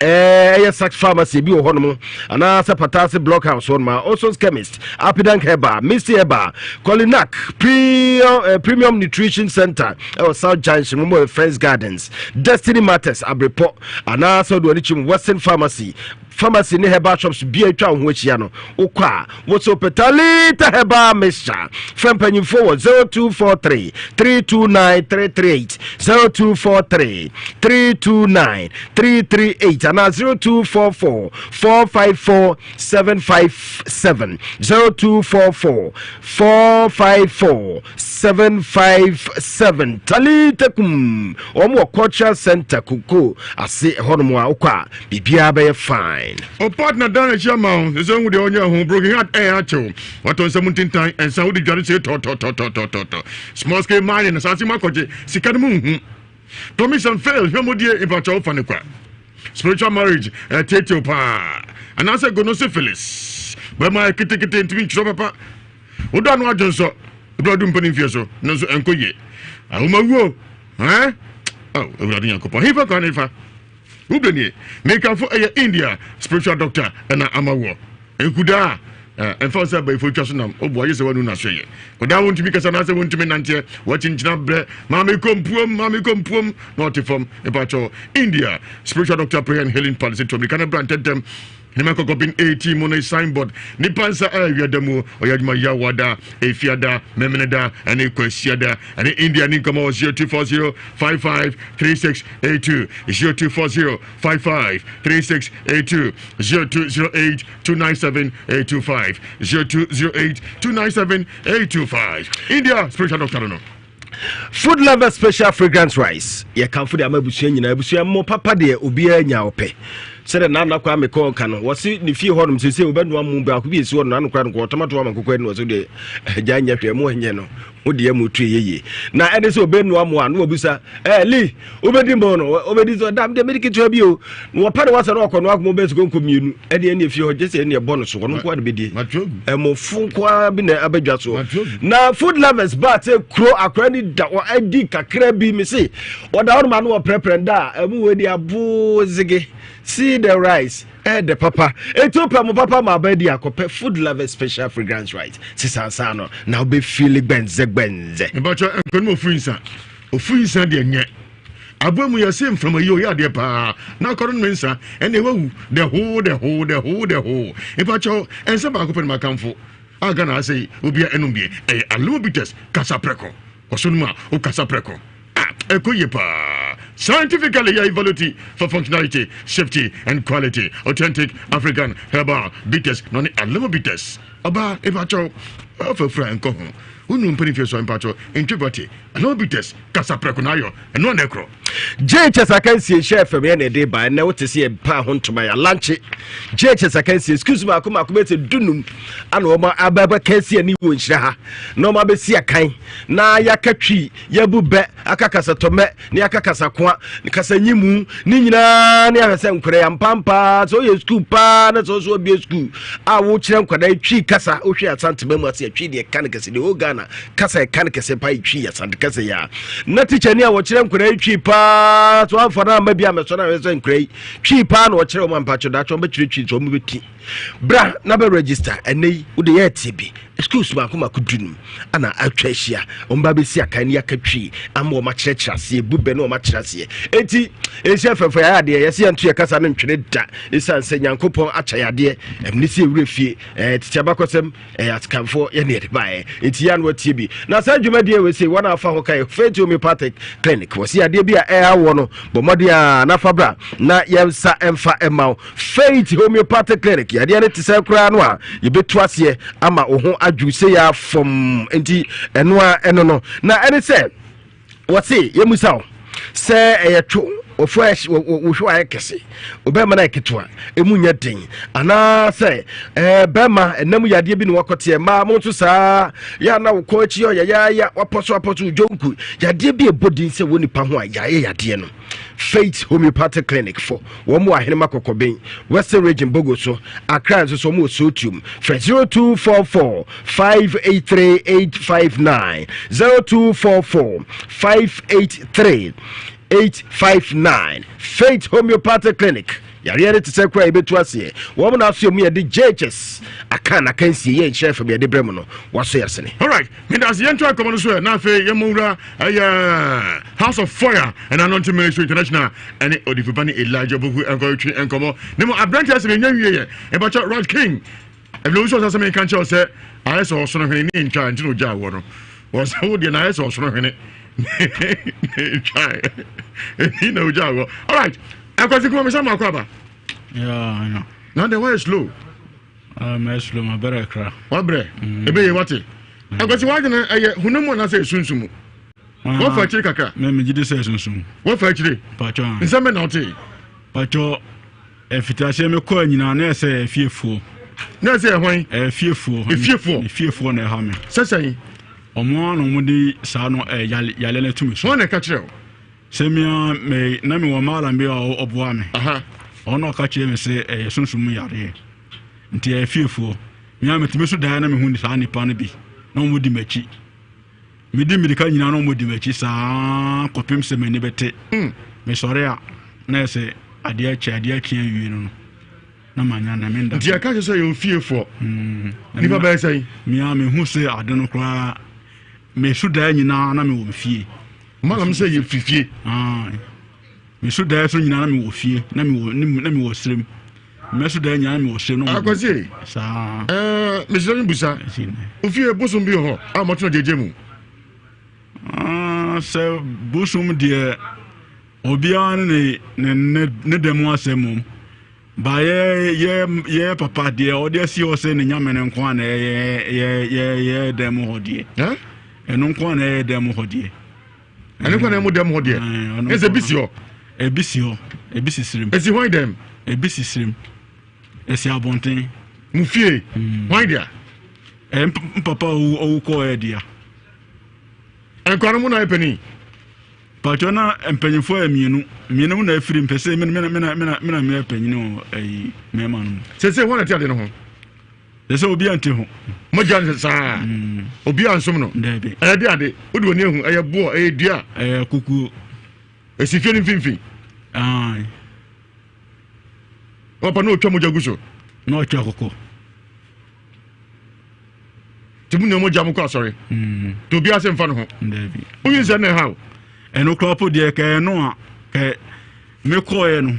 Sax Pharmacy bi wɔ hɔ and also Patasi Blockhouse one ma also Chemist Apidank Heba Misty Heba Colinac Premium Nutrition Center South Junction Momo Friends Gardens Destiny Matters Abrepo and also Duanichim Western Pharmacy ne herbal shops bi atwa ho achia no okwa woso petalita herbal mixture fempanyin forward 0243 329 338 0243 329 338 and 0244 454 757 0244 454 757 talita kum omo cultural center kuko ase hono a okwa bibia be fine. O partner down at your mouth is only the only broken heart air cho. What on 17 time and Saudi Jari say to. Small scale mining and Sassima Koji, Sikadamu. Promise and fail, Homodia in Pacho Fanuka. Spiritual marriage, Tato Pa. And answer go no syphilis. But my kitty to me, Chopapa. Who don't want Johnson? Bloodum Penifioso, no so Uncle. I will go. Oh, Vladimir Copa. Hiva Canifa. Ubeni, make up for India, spiritual doctor, and Amawo. And Kuda, and for by Fuchasonam, oh boy, is the one who not say. But I want to make us another one to me, Nantia, watching Jnabre, Mammy Compum, not from about India, spiritual doctor, prayer and healing policy to me. Can I branded them? Nimako kopin 80 money signboard nipansa area demo oyaduma yawada efiada memeneda and ekwesiada and India ninkamo 0240 55 3682 0240 55 3682 0208 297 825 0208 297 825 India spiritual doctor no Food Lover Special Fragrance Rice ye kan food amabusu nyina abusu mo papa de obi anya ope sere na na kwa me ko kan wose ne fie honum sese obenu amu ba ko bi esi wono na kwa no tomato ama kokwa ni wose de janya hwe mo henye no odi ya mutu yeye na ene se obenu amu anu obusa li obedi mo no obedi so dam de medikito bi o wo pa de wase no okono akmo besu konko mienu ene fie ho jese ene bono so no kwa de bedi mo funkwa bi na abadwa so na Food Lovers ba te kro akra ni da o adi kakra bi me se oda ho ma no preprenda amu we di abu zige. See the rice, the papa. Ethiopia mo papa ma ba di akope Food Lovers Special Fragrance Rice. Sisansano now be feeling benze. But you no ofunsa de nye. Abomu ya same from a yo ya de pa. Na koron mensa and the whole. But you and some akope ma kamfo. Agana say obi enumbi a little bit kasapreko. Osunuma o kasapreko. Scientifically evaluated for functionality, safety, and quality. Authentic African herbal bitters, non-alum bitters. Aba evacho of Frank Cohon. Unum penifio in pacho, intubati, and no bitters, casapreconayo, and no necro. JHS I can see chef from any day by now to see a pound to my lunch. JHS I can see, excuse me, I come dunum, and Oma Ababa can see a new shaha. No ma be see a kind. Na yakatri, yabu be, akakasa tome, niakakasa kwa, Nikasanimu, Nina, never send Korean pampa, so you school pan, that's also be a school. I watch them when I tree casa, Oshia Santa Memo, see a tree, the canicus in the Ogana, Casa canicus and pie tree at Santa Casaya. Not teacher near watch them when I tree to one for now, maybe I'm a son of a great cheap pan or chairman patch of that one, but treat or movie. Bra, number register, and they would the TB. Excuse me, Kuma Kudunum, Anna Altracia, on Babisia Kanyaka tree, and more much chassis, Bubeno much chassis. 80 is chef for idea, yes, and to a Casan and Trinidad, is San Yankopo Achayade, and Nissi Riffy, at Tabacosem, at Camfor, and nearby. It's Yanwo TB. Now, San Jumadia will say 1 hour for Hokai, Faith Homeopathic Clinic, was here, dear air one, Bomodia, Nafabra, na Yamsa Emfa Emma, Faith Homeopathic Clinic, Yadiana to sell Cranwa, you bet twice here, Ama Oho. You say ya from enti enwa eno no na ene say what say yemusao say fresh wo hwa ekese obema na eketwa emu nya den ana say bema enam yade bi ne wakote ma mo nso saa ya na wo ko achi ya waposo jonku yade bi ebodin se woni pa ho ya yade no Faith Homeopathic Clinic for one more Henema Kokobin, Western Region Bogoso, Accra, Somo Sotium, 0244 583 859, 0244 583 859, Faith Homeopathic Clinic. Yari to say cry betu ase. Woman assume me the JHS. I can see ye chef from the Bremono. What's your sense? All right. Me das yen try come on so na fe yemura House of Fire and Anointing Ministry International and Odifubani Elijah Buku and Goitri and Komo. Nemo abranti as me nyawie e ba cha Rod King. E lo so say me kan che say I saw so no hwene ni ntwa ntino ja wo no. Was wo de na I saw so no hwene. Try. You know ja wo. All right. Akwasi kuma mesha makwaba. Yeah, I know. Now the way is slow. I'm slow my better cry. What bre? Ebe ye wate. Akwasi wa na hunumu na say sunsumu. What for chiri kaka? Me gidi say sunsumu. What for chiri? Pacho. Nseme na ote. Pacho efitase me ko nyina na say fiefo. Na say hwan? Fiefo. Fiefo na ha me. Sesai. Omo no mo di sa no yale na tumi so. Won na ka kire o. Semia me na me wo mala mbe oboa me. Aha. Ono ka kire me se sunsumu yare. Nti fiefo. Me ametime so dan na me hu ni sa nipa no bi. Na mo di machi. Me di medika nyina no mo di machi sa kopem se me ne bete. Me sore a na se ade achi awie no. Na manya na me nda. Nti aka so ye fiefo. Nipa ba sai. Me hu se ade no kra me so dan nyina na me wo fie. Malam say ye fifie. Me so dan so nyina na me wo fie na me wo srem. Me so dan nyina me wo srem no. Akwasi. Sa. Me so busa. Ofie bosum bi ho. A mo tno jejemu. Se bosum de obia ne demo asemu. Ba ye papa de o de si o se ne nyame ne nko na ye demo ho de. Eno nko na ye demo ho de. Eno nko na mu demo ho de. Eze bisio. Ebisi srim. Ezi why dem? Ebisi srim. Esi abonten. Mu fie. Why dia? Papa o ko e dia. Enkwano mu na epeni. Patona empanyifo amienu na afiri mpese me empanyinu me ma no. Sese wona ti ade no ho. Sese obi ante ho. Mo jan sa. Obi ansom no. Ndebe. Ade odi woni ehu bo dua. Kuku. Esifie ni mfimfi. Opa no otwa mo jaguso. Na otwa kokko. Timu ne mo jamu ko sorry. To bi asem fa no ho. Ndebe. Uyi se ne how. Eno kropo de ke no a ke me koe no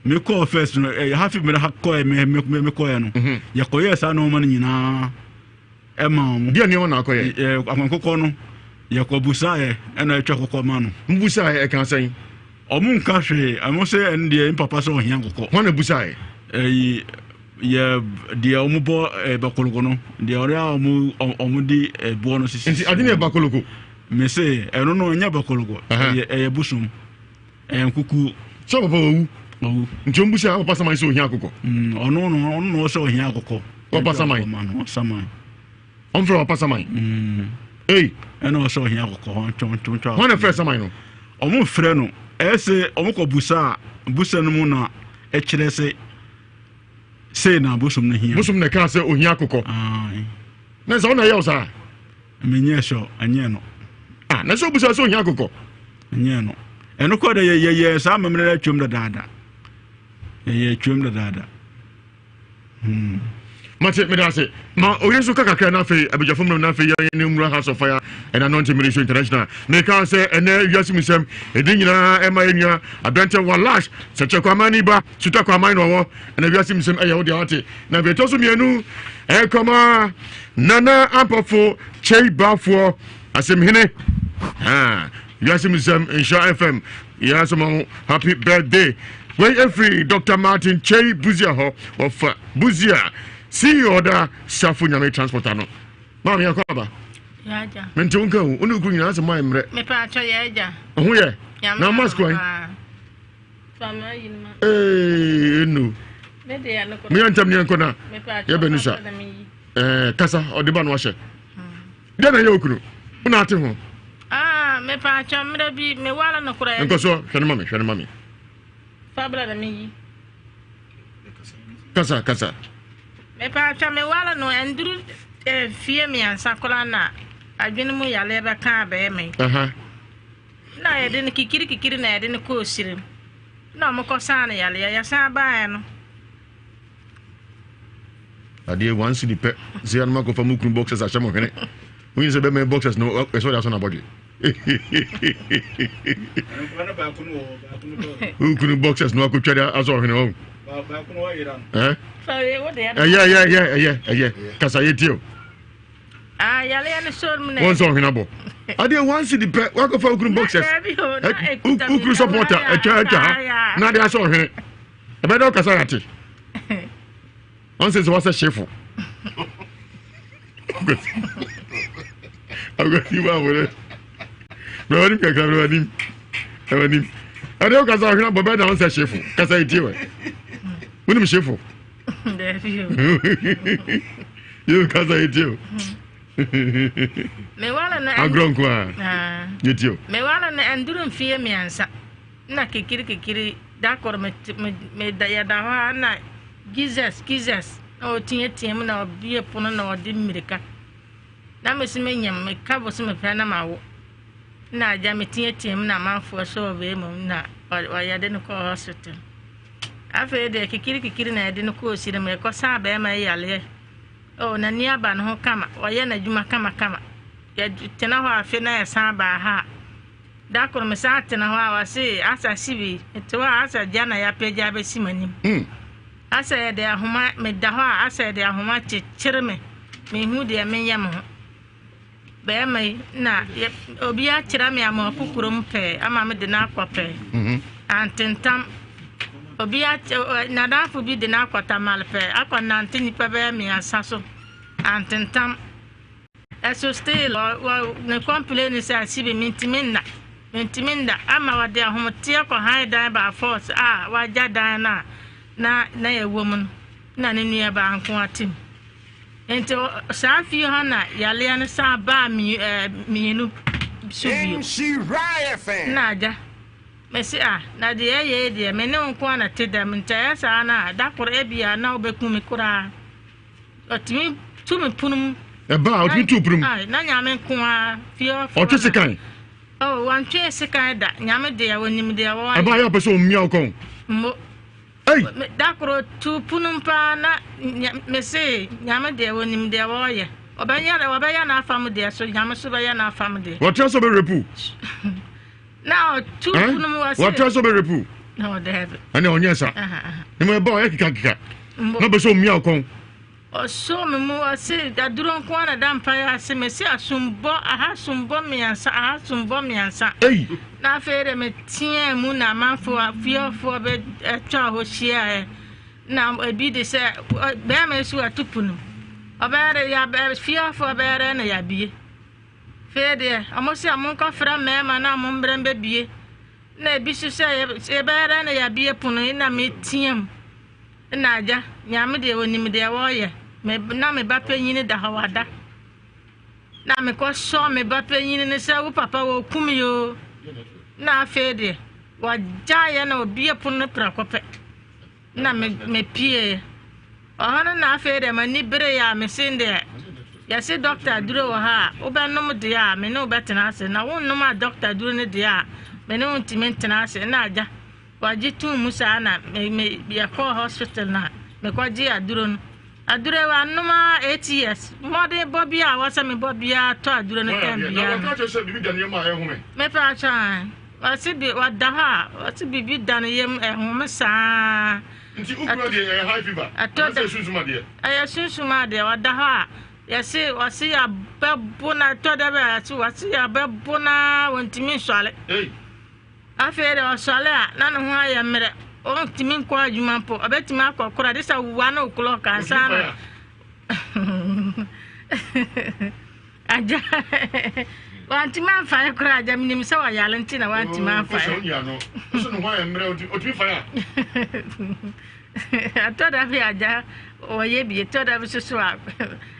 me ko first no hafi me ha koe me koe no ya koe sa no man nyina e ma mo dia ne wona koe akwankoko no ya ko busa e na etwa kokko ma no mbusa e kan san omu nka hwe amo se en de papa so ohia kokko wona busa e ya de omu bo bakologo no de ore omu di bo no sisi nti ade ne bakologo me say eno no nya bakologo e busum kuku so papa owu njombu sha papa samai so hia akoko ono so hia akoko papa samai samai on fro papa samai eno so hia akoko chon wana fre samai no omo fre no ese omo ko busa no mu na e kire se na busum na hia busum na ka se ohia akoko na so na ye osa menye so anye no na so busa so hia akoko anye no eno ko da ye sa mamre atwom da dada ye atwom da dada mate me da se ma oyesu kakaka na fe abijafom na fe ye ne Umra House of Fire and Anointing Ministry International me kan se ene Ewiase Mu Nsem edinyina ema enua adante walash se chekwamani ba suta kwamani no wo ene Ewiase Mu Nsem wo de ate na be to so mienu koma nana ampofo chei bafo asemhene Ewiase Mu Nsem Nhyira FM yaso happy birthday when every Dr. Martin Chei Buzia ho of Buzia see order Safu Nyame transporter no mama yakaba yaja menti unka unu ku nyina asema emre me pa cho yaja ohu ye na mask wan no. Me antam nyen kona. Ya benusa. Kasa odiba no hye. Dia na ye okunu. Una ate ho. Me pa chamra bi me wala no kura. Nko so, hwene mami. Fabra da me yi. Kasa. Me pa cha me wala no enduru fie me ansa kola na adwene mu yale be ka be me. Na ye de ne kikiri na ye de ne ko osirim. Na mo ko sa na yale ya sa ba no. Ade once the pe ze anma ko famu kun boxes a chamo hwene. We say be me boxes no so that's on a body. Ukunu boxes no akotwa aso hwene o. Sorry, what the Yeah. Kasa yetio. Yale ne so mu na. One so hwene bo. Ade once the pe wa ko fa ukunu boxes. Ukunu supporter etwa na de aso hwene. E be do kasa yate. On says what's a chef. I'm going to see what it is. Bro, I'm going I don't because I'm not better than chef. Because I do it. When I'm chef. You because I do. Me wala na agron kwa. Yetio. Me wala na endurun fie me ansa. Na kikiri da kor me da ya da ha na Jesus o tiem na obie pono na odi mirika na mesime nyam me ka bo se me pra na mawo na aja me tiem na manfo so be mu na wa ya de no ko hospital afa de kikiri na de no ko osire me ko sa be ma yale o na ni aba no kama wa ya na juma kama ya tena ho afa na ya sa ba ha da ko me sa tena ho wa se asa sibi etwa asa jana ya peja be simanim asa de ahoma me da ho asa de ahoma chichire me hu de me yam ho be me na obi a kira me am okukurum pe ama me de na akwape antentam obi a na da fo bi de na akwata mal pe akwana antini pe be me asaso antentam eso still ne complain say asibe mintiminda ama wa de ahoma tie ko han dan ba force wa jadan na ye woman na ne nua ba anko atim enti sa fi hana yale an sa ba mienu subio na ja mesi na de ye de me ne nko na tedam nta sa na da kor ebia na obekum me kura otimi tumi punum ba otimi tu punum na nyame nko fi o twesikan wan twesikan da nyame de ya wonim de ya wo aba ya pese o mia okon mbo dakoro tu punumpa na mese nyame de wonim de wo ye obanya na afam de so nyame so baya na afam de what else be repu now tu punum was what else be repu no de have ani onyesa ni mo ba o kika na be so mia okon o so me mo ase da duron ko na dampa ya se mese asumbo miansa na fere me tie mu na manfo fiofo be etwa ho hia na ebi de se be me su atupunu obere ya be fiofo bere na ya bie fede amosi amonka fra me ma na amombrembe bie na ebi su se e bere na ya bie punu na me tiem na aja nyame de wonim de wo ye me na me ba panyini da hawada na me ko so me ba panyini ne se wo papa wo kum yo na fede wa jaye na obi epun prakope na me pie ohana na fede mani bere ya me sinde ya se doctor duro ha obenom de ya me no betena ase na wonnom a doctor duro ne de ya me no ntimentena ase na aja wa jitu musa na me ya ko hospital na me ko ji aduro no adure wa noma 8 years mode bobi a wasa me bobi a to adure no kan bia na ka se bibi dan yema ehume me pa cha wasi bi wadaha wasi bibi dan yem ehume sa nti ukura de high fever ase susuma de aya susuma de wadaha yesi wasi ya bebuna to de be ati wasi ya bebuna wontimi swale afere oswale na no ho aye mere o timi kwa adwuma po obetimi akokora de sa wuwa na o'clock ansana wanti man fa kura jam nim se wa yale nti na wanti man fa so nya no so no hwan emre otimi fa ya atoda fi aja oye bi atoda bi so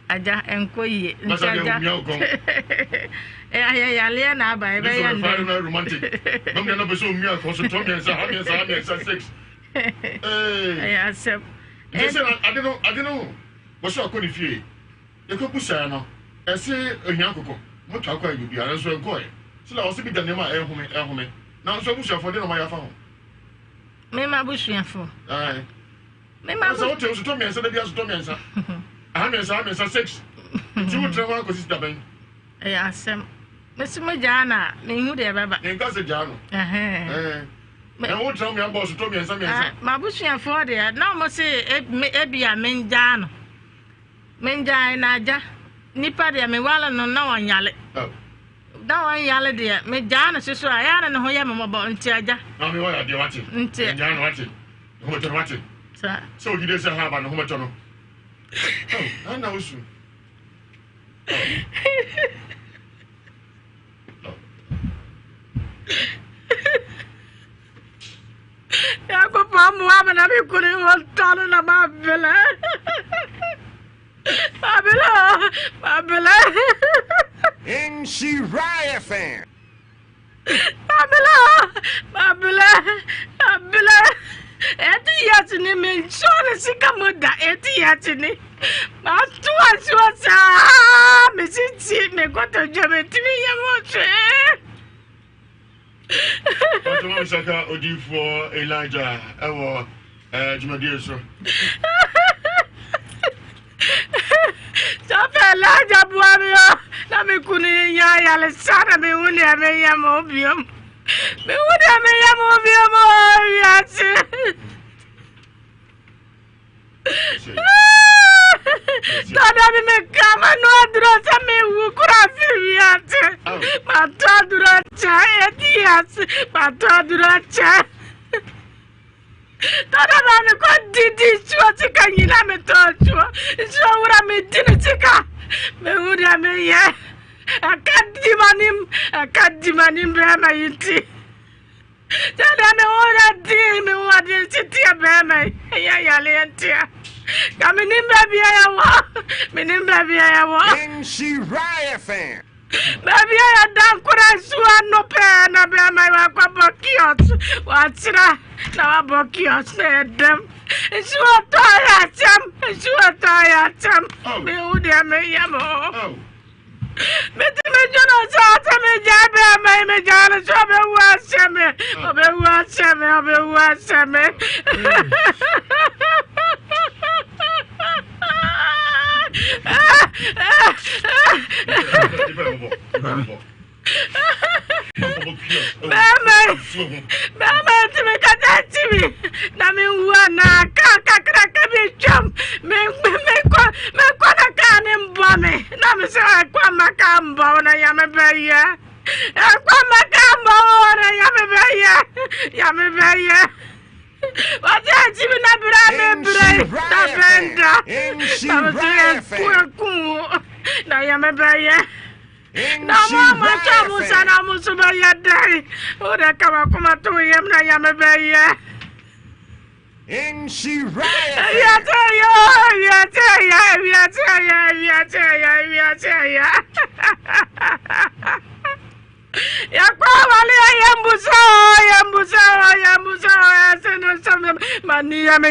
aja enkoyi nti aja yale na ba e be ya no romantic no me no be so mi akọ so to me sa ha me sa 6 I accept. I don't know. What's your code fee? You could push no. I say a yankoko. What talk you be a so go. So I was be the name of home. Now so push for dinner my phone. Me ma bush yan for. Aye. Me ma so tell so to me say dey so to me say. I mean 6. You travel go sister ben. I accept. Me sumo jana, me hu de baba. En ka se jano. Me wo tell me about so to me say me say. Ma bush yan for there. Now mo say e bia menjano. Menja na aja. Nipa de me wala no na wanyale. Na wanyale de me jana so aya na ho ya me mo bo nti aja. Na me wa de wati. Nti jana wati. Ho to wati. Sa. So you dey say ha ba no ho to no. Oh, ana usu. Ya ko pamu ama na mi kuri hontalo na mabela. Mabela. Nhyira fan. Mabela. Eti yatini mi chore sikamuda eti yatini. Ma tuwa sa me siti me goto jame timi yamoche. Ojo saka odifo Elijah ewo Jumadie so. Safela jabuario na me kuni ya le sana me uni ame ya mobium. Me uni ame ya mobium yati. Tada me kama no adrosa me ukura fiat. Matadura cha etias. Matadura cha. Tada me ko didi chua tika nyina me tochua. Chua ura me dini tika. Me ura me ye. Akadimanim bema yiti. Tada me ura di chitia bema. Ya lentia. Kaminim baby ayawa. Nhyira fan. Baby I dan kura suwa no pe na be my kwa bokiot. Watira na bokiot na dem. Suwa to ya cham. Me udia me yamo. Meti me jono sa me jabe me jana so be wa me. Mama, me katachimi. Na me wana kaka me jump. Me kwa na kane mbame. Na me se kwa makamba na ya me beya. Kwa makamba na ya me beya. Wacha chimi na bira na benda. Na me ku na ya me beya. Na mama chamu sana musuba ya dai. Ora kama kuma tu yem na ya me beya. Nhyira ya kwa wale yambusa seno some mania me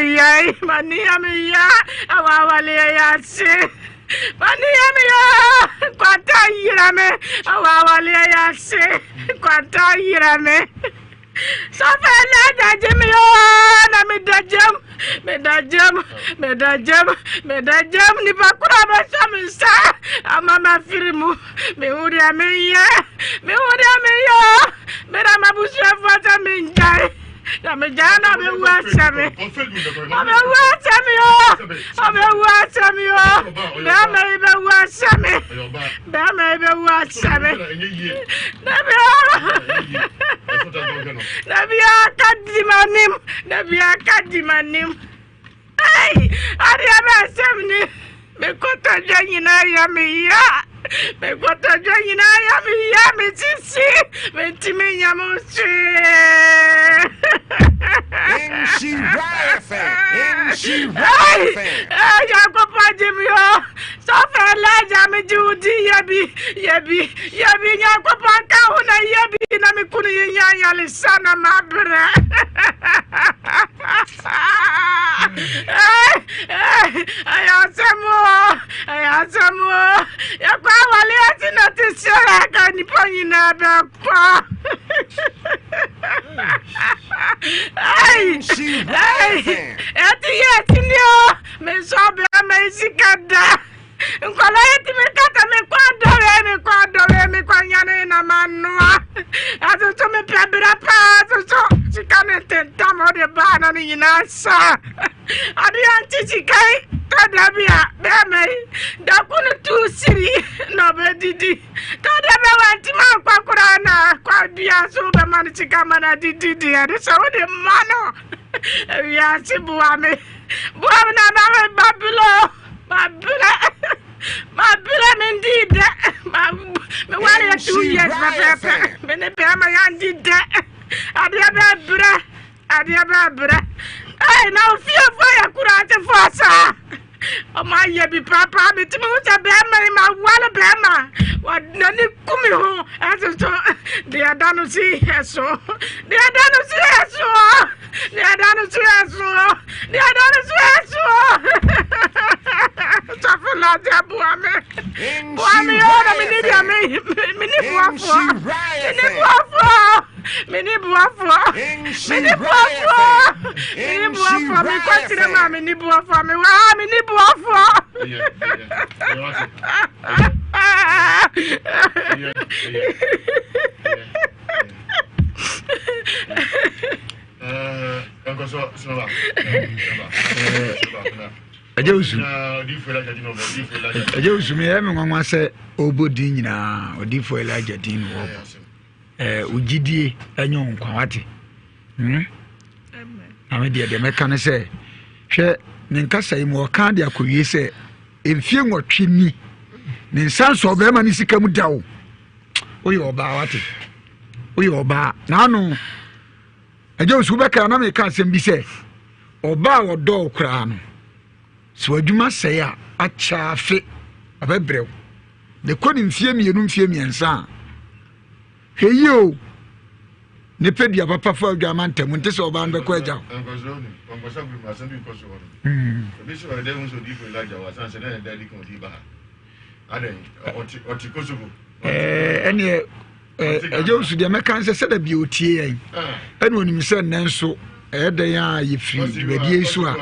ya awa wale ya se mania me ya kwata yirame awa wale ya se kwata yirame Safela dajem yo na me dajem ni bakura ba samisa amama firimu me uri ameya me ra mabusu afata me njai na me jana me wasame ame wasame yo na me be wasame Nabia kadimanim. Hey, ari aba semni. Me kota janyina ya me ya. Me kwata jwanyi na ya me tisi. Me timi nyamuchi. Nhyira FM. Ya papa Jimio. Sofa laja me judi yebi nya papa ka huna yebi na me kunu nya lisana mabra. Ayasamu. Ya kwa wale atina tisera ka niponyi na bakwa. Eti yeti nyo. Me sobe amezikada. Nkola yeti me kata me kwa nyane na manua. Azo me pabira pa azo chikane tentamo de bana ni nasa. Adi anti chikai tadabia beme dakunu tu siri no bedidi. Tadabe wanti ma kwa kurana kwa bia so be man chikama na didi adi so de mano. Ewiase buame. Buame na na babulo. Mabula mendida. Me wale 2 years pepe. Me ne be ama yandida. Adia bra. Ay na ofia fire kurate fosa. O ma ye bi papa me timi uta be ma wale be ma. Wa nani kumi ho. Aso de adanu si eso. Tafula jabuame. Buame ona mini buafo. Me kwatire ma mini buafo. Me wa mini buafo. Ajeusu me eme nwanwa se obodi nyina odifo Elijah din wo ugidie enyo nkwa wate amen de meka ne se hwe ne nkasa yi mo ka de akowie se emfie nwotwe ni ne nsanso be ma ni sika mu dawo oye oba wate oye oba na no Ajeusu be ka na me ka asem bi se oba wodo kra no so adwuma sey a achafe abebrew de koni mfie miensa heyo ne pedi papa fa adwama ntam nte so oba nbe ko agya ene Ajeusu de meka nse se da bi otie yen ene onim se nenso eden ya yefiri bedi esu a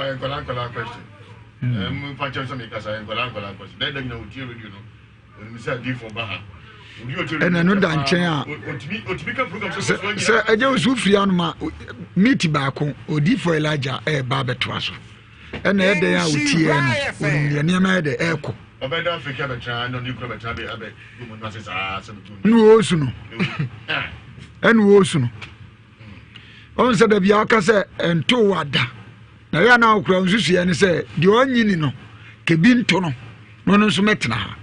and another nchen a Ajeusu free anuma meet back odi for Elijah ba beto so and e dey a otie no oni niam de eko obeda Africa betra no nikro betra be abe gumu no sesa no osu no en wo osu no on se da bia aka se ento wada na ya na okura nsusu ya ne se de onyini no kebi nto no no nso metena ha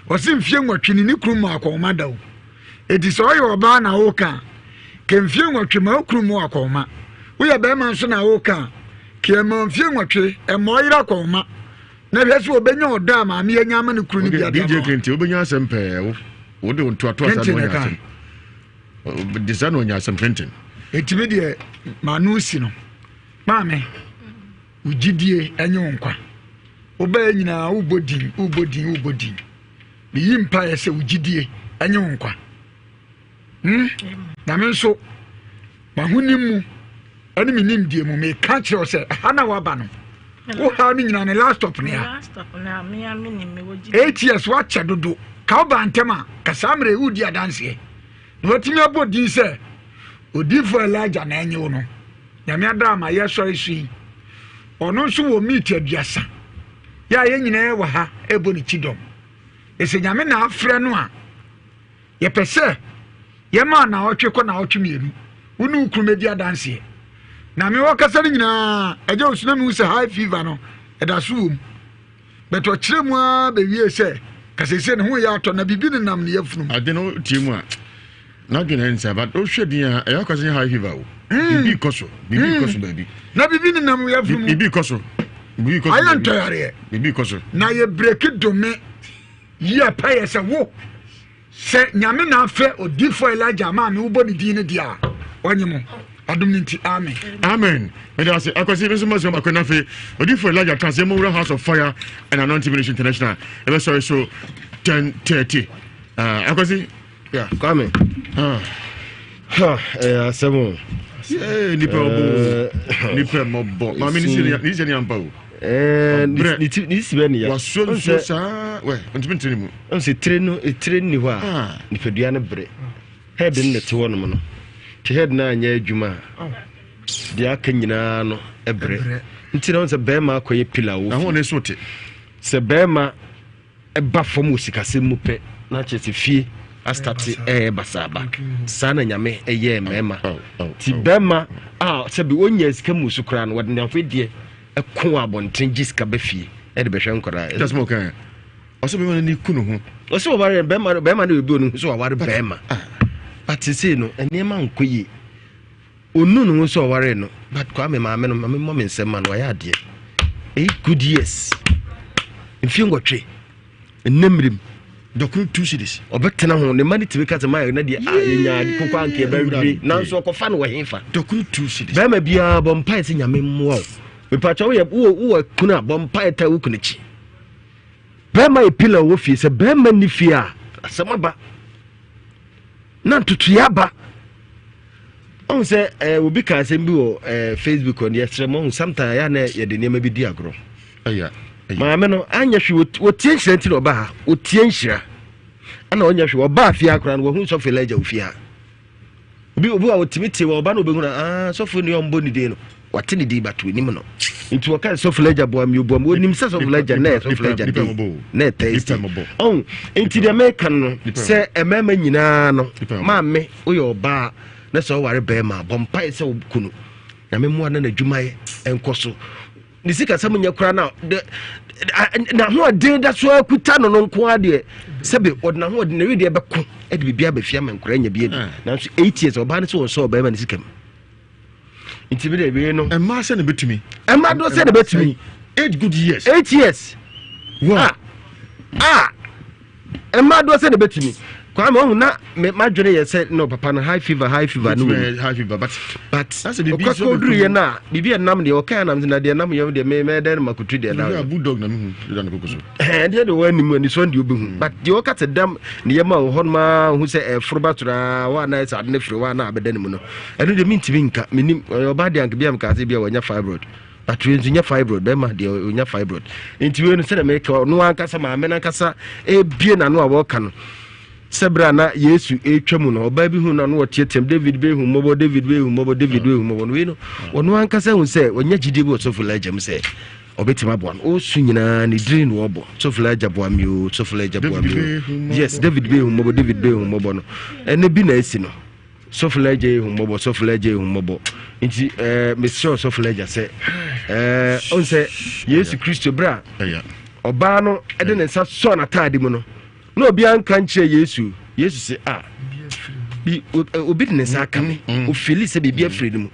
osi mfie nwatwe ni krum akoma dawo edi so yo ba na woka ke mfie nwatwe ma krum akoma wo ya be ma nso na woka ke ma mfie nwatwe e mo yira akoma na be so obenya oda ma me anya ma ne kru ni bia da DJ Kenti obenya asempe wo de onto ato asa no nya asem disano nya asem Kenti etime de manusi no maame ugidie enye nkwa oba nyina ubodin bi yimpa yese ugidie enye nkwa na me nso mahunimu ani minim die mu me ka kire o se ana waba no wo ha ni nyina ne last stop ne ya me amini me wogi 8 years wa chadodo ka oba ntema ka samre udi adanse no watimi abodin se odifo Elijah na enye wo no nyame ada ma yeso isu ono nso wo meet aduasa ya ye nyina wa ha ebo ni chidom ese nyame na afre no a ye pese ye ma na otwe ko na otwe mienu unu ukrumedi adanse na me wakasa nyina eje osuna mi se high fever no eda so beto kiremu a be wie se Kase se ne ho ya to na bibi ne nam ne yafunu. Ade no tie mu a. Na dwene nsa but o hwe din a e akwase high fever o. Bibi koso baby. Na bibi ne nam yafunu. Bibi koso. Ayan to yare. Bibi koso. Na ye break do me. Ye pa ye se wo. Se nyame na afa odifo Elijah ma me wo boni din ne dia. Onyemo. Adum ninti amen. Amen. And I say, I can see this much of my fe. But if for Elijah Transformer House of Fire and Anointing Ministry International, ever so 10:30. I can see. Yeah, come in. Seven. Nipa mobo. Ma ministry ni se ni ampa o. Ni si be ni ya. Was so sa. We, ontimi ntini mu. On se treno ni ho a. Nipa dua ne bre. Head in the to no no. Ti head na anya adwuma. Dia aka nyina no ebre. Nti na on se be ma akoye pillar wo. Na ho ne so te. Se be ma eba fom osikase mu pe na chese fie astati basaba. Sana nyame eye mema. Ti be ma se bi onya sika mu sukura no wode na fedie eko abonten giska be fie. E de be hwe nkora. That's more kan. Oso be ma ni kunu ho. Oso wo bare be ma na obi onu so ware be ma. But say no enema nkoyi. Onu no so ware no. But kwa me ma me no me mom nsem ma no ya ade. 8 good years. Mfi ngotwe. Ennemrim. Dokun 2 cities. Obetena ho ne mani tibe kata ma na de anya kokwa anke ba wi. Nanso okofa no wehemfa. Dokun 2 cities. Ba ma bia bompa ese nyame mmoa. Me pacho wo kuna bompa eta wo kunachi. Ba ma epila wo fie se ba ma ni fie a asamaba. Na tutuyaba. On say obi ka asem bi wo Facebook on yesterday sometimes ya na ye de nema bi di agro. Aya. Ma no anya hwe wo tie nhira nti no ba ha. Wo tie nhira. Ana onya hwe wo ba afia akra no wo hu so Elijah ofia. Obi a wo timiti wo ba no obehu na so fo ni ombo ni de no. Wate ni di batu ni no. Nti wo ka so Elijah bo am yobo am onim se so Elijah na so Elijah de. Na taste. On nti de American no se emema nyina no. Ma me wo yo ba na so ware be ma bompa se wo kunu. Na me mu ana na dwumaye enkoso. Ni sika sam nya kura na ho den da so akuta no nko ade sebe odna ho de na wi de be ko e de bibia be fia me nkura nya bia na so 8 years oba ne so be ma ni sika nti bi de be no emma se ne betumi emma do se ne betumi 8 good years 8 years wow emma do se ne betumi kwa ma na ma dwene ye se no papa no high fever no high fever but that's the big so duru ye na bibia nam de o kan nam na de nam ye de me de makutu de na bulldog na me hu de na kokoso de wani mu ni so de obi hu but de o ka te dam ne ye ma ho ma hu se froba tura wa na sa de firi wa na abeda mu no enu de minti nka menim oba de anka bia am ka se bia wanya fibroid but we nya fibroid be ma de nya fibroid enti we no se na me ka no anka sa ma me na nkasa e bie na no a wo ka no sebra na Yesu etwamu no oba bi hu na no tietem David be hu mobo no we no ono ankasa hu se onya gidi bi so Elijah mu se obetima boan o su nyina ni drin wo bo so Elijah boam yo so Elijah boam yo yes David be hu mobo no ene bi na esi no so Elijah hu mobo nti me so Elijah se on se Yesu Kristo bra oba no ede ne nsa so na taade mu no no obi anka nche Yesu se bi obi ne saka me o feel se bibia free mu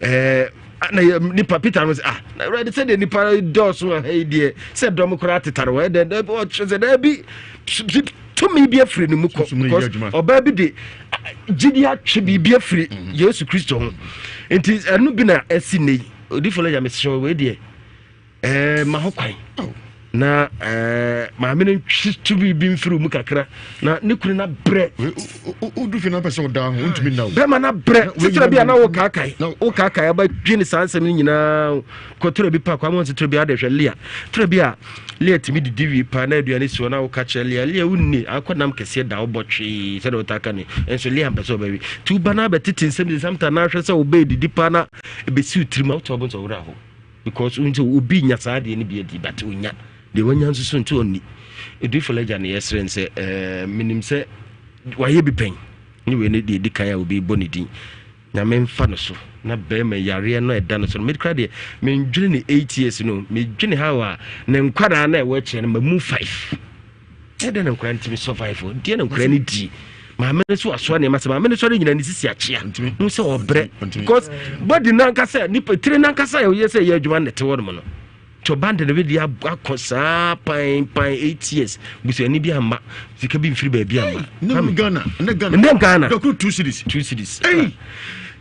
na nipa Peter no na ready say the nipa doors so hey die say dom kora tetare we den o se da bi to me bia free mu because oba bi de gidia twe bibia free Yesu Kristo ho enti anu bi na asi nei odi follow ya me show we die ma ho kwan na ma me ntu bi mfiri mu kakra na ne kunu na bre o du fi na person da ho ntumi na be ma na bre sitra bi na wo kakai aba dwene sansam nyina kotra bi pa kwa mo sitra bi adehwe lia tra bi a lia timi di divi pa na aduane so na wo ka che lia wunni akonam kese da wo botwe se do taka ni enso lia mpeso ba bi tu bana be titin sem di samta na hwe se wo be di pa na be si utrima to bo so wura ho because unje obi nya saade ni bi adi but unya de wanya nsusu nti onni edu Elijah ne yesren se minim se waye bi pen ni we ne de kan ya obi bonidin na memfa no so na be me yare no eda no so me kra de me ndwene ne 8 years no me dwene ha wa ne nkwara na e wo kire no mamu 5 ɛdɛ na nkura ntimi survive ntia na nkura ne di maame no so asoa ne masɛ maame no so nyina ne sisi akyea hu sɛ ɔbrɛ because body nankasa nipa tire nankasa yɛ yɛ sɛ yɛ adwuma ne te wɔ no chobande na bedi akɔ saa pan 8 years busuani bi amma sika bi mfiri ba bi amma ne Ghana dokuru 2 cities hey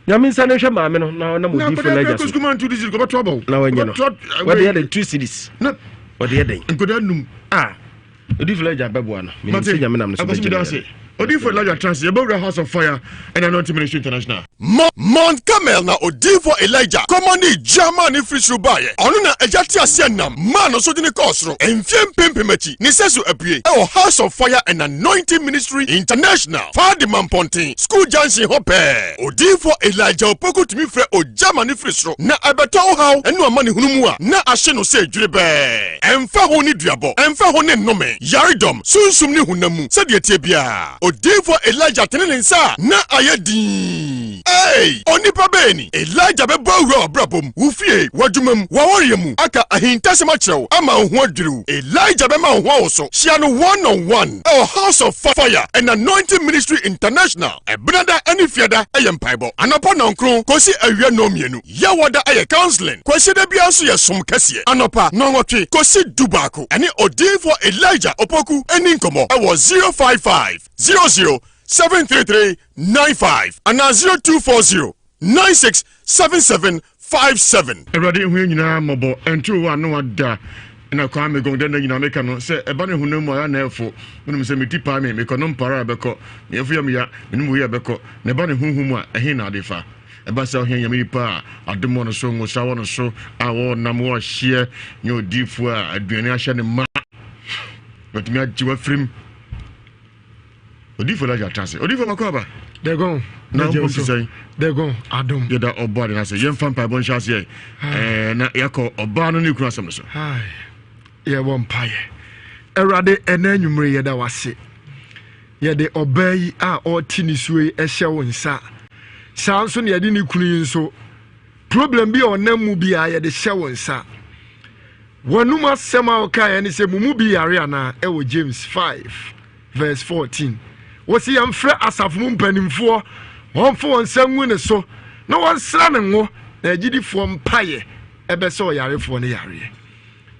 nyame nsa ne hwɛ maame no na mo di for laja so man 2 cities go beto abo na wanya no what the 2 cities what the day nkoda num di for laja bebo ana me nse nyame nam no so be Odifo Elijah Transit, about the House of Fire and Anointing Ministry International. Mount Carmel na Odifo Elijah. Komani Germany free Shubaye. Onuna ejati asienam. Man oso dini kosro. Enfiem pempemechi. Nisesu epie. Ewo House of Fire and Anointing Ministry International. Fadi Mampontin. School Jansi Hope. Odifo Elijah opoku timi fre o Germany free Shu. Na abeto how enu amani hunumua. Na asheno se jurebe. Emfa ho ni duabo. Emfa ho ne nome. Yaridom. Sunsum ni hunamu. Sedi etebia. Odifo Elijah teninsa na ayedi. Hey, onipa beni. Elijah be bawro brabom. Ufie wadwumam waworiyemu aka ahintasema chew ama ho aduru. Elijah be ma ho woso. Shia no 1-on-1. Our House of Fire and Anointing Ministry International. Ebnada ani fiada ayempaibo. Anapa nankron kosi awia no mienu. Ya wada aye counseling. Kwesi de bia so ye som kase. Anapa nonwotwe kosi dubako. Ani Odifo Elijah opoku eni nkomo. Ewo 055 00-733-95 and 0240-967757. Everybody who nyina mobo ento wa no wada na kwa me gon den nyina meka no se eba ne hunam ya na efo munum se metipa me kono mpara beko me efu yam ya munum ya beko ne ba ne hunhum a ehe na adefa eba se ohia yam nipa adomo no so ngo sawo no so awo nam wo hye nye odifu a aduane ahye ne ma batumi ajiwa frim Odifo Elijah Transit. Odifo Makwaba. They're gone. Now, they're gone. Adam. Get that oba and I say, young fan by one chance here. Na yako oba no new cross am so. Hi. Yeah, one pie. Erade enenumre ye da wase. Ye de obey a otiniswe ehye wo nsa. Saa nso ne ye de ne kunu nso. Problem bi onam mu bi a ye de hye wo nsa. Wanum asem a oka ye ne se mumu bi yare ana e wo James 5 verse 14. Wosi yam frɛ asafo mpanimfoɔ wɔmfo wɔn nsa ngu ne so na wɔnsra ne ngo na agyidifo mpaye ɛbɛsɛ ɔyarefoɔ ne yareɛ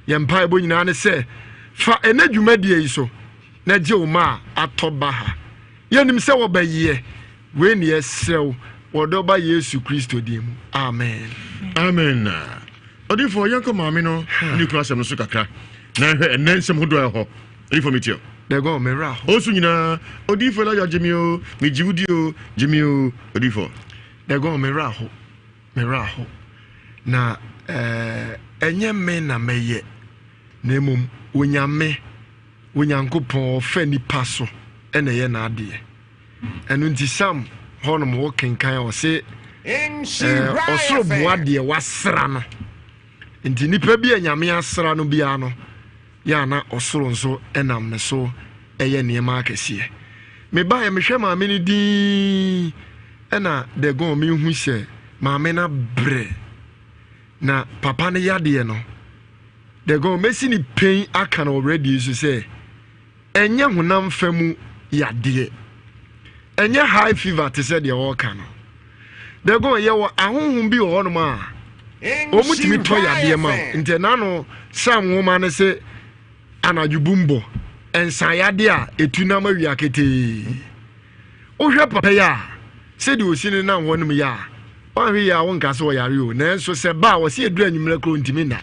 yɛ mpaye bo nyinaa ne sɛ fa ɛna dwumadie yi so na gye wo ma atɔ ba ha yɛnim sɛ wɔbɛyɛ wei ne yɛsrɛw wɔdɔ ba Yesu Kristo din mu amen amen. Odifo yanko maame no ni kura asɛm no so kakra na hwɛ ɛnɛ nsɛm hodo ɛhɔ Odifo mitio they go mera osu nyina Odifo Elijah Jimio mi jiwudio Jimio Odifo they go mera ho na enye me na meye na emom onyame onyankopɔn fa nipa so ene ye na ade enu nti sam honom wo kenkan o se osoro boade wasra no nti nipa bi anyame asra no bia no ya na osoro nso enam ne so eye niema akese me ba ya mehwe maame ni din ena de go me hu se maame na bre na papa ne yade no de go mesi ni pain aka na already so se enye honam famu yade enye high fever te se de wo ka no de go ye wo ahonhom bi wo no ma o mutimi to yade ma nte na no sam wo ma ne se anadwubumbo ensayade a etunam awia kete o hwe papa ya se de osini na wonum ya wan hwe ya won kase o yare o na enso se ba wo se edura nwumre kro ntimi na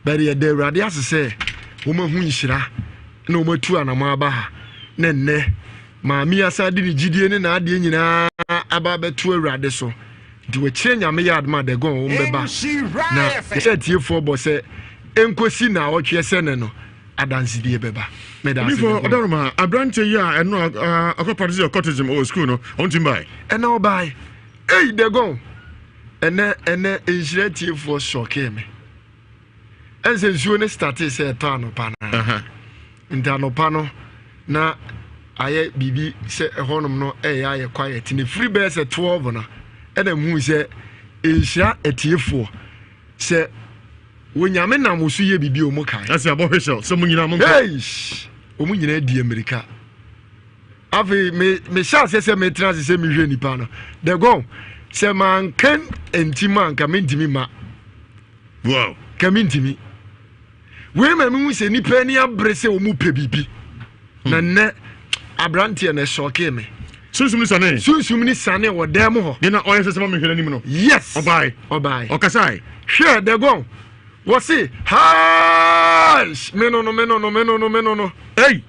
bari e de urade asese wo ma hu nhira na wo matu anama aba ha na nne maami asade ni gidie ne na ade nyina aba betu urade so di we kire nyame ya adma de gon wo mbeba na se tiefo bo se enkosi na otwe sene no adansi die beba medasi before odoroma abrante ya eno akopatisi your cotism or school no ontim bai ena obai ei de gon ene enhire tiefo shoke me ense nsuo ne start se to anopa na ndanopa no na aye bibi se ehonom no eya ye quiet ne free bear se 12 na ena mu se enhira etiefo se wonyame na musu ye bibi o mu kai asi abo hwehel so munyina mo omu nyina di America afi me sha se me trans se me hwe nipa no de go se man kan entima nka mentimi ma wow ka mentimi we ma mu se nipa ni abre se omu pe bibi na ne abrante na shoke me sunsum ni sane wo dem ho ni na oye se ma me hwe nim no yes obai okasai hwe de go wo se hash me no hey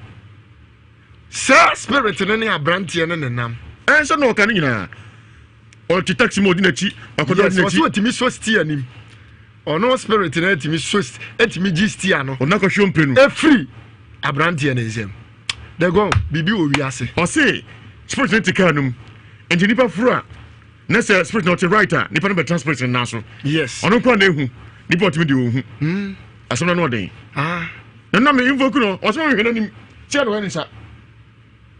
sir spirit ne abrante ne nenam so no kan nyina o ti taxi mo di na chi akodo di na chi so timi so sti anim ono spirit na timi so etimi gi sti ano ona ko hwe mpenu free abrante ne zem de go bibi o wiase o se spirit ne tikanum enti nipa fura na se spirit not writer nipa no be transport na so yes ono ko na ehu nipa otimi di ohu asomna no den na me invoke no o se me hwe nanim se no ni sa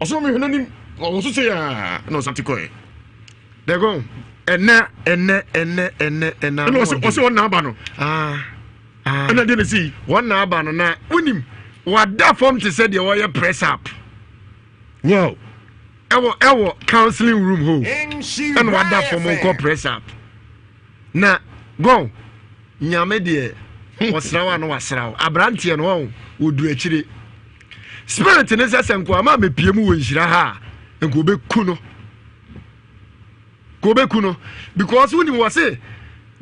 o se me hwe nanim o so se ya no satikoe de go ene no o se wona aba no ana de si wona aba no na unim wada form to say the warrior press up wow ewo counseling room ho and wada form ko press up na go nyame de wasrawa no wasrawa abrante no wodu akire spirit ne sesenko ama mepiemu wo Nhyira ha enko beku no because when you say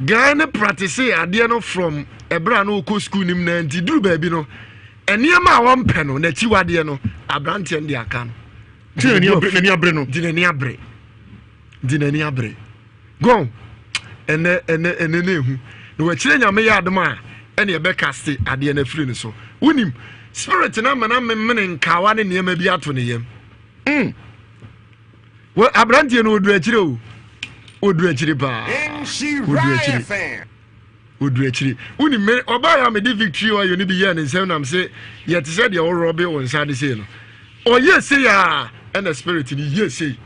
Ghana practice ade no from ebra no ko school nim na nti duru ba bi no eniema a won no na chiwade no abrante ndi aka no dinani abre go ene nehu no wa chire nyame ya adom a ene e be cast ade na free no so wonim spirit na mmene nkawa ne niema bi ato ne yam wo abrante no odu akire o odu akire ba odu akire uni me oba ya me di victory o yo ni bi ye ne nsem nam se ye te se de o robe o nsa de se no o ye se ya and the spirit ni ye se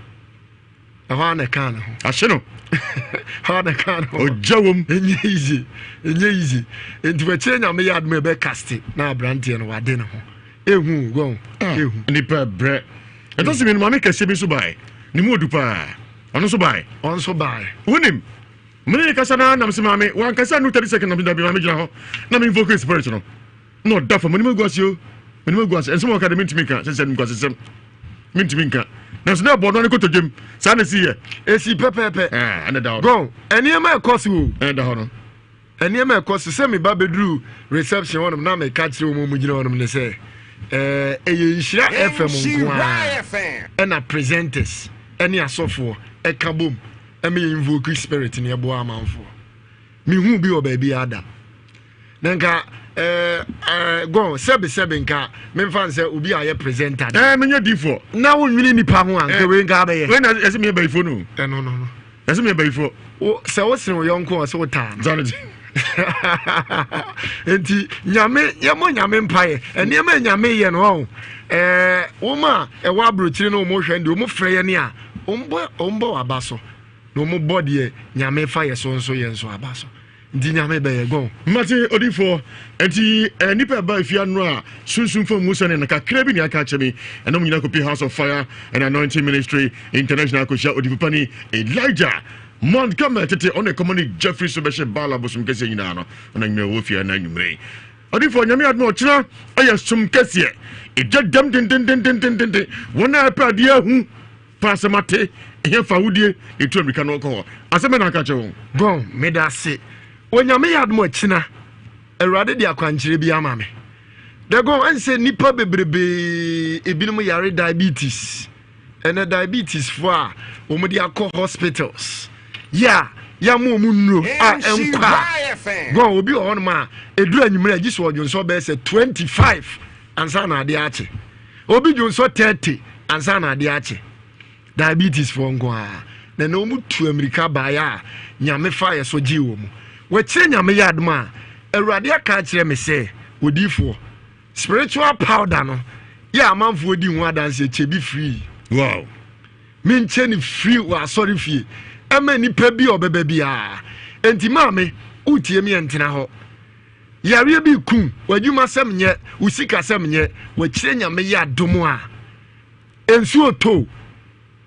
ha na kan ho ahye no ha na kan ho o jawom enye easy enti we chenya me yad me be cast na abrante no wade ne ho ehu go ehu ni pa bre e to se me no me kase bi so bai ni mu odu pa ono so bai wonim mene kasa na nam se mame wan kasa no 30 seconds na bi mame gina ho na me invoke spirit no da for mene maguasio enso mo ka de mentimi ka se mguasesem mentimi nka na so na bodo ne kotojem sa na si ye esi pepepe ana da ho go eniema ekosi wo da ho no eniema ekosi se me ba bedru reception wonum na me ka kire wo mu gina wonum ne se eye Nhyira FM nko na presenters eni asofo ekabom eme invoke spirit ne ebo amanfo mi hu bi oba bi ada nanka go sebe nka me fan say obi aye presenter menya difo na wonwini nipa ho anka we nka ba ye we na ese me baifo no no ese me baifo o se wo sen wo yonko so ta zanji enti nyame mpaye eniema nyame ye no woma ewa abrochire no mo hwe ndi o mo frɛ ye ne a ombo abaso no mo body nyame fa ye so nso ye nso abaso ndi nyame be ye go mate odifo enti nipa ba afia no a sunsun fo musa ne kakra bi ne aka chemi enom nyina kopi House of Fire and Anointing Ministry International Kosha odifo pani Elijah Mount Kama tete on a common Jeffrey Sobeshe Bala bosum kese nyina no na nyina wo fia na nwumre odifo nyame adno chira aye sum kese ejadam den wona pa dia hu pasamate ehia fawudie etu America no ko aseme na aka chewo bon medase onyame yadmo china awurade dia kwankyere bi ama me de go anse nipa bebrebe ebinom yare diabetes ene diabetes for a omudi akọ hospitals ya mo munro enkwa go obi on ma eduru anyimre agiso odwonso be se 25 ansa na ade ache obi dwonso 30 ansa na ade ache diabetes for ngwa na no mutu America ba ya nyame fa ye so ji wo mu we kire nyame yadma awurade aka kire me se odifo spiritual powder no ya amanfo odi hu adanse chebi free wow min cheni free wa sorry fie ama nipa bi obebe bia enti maame utie mi entena ho yare bi ku wadwuma sɛm nyɛ usika sɛm nyɛ wakyire nyame yɛ adom a ensuo to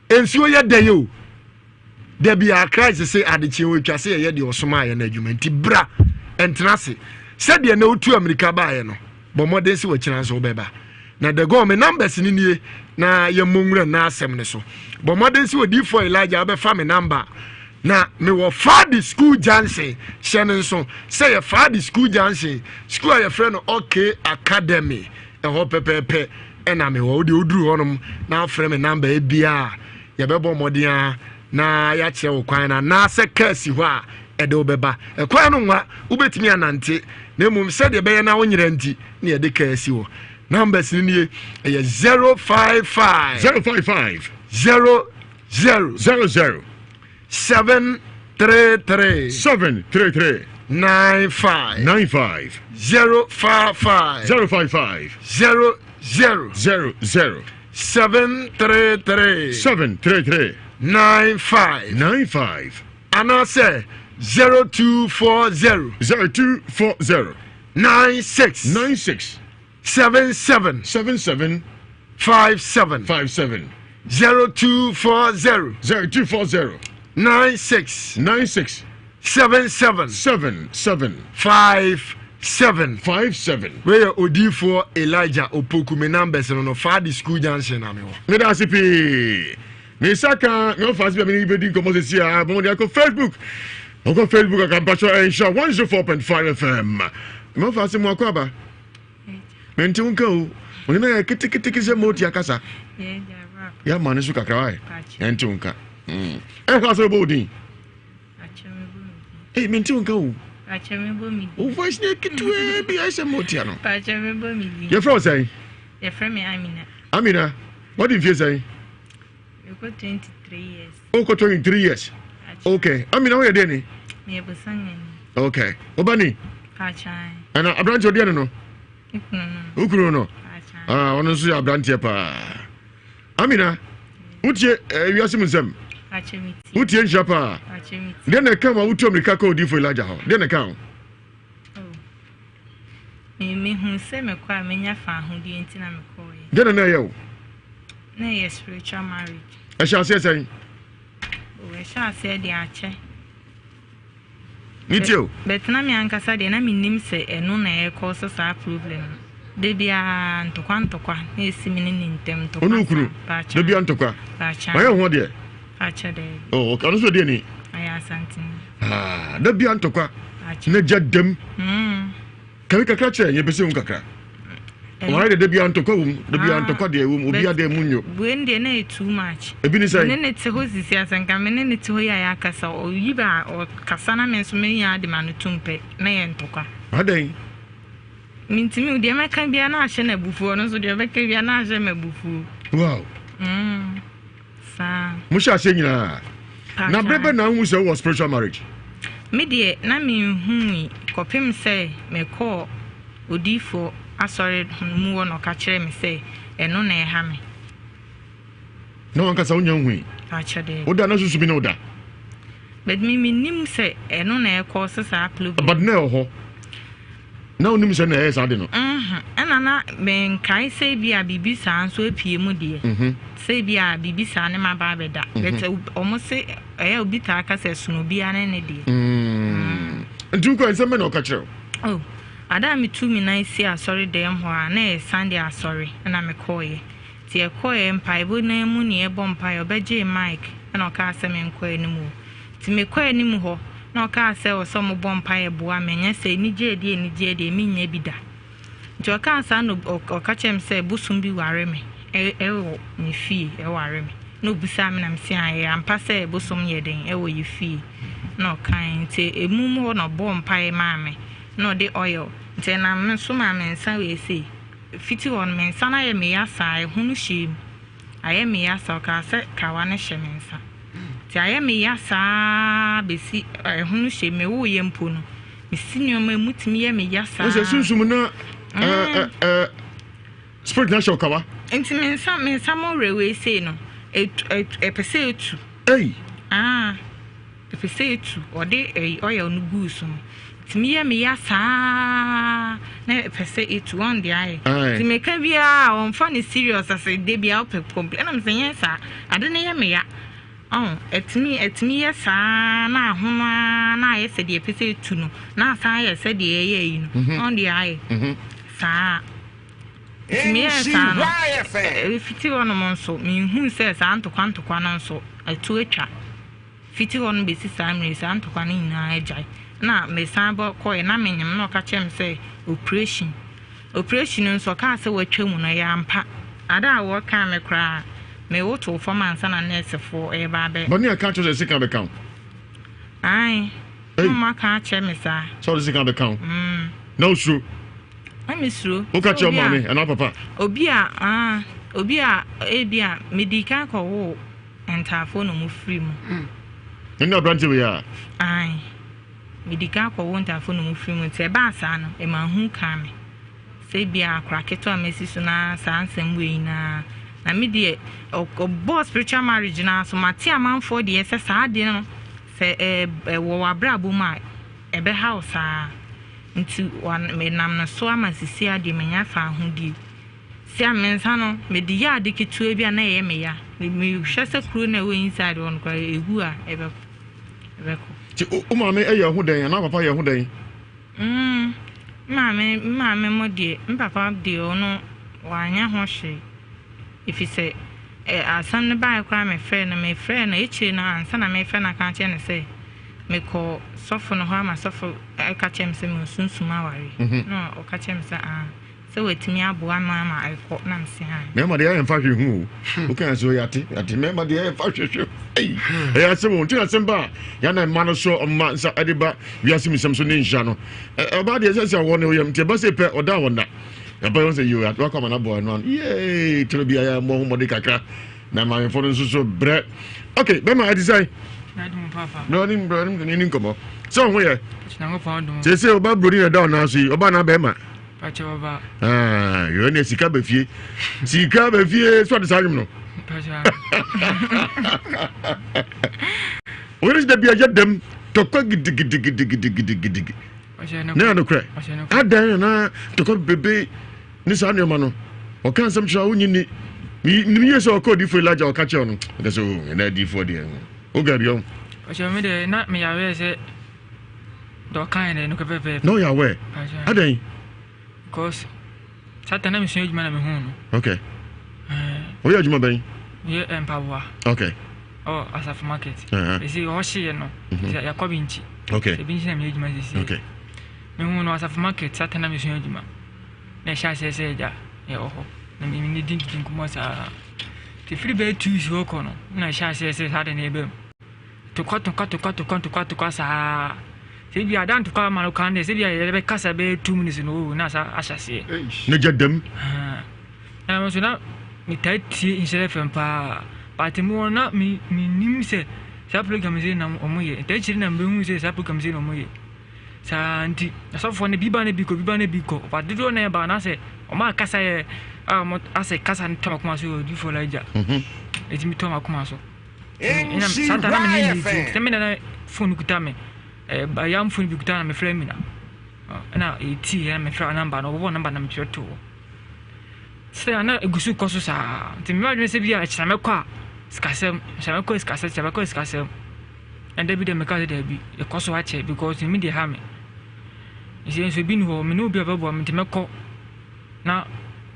ensuo yɛ dayo da bia Christ say adekye wotwa se yɛ de osoma yɛ na adwuma nti bra entena se sɛdeɛ na otu America baayɛ no bɔ modern se wakyira nso bɛba na the go me numbers ni nie na yɛ monwura na asɛm ne so bɔ modern se odi for Elijah bɛfa me number na me wo Fadi school junction hyɛne nso sɛ yɛ Fadi school junction school a yɛ frɛ no okay academy ɛhɔ pɛpɛpɛ ɛna me wo de oduru hɔnom na frɛ me number ebia yɛbɛbɔ mmɔden na yɛakyerɛ wo kwan na sɛ kasi hɔ a ɛde wobɛba ɛkwan no nwa wobɛtumi anante na mmom sɛdeɛ ɛbɛyɛ na wonyerɛ nti ne yɛde kasi hɔ numbers ni nie ɛyɛ 055 00 733 95 055 00 733 95 and I say 0240 96 77 57 0240 96 77 57 where Odifo Elijah Opoku me numbers no Fadi school junction na me wo me da sipi me saka no fast be me be komo se sia mo dia ko Facebook aka pacho ensure 104.5 FM mo fast mo akwa me ntunka o oni na kitikitiki se mo ti akasa ya mane su kakra ai ntunka ka so bodi me ntunka o o voice ne kitwe bi aise motia no your friend say your friend me Amina what did you say? You got 23 years. Oh, 23 years. Okay. Amina where dey ni? Me busanga ni. Okay. Obani? Kachai. Ana abranche odi no? Ukuru no. Ah, ono so abranche pa. Amina, utie Ewiase Mu Nsem. Achemiti. Utie Njapa. Achemiti. Den na kama utu America ka odi for Elijah ho. Den na kan. Me hu se me kwa menya fa ho di enti na me ko ye. Den na ye o. Na ye spiritual marriage. I shall say say. We shall say the ache. Me too. But na me ankasa de na me nim se eno na ye cause sa problem. De bia ntokwa na esimi ne ntem ntokwa. Onu kuru. De bia ntokwa. Pacha. Aye ho de. Pacha de. Oh, okay. Onu so de ni. Aya santin. Ah, de bia ntokwa. Na jadem. Kan kakra che ye bese un kakra. Why the bia ntokwa wum, de bia ntokwa de wum, obi ade munyo. When de na too much. Ebi ni say. Ne ne te ho sisi asanka me ne te ho ya akasa o yiba o kasa na me so me ya de manu tumpe na ye ntokwa. Adan. Mintimi de meka bia na ahye na bufu no so de meka bia na ahye ma bufu. Wow. Sa. Musha se nyina. Na brebe na hu se was spiritual marriage. Me de na me hu kopem se me call odifo asori mu wo no ka kire me se eno na eha me. No one kasa unya hu. A chede. Oda na susu bi na oda. But me nim se eno na e call se sa problem. But na ho. Na onim se na e sa de no. Ana na ben kai se bia bibi sa nso apie mu de. Se bia bibi sa ne ma ba beda. But omo se e obi ta ka se sunu bia ne ne de. Ntu ko ense me na o ka kire. Oh. Ada me tu me na si asori dem ho a na Sunday asori na me koye. Ti e koye mpaibo na mu ne e bom pai obeje mic na o ka se me nkoye ni mu. Ti me koye ni mu ho na o ka se o so mo bom pai boa me nya se ni je de mi nya bi da. Ti o ka sa no o ka chem se busum bi ware me. E wo ni fie e ware me. No busa me na me si aye ampa se busum ye den e wo ye fie. Na o kan ti emum ho no bom pai ma me. No de oil. Tena me so ma me nsa we say fiti on me nsa na ye me yasa e hunu shim aye me yasa ka se kawa ne hye me nsa ti aye me yasa besi e hunu shim me wo ye mpo no me sinyo ma mutimi ye me yasa o se sunsum na spirit na show kawa enti me nsa mo rewe say no e pese etu ei e pese etu o de oil no gu so timi me ya saa na pese it one dey ti me ka bia on fa ni serious as dey bia op complain na me say yes ade ne ya me ya etimi ya saa na ahoma na ye se dey pese tu no na saa ye se dey ye yi no on dey saa timi ya saa no fiti wono mo nso me hu se saa ntokwa no nso atu atwa fiti wono be si saa me saa ntokwa no nyina agya na me sabo koy na menyem no ka chem say operation nso ka se watwa mu no ya mpa ada wo ka me kra me woto form ansa na nurse for e ba be but you can't just say can account ai mama ka che me sa so this can account no true I'm sure who catch your mommy and papa obi a e bia medical ko wo entafo no mu free mu no branch we are ai medical ko won tafo no mu free mu te ba asa no e ma hu ka me se bia akra keto amesi so na sansem we na me de o boss spiritual marriage na so mate amanfo de ese sa de no se wo wabrabo ma e be house a nti wan me nam na so amasisi ade menya fa ho di si amensa no me de ya de keto e bia na ye me ya me hwese kru na we inside on kwa egu a e be ko o mama e ye ho den na papa ye ho den mama mo de papa de ono wanya ho hwe if you say asan ne ba kwa me friend na echi na ansa na me friend na ka che ne say me ko sofo no ha ma sofo e ka che me say me sunsuma ware no o ka che me say so wetimi aboa ma akọ na mse ha me ma de ya mfa hwe hu o kan so yate me ma de ya mfa hwe eh ya se won tina semba ya na ma no so ma nsa adiba Ewiase Mu Nsem so ne Nhyira no ba de se won o yam te ba se pe oda wona ya ba won se you at welcome na boy no yey tell bi ya mo de kakra na ma me fo no so bre okay be ma adi say Nadum papa no ni ni nkomo so ho ye na ngopon dum se oba brodi na down na so yi oba na be ma pacha baba yo ne sika ba fie so de sayum no pacha where the bia dem to ko gidi na no kra adan na to ko bebe ni sa no ma no o kan sam twa wonyi ni yeso o ko di fo laja o ka che no de so na di fo de o ga biom pacha me de na me ya we se do kan ne no ko pepe no ya we adan because Satana mi sunu juma na me hu no okay o ya juma ben ye empabwa okay oh asaf market isi o hye no ya ko binchi okay e binchi na me juma sisi okay me hu no asaf market Satana mi sunu juma na sha se ja e oho na me ni din kuma sa ti free be tu so ko no na sha se hade na ebe to kwa sa se bia dan to kwa manu kan de se bia ye be kasa be 2 minutes no na sa asase ne jadam na mo so na mi tati insere fempa patimu na mi nim se sa program ze na omoye tachiri na mbe hu se sa program ze na omoye sa anti asofo ne biba ne biko padido na ba na se o ma kasa ye mo ase kasa ne to kuma so di for laja etimi to ma kuma so ina santa na me ni se me na phone kutame I am phone bikuta na me frame na na eti ya me frame number no bo number na me tweto se ana egusu koso sa ti me wadwe se bia chama kwa skasem and they be the meka de bi e koso ache because me dey ha me ise so bi no me no bi ababo me ti me ko na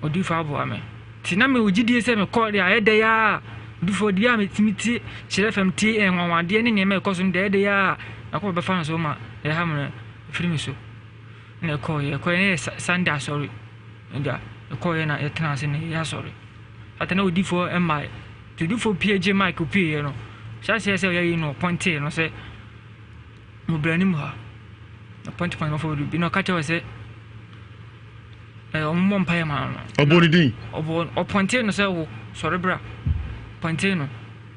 odi fa abo ame ti na me ogidie se me ko ya ede ya dufo dia me timiti chere fam ti enwawade ne ne me koso de ya akọ be fan so ma e ha me free me so na ko ye ko ne Sunday sorry nda ko ye na e trans ne ya sorry atana odifo e mai to do for PJ Mike opie no sha se ye no point no se mo brani mo ha point no for bi no ka che se o mo mpa ye ma no oboni din o point no se wo sorry bra point no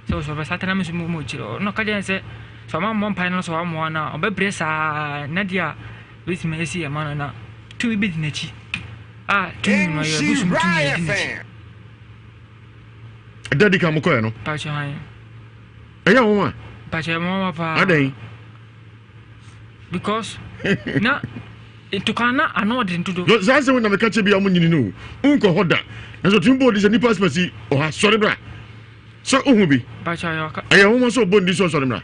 so be satana me so mo chiro no ka je se so ma mo mpa no so wa mo na o be bresa na dia wit me esi e ma na tu bi di na chi tu no ye bu sum tu ye di na chi daddy kam ko no pacha han eya wo ma pacha mo pa adan because na to kana anode into do so say when na me catch bi amunyini no unko hoda na so timbo di se nipa spasi o ha sorry bra so ohu bi ba cha yo ka aye wo so bondi so sorry bra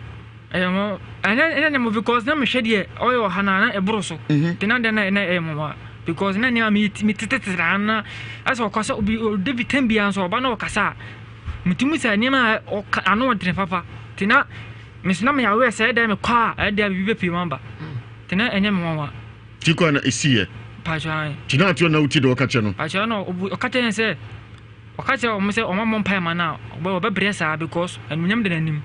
aye mo ana mo because na me hwede oyo hana na ebro so tina de na mo because na nya mi titira na aso kwasa obi David Tambia so oba na okasa mitimu sa niam anode papa tina misina me yawe say dem kwa e dia bibe pi mamba tina enye me wa tiko na esiye pajan tina atio na uti do kache no pajan no okache ne se okache o me se o mamon pa ma na o be bresa because enunyam de nanim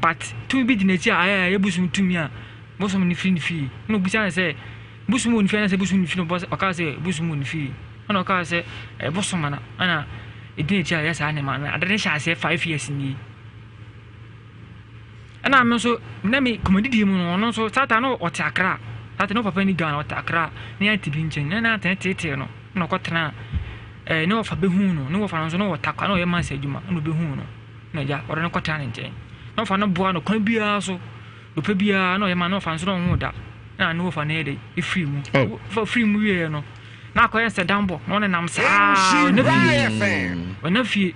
but to be di na ti a ebusum tumi a bosum ni fi no busa se busum ni fi na se busum ni fi no boss okache busum ni fi ana okache e bosum na ana edin ti a ya sa ne ma na adane sha se 5 years ni ana me so na me komedi mu no so sata no o takra sata no papa ni Ghana o takra ni anti bi nchen na tete no no kotena ne ofa be hu no ne ofa no so no o takwa no ye man se adwuma no be hu no na ja ore no kotena ne nchen no ofa no boa no kwan bia so do pe bia no ye man no ofa so no hu da na ne ofa na ye de e free mu for free mu ye no na ko ye se dambo no ne nam sa na fi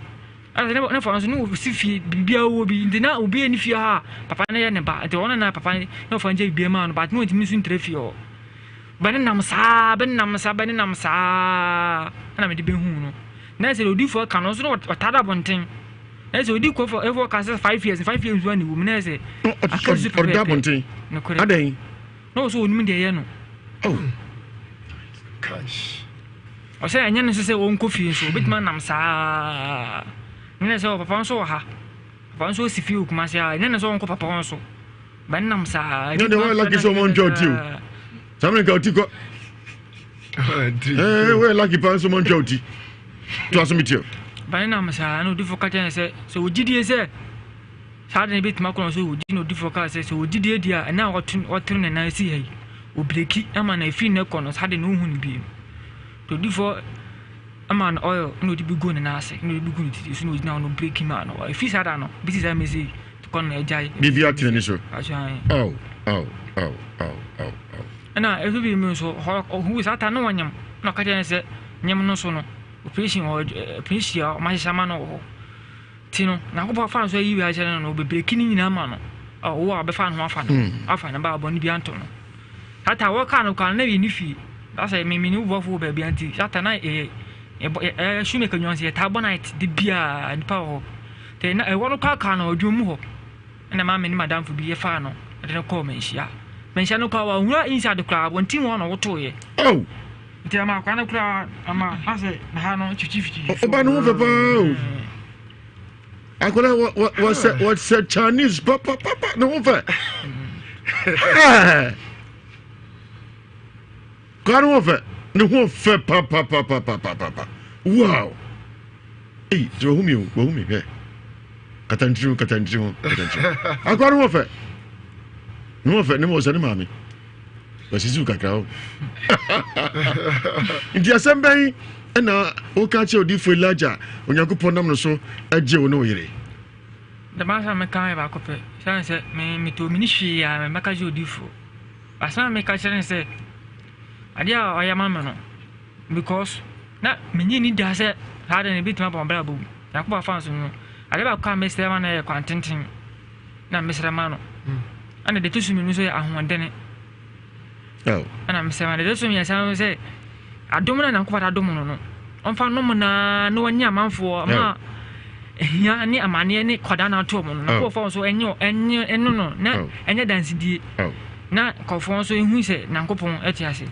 na for no si fi bibia wo bi ndina obi ani fi ha papa na ye ne ba de wona na papa no for nje bibia ma no but no ntimi su ntrefi o bani nam sa na me de be hu no na se odi for kan no so no otada bonten na se odi ko for evo ka 5 years one wo na se akazi for otada bonten adan no so onum de ye no oh gosh o se anya no se won ko fi so bitman nam sa nene so papa so ha papa so si fi o kuma se nene so nko papa so ban nam sa no de wa lucky so mon joti o samen ka oti ko we lucky pa so mon joti to asumiti ban nam sa no di foka se so ogidie se sa de bit ma ko so ogi no di foka se so ogidie dia na otru ne na si hei o breki ama na fi ne ko no sa de no hu ni bi to di fo aman oil no di bigo ne na ase no di bigo ni ti so no di na no break him no if he sada no bi say message to kon na jai bibia tene so ajan oh ana e bi mi so who is ata no wanyam no ka jen se nyam no so no operation o pressure ma sha ma no tino na ko ba fa so yi wi a no be break ni nyina ma no wo a be fa no afa no afa na ba bo ni bi anto no ata wo ka no kan na bi ni fi that say me ni wo fo be bi anti ata na shume ka nyonse ta bonite de bia nipa ho te na wono ka na odwum ho na ma me ni madam fu bi ye fa no de no call menhia no ka wa hura inside kra wontin wo no woto ye oh nti ama kwa na kra ama ase na ha no chichi oba no fe pa akola what said Chinese papa no fe kwa no fe ne ho fe papa wow eh jo humi he katandru akwa no fe no fe ne mo se ne mami basizu kakra o ndi asemben na o ka che odi fo laja onyankopon nam no so agye wo no yire the master me kan ba ko pe say me to mi ni hwi ya me maka je odi fo asa me ka chere say adia o ya mama no because na me ni da say ha de ne bitima ba mbra bu yakoba fans no ade ba ka me say ma na e kwantenten na me sere ma no ana de tusu mi no so ya ahondene oh ana me say ma de tusu mi ya say adom na nko fata adom no onfa no na no wanya manfo ma ya ni amane ni kwada na to mo no ko fo so enyo no na enye dansidie na ko fo so ehu se nankopon etiase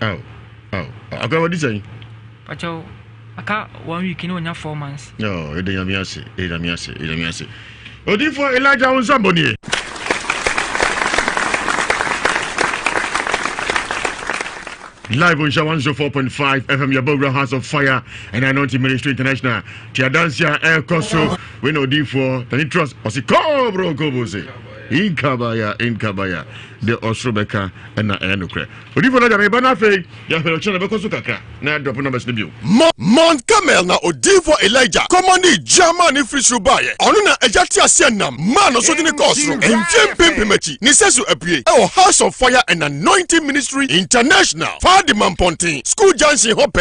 aka wadi say pacho aka 1 week ni onya 4 months no edamiase odi fo Elijah Nsamboni live on 104.5 FM Yabura House of Fire and Anointing Ministry International. Tia Dancia Air Costo we no D for Tani Trust Osiko bro Kobose in Kabaya de Ostrobeka and Enukre. But if you know that Banafe, you have a channel because Sukaka, now drop numbers to you. Mount Carmel na Odivo Elijah, Commandi German Free Baye, Onuna Ejatia Sienam, man also in the course, and Jim Pimpimechi, Nisesu Apie, our House of Fire and Anointing Ministry International, Fadiman Pontin, School Jansi Hope,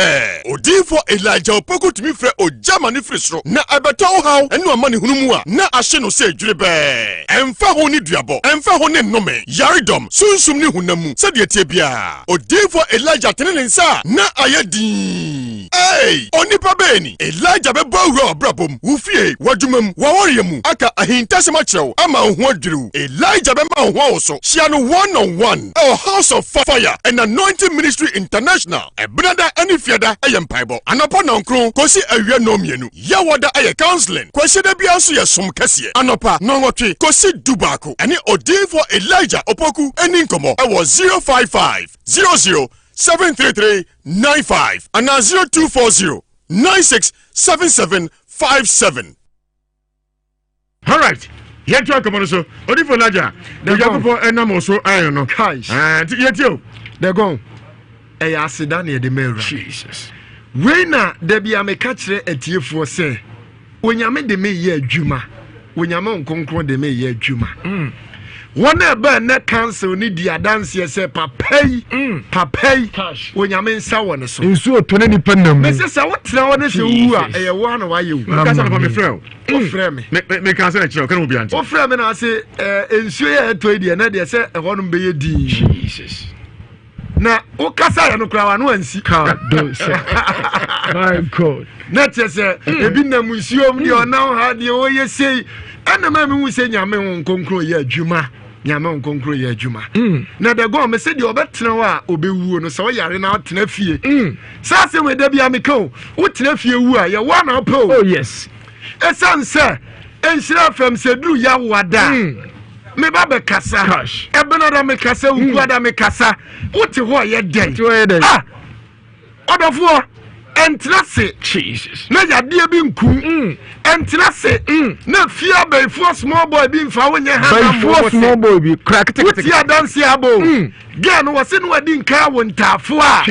Odivo Elijah, Opoku to me for O German Free na Abato how, and no money Hunumua, na Asheno say Dribe, and Fahoni Diabo, and Fahone Nome, Yaridom, soon Sumni Hunamu, said Yetebia, Odivo Elijah Tenensa, na Ayadi. Hey, Onipa Beni, Elijah Bebo Brabum, Ufie, Wajumum, Wawariamu, Aka Ahintasamacho, Ama Wadru, Elijah Bema Waso, Shiano 1-on-1, our House of Fire and Anointing Ministry International, a brother any fiada, I am Pibo, and upon Uncle, Kosi Area Nomienu, Yawada Aya Counseling, Kwesi de Biasu Sum Cassia, Anopa, Nongochi, Kosi Dubaku, and Odivo Elijah Opoku, and Incomo, I was 055 00 733-95 and now 0240-967757. All right. Yet you come on so. Odi for Laja. The Jacopo and I'm also iron no. And yet you. They're gone. Ewiase Daniel the mayor. Jesus. When there be a catcher at you for say, when you made the mayor Juma, when you mount conquer the mayor Juma. One ever net council need the dance say papay cash when you mean someone so. In so to any pendant. Mrs. What now is you are a one why you can't have me friend. Oh, friend me. Make answer a child. Can be answer. Oh, friend, and I say, in so to the and they say, I want to be a D. Jesus. Now, O Casa no crown one see car. My God. Not just a been a museum, you are now had the way say, and the man who say, Yaman conclude your Juma. Nyama nkonkro ya adwuma na da go me se de obetena wa obewu no so yare na otena fie sa se we da bia me kan wo tena fie wu a ye wa na po oh yes esan se enhira fam se duru ya wada me ba be kasa ebena da me kasa wu da me kasa wo te ho ye den ah odofo entra se Jesus na ya de bi nku entra se na fia by for small boy bi mfa wonye ha by small boy bi crack tik tik ya dance abo gan wo se no wadi nka wo ntafo a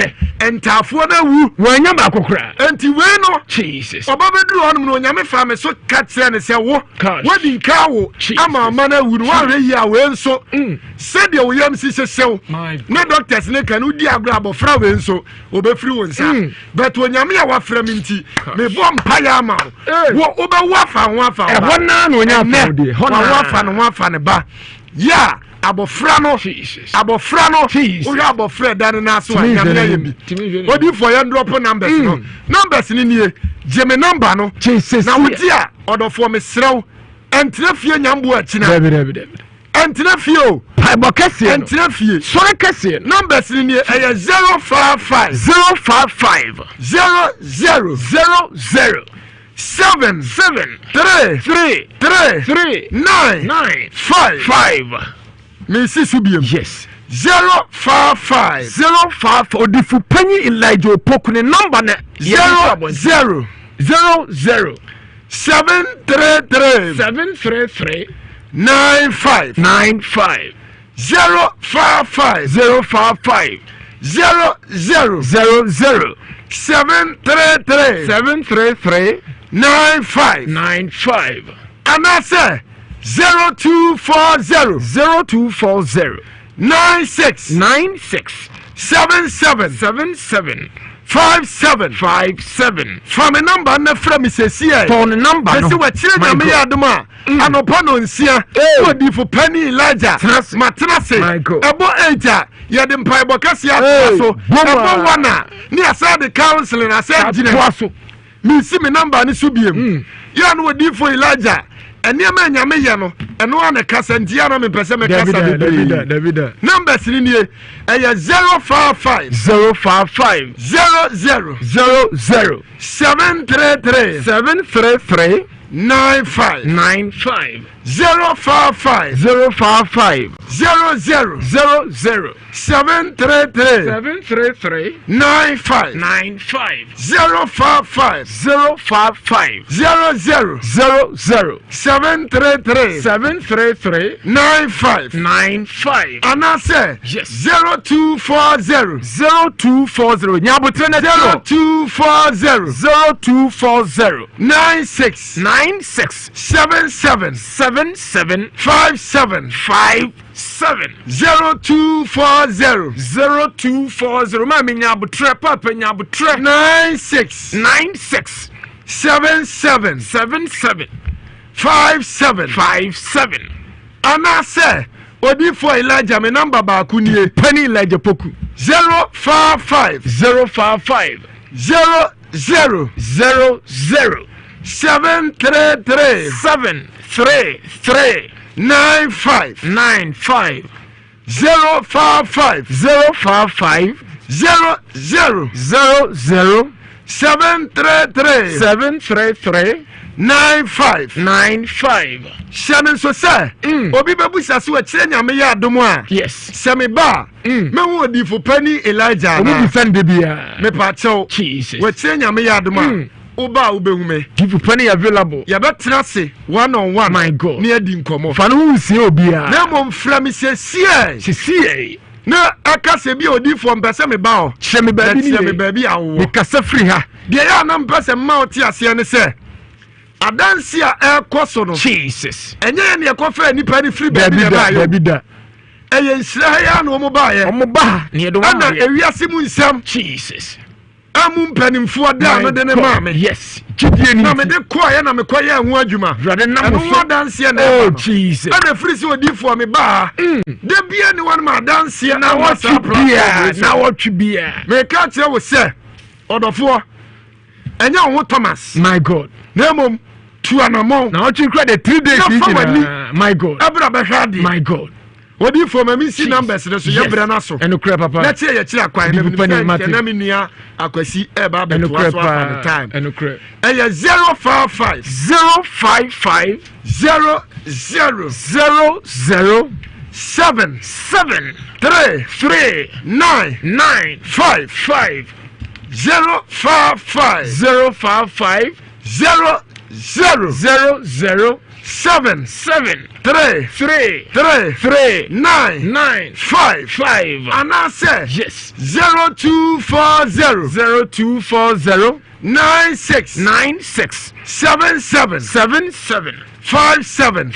ntafo na wu wanya ba kokora enti we no Jesus obabeduru onum no nyame fa me so katre ne se wo wadi nka wo ama ama na wu no wa re yi a we nso se de wo yam si se sew na doctors ne kan udi agro abofra we nso obefiri won sa but nyame ya wafra minti me bom paya ma wo oba wafa wafa e hona no nya fa de hona wafa no wafa ne ba ya abofra no wo ya abofra dan na so nyame ya bi odi for your drop numbers no numbers ni nie je me number no na wodi a odofo me serew entra fie nyambo akina entra fie o Bible kese entra fie sore kese numbers ni nie 055 055 00 7 3 9 5 Mrs. Subium yes 055 odifu penny Elijah Opokune number na 00 733 95 055 00 733 95 and I say 0240 96 77 57 from a number na from says here phone number no we chire me adoma anopa no nsia odi for penny Elijah matrase ebo eja ye de mpai bokase aso ebo wana ni asa the counseling asa gina mi si me number ni so biem ya no odi for Elijah eni ama nyame ye no eno ana kasa ntia no me pese me kasa David numbers ni nie 055 00 733 95 055 00 733 95 055 00 733 95 and I say 0240 Nyabutre na 0240 96 77 57 0240 Mami Nyabutre Papa Nyabutre 96 77 57 and I say Odi for Elijah me number ba kunie Penny Elijah Poku 055 000 733 95 055 733 95 Shannon so say obi bebusa so akire nyame ya adomo a yes semi ba me wo di for Penny Elijah obi defend bia me pa chew Jesus we akire nyame ya adomo a oba ubehume give Penny available ya betra se one on one my God ne adi nkomo fa no nsie obi a na mom fra me se sie na aka se bi odi for mpese me ba o hye me baabi awo me kasa free ha de ya na mpese ma oti ase ne se adansi a ekoso no Jesus enye ne ekofa nipa ni free baabi da eye nsira ya na omo ba ye omo ba ne do ana ewiase mu nsem Jesus amu mpanimfo da no de ne maame yes gidie ni na me de ko ya na me ko ya hu adwuma rade na mo so danse na oh Jesus ana free so odifo me ba de bia ni wan ma danse na what bia me ka tire wo se odofo enya wo Thomas my God na mom tu anamon na what credit the 3 days my God abra be hwade my God Odi for me see numbers so ye bra na so eno kra papa na tie ye kira kwan na me nua akwasi e ba be to so at the time eno kra eye 055 000 7 3 9 5 055 000 7 3 9 5 and I say yes 0240 96 77 57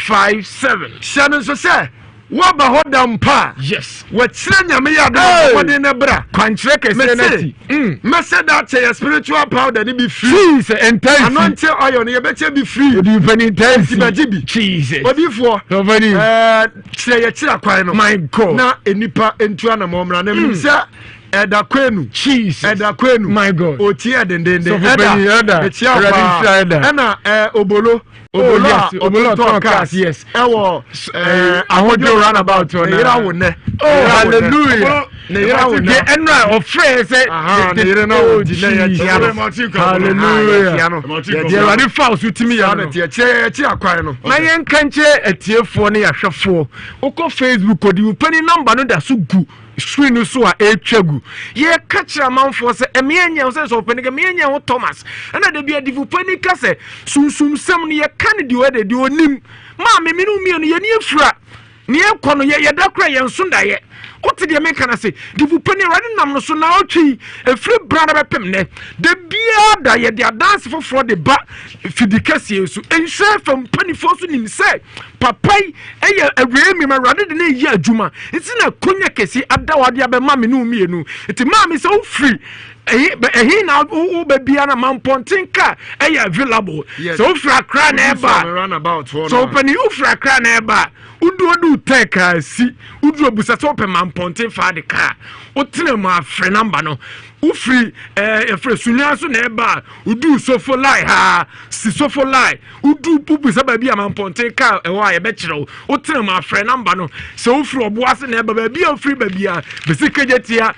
Shannon so say Waba hodam pa yes wachire nyame ya do wode ne bra kwanchire kese na ti message that your spiritual powder ni be free Jesus entice anointing oil ni be che be free odi pani entice bajibi Jesus odifo nobody chire ye chira kwan no my God na enipa entu ana momra na mse Eda kwenu Jesus Eda kwenu my God oti edendende Eda ena obolo talk yes ewo ahojo roundabout na yira wo ne oh hallelujah na yira wo ne enra of phrase na yira na wo di na ya hallelujah ye rani false utimi ya no tie che akwan no na yen kanche etiefo ne yahwefo uko Facebook odi pani number no da so gu screen so a etwagu ye kachira manfo se emianya wo se so pani ga mianya wo Thomas ana de bia divu pani ka se sunsum sam ne ye kan de we de onim ma me minu mienu ye ne efura ne ekono ye da kra ye nsunda ye ote de me kana se divu pani rade nam no so na otwi efri brada bepem ne de bia da ye de dance for de ba fidikase so enhwe fam pani fo so nim se papai eye awie mi ma rade de na ye adwuma enti na konya kesi adawade abema me no mienu enti ma me se wo free ehi na u be bia na mampontinka available so fra kra na eba so pani u fra kra na eba udu take si udu obusa so pe mamponte fa de car wotena mu afre number no ufiri efre sunya so na eba udu sofo lie ha si sofo lie udu pupu sa ba bia mamponte car ewa ye be kire wotena mu afre number no se ufiri oboase na eba ba bia ufiri ba bia besikejetia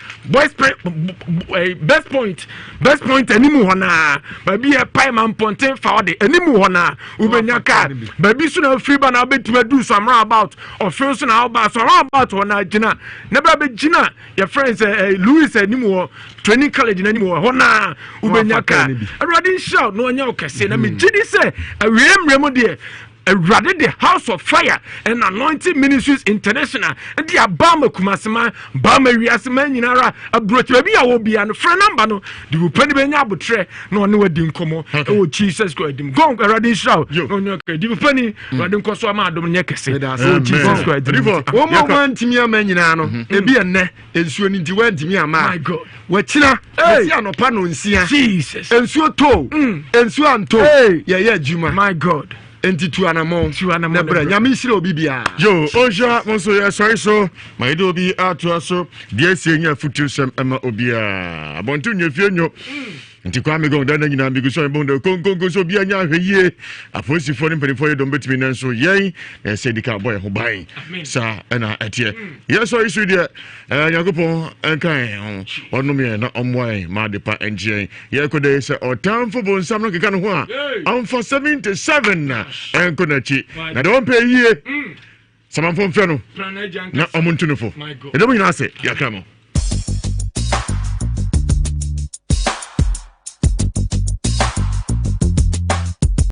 best point animu hona ba bia pai mamponte fa de animu hona ubenya car ba bi so na ufiri ba na betuma do some about or feel so na about hona gina na ba be gina your friends Louis animu training college na animu hona ubenya car already shout no anya okese na me gidi say awemremo de Rather the House of Fire and Anointing Ministries International and the Abama Kumasima, Bama Ewiase Nyinara, a brother baby I will be and friend number no, the Penny Benya Butre, no one dim como, oh Jesus Christ, go already shout, no, the Penny, Radin Koswama, Dominic said, oh Jesus Christ, one man Timia Menino, a be a ne, and soon into where Timia, my God, what China, no pano in Sia, Jesus, and so to, and so on to, yeah, Juma, my God. Entitu anamon nebra nyamisire obibia yo oja monso ya so my do bi atoaso dia sienya futursem ema obia abontu nyefie nyo nti kwa mego ndana nyina mbigu so bonde konkonko so bia nya hweye afosi fo ne mpelifo ye dom betimi nanso yen na sedika boy ho ban sa na etie yeso isu dia yakopon enkan onum ye na omwai ma de pa engien ye kode se otamfo bonsam no keka no ho a amfa 77 enko na chi na de ompe yie samanfo mfe no na omuntunufo edemo nyina se yakamo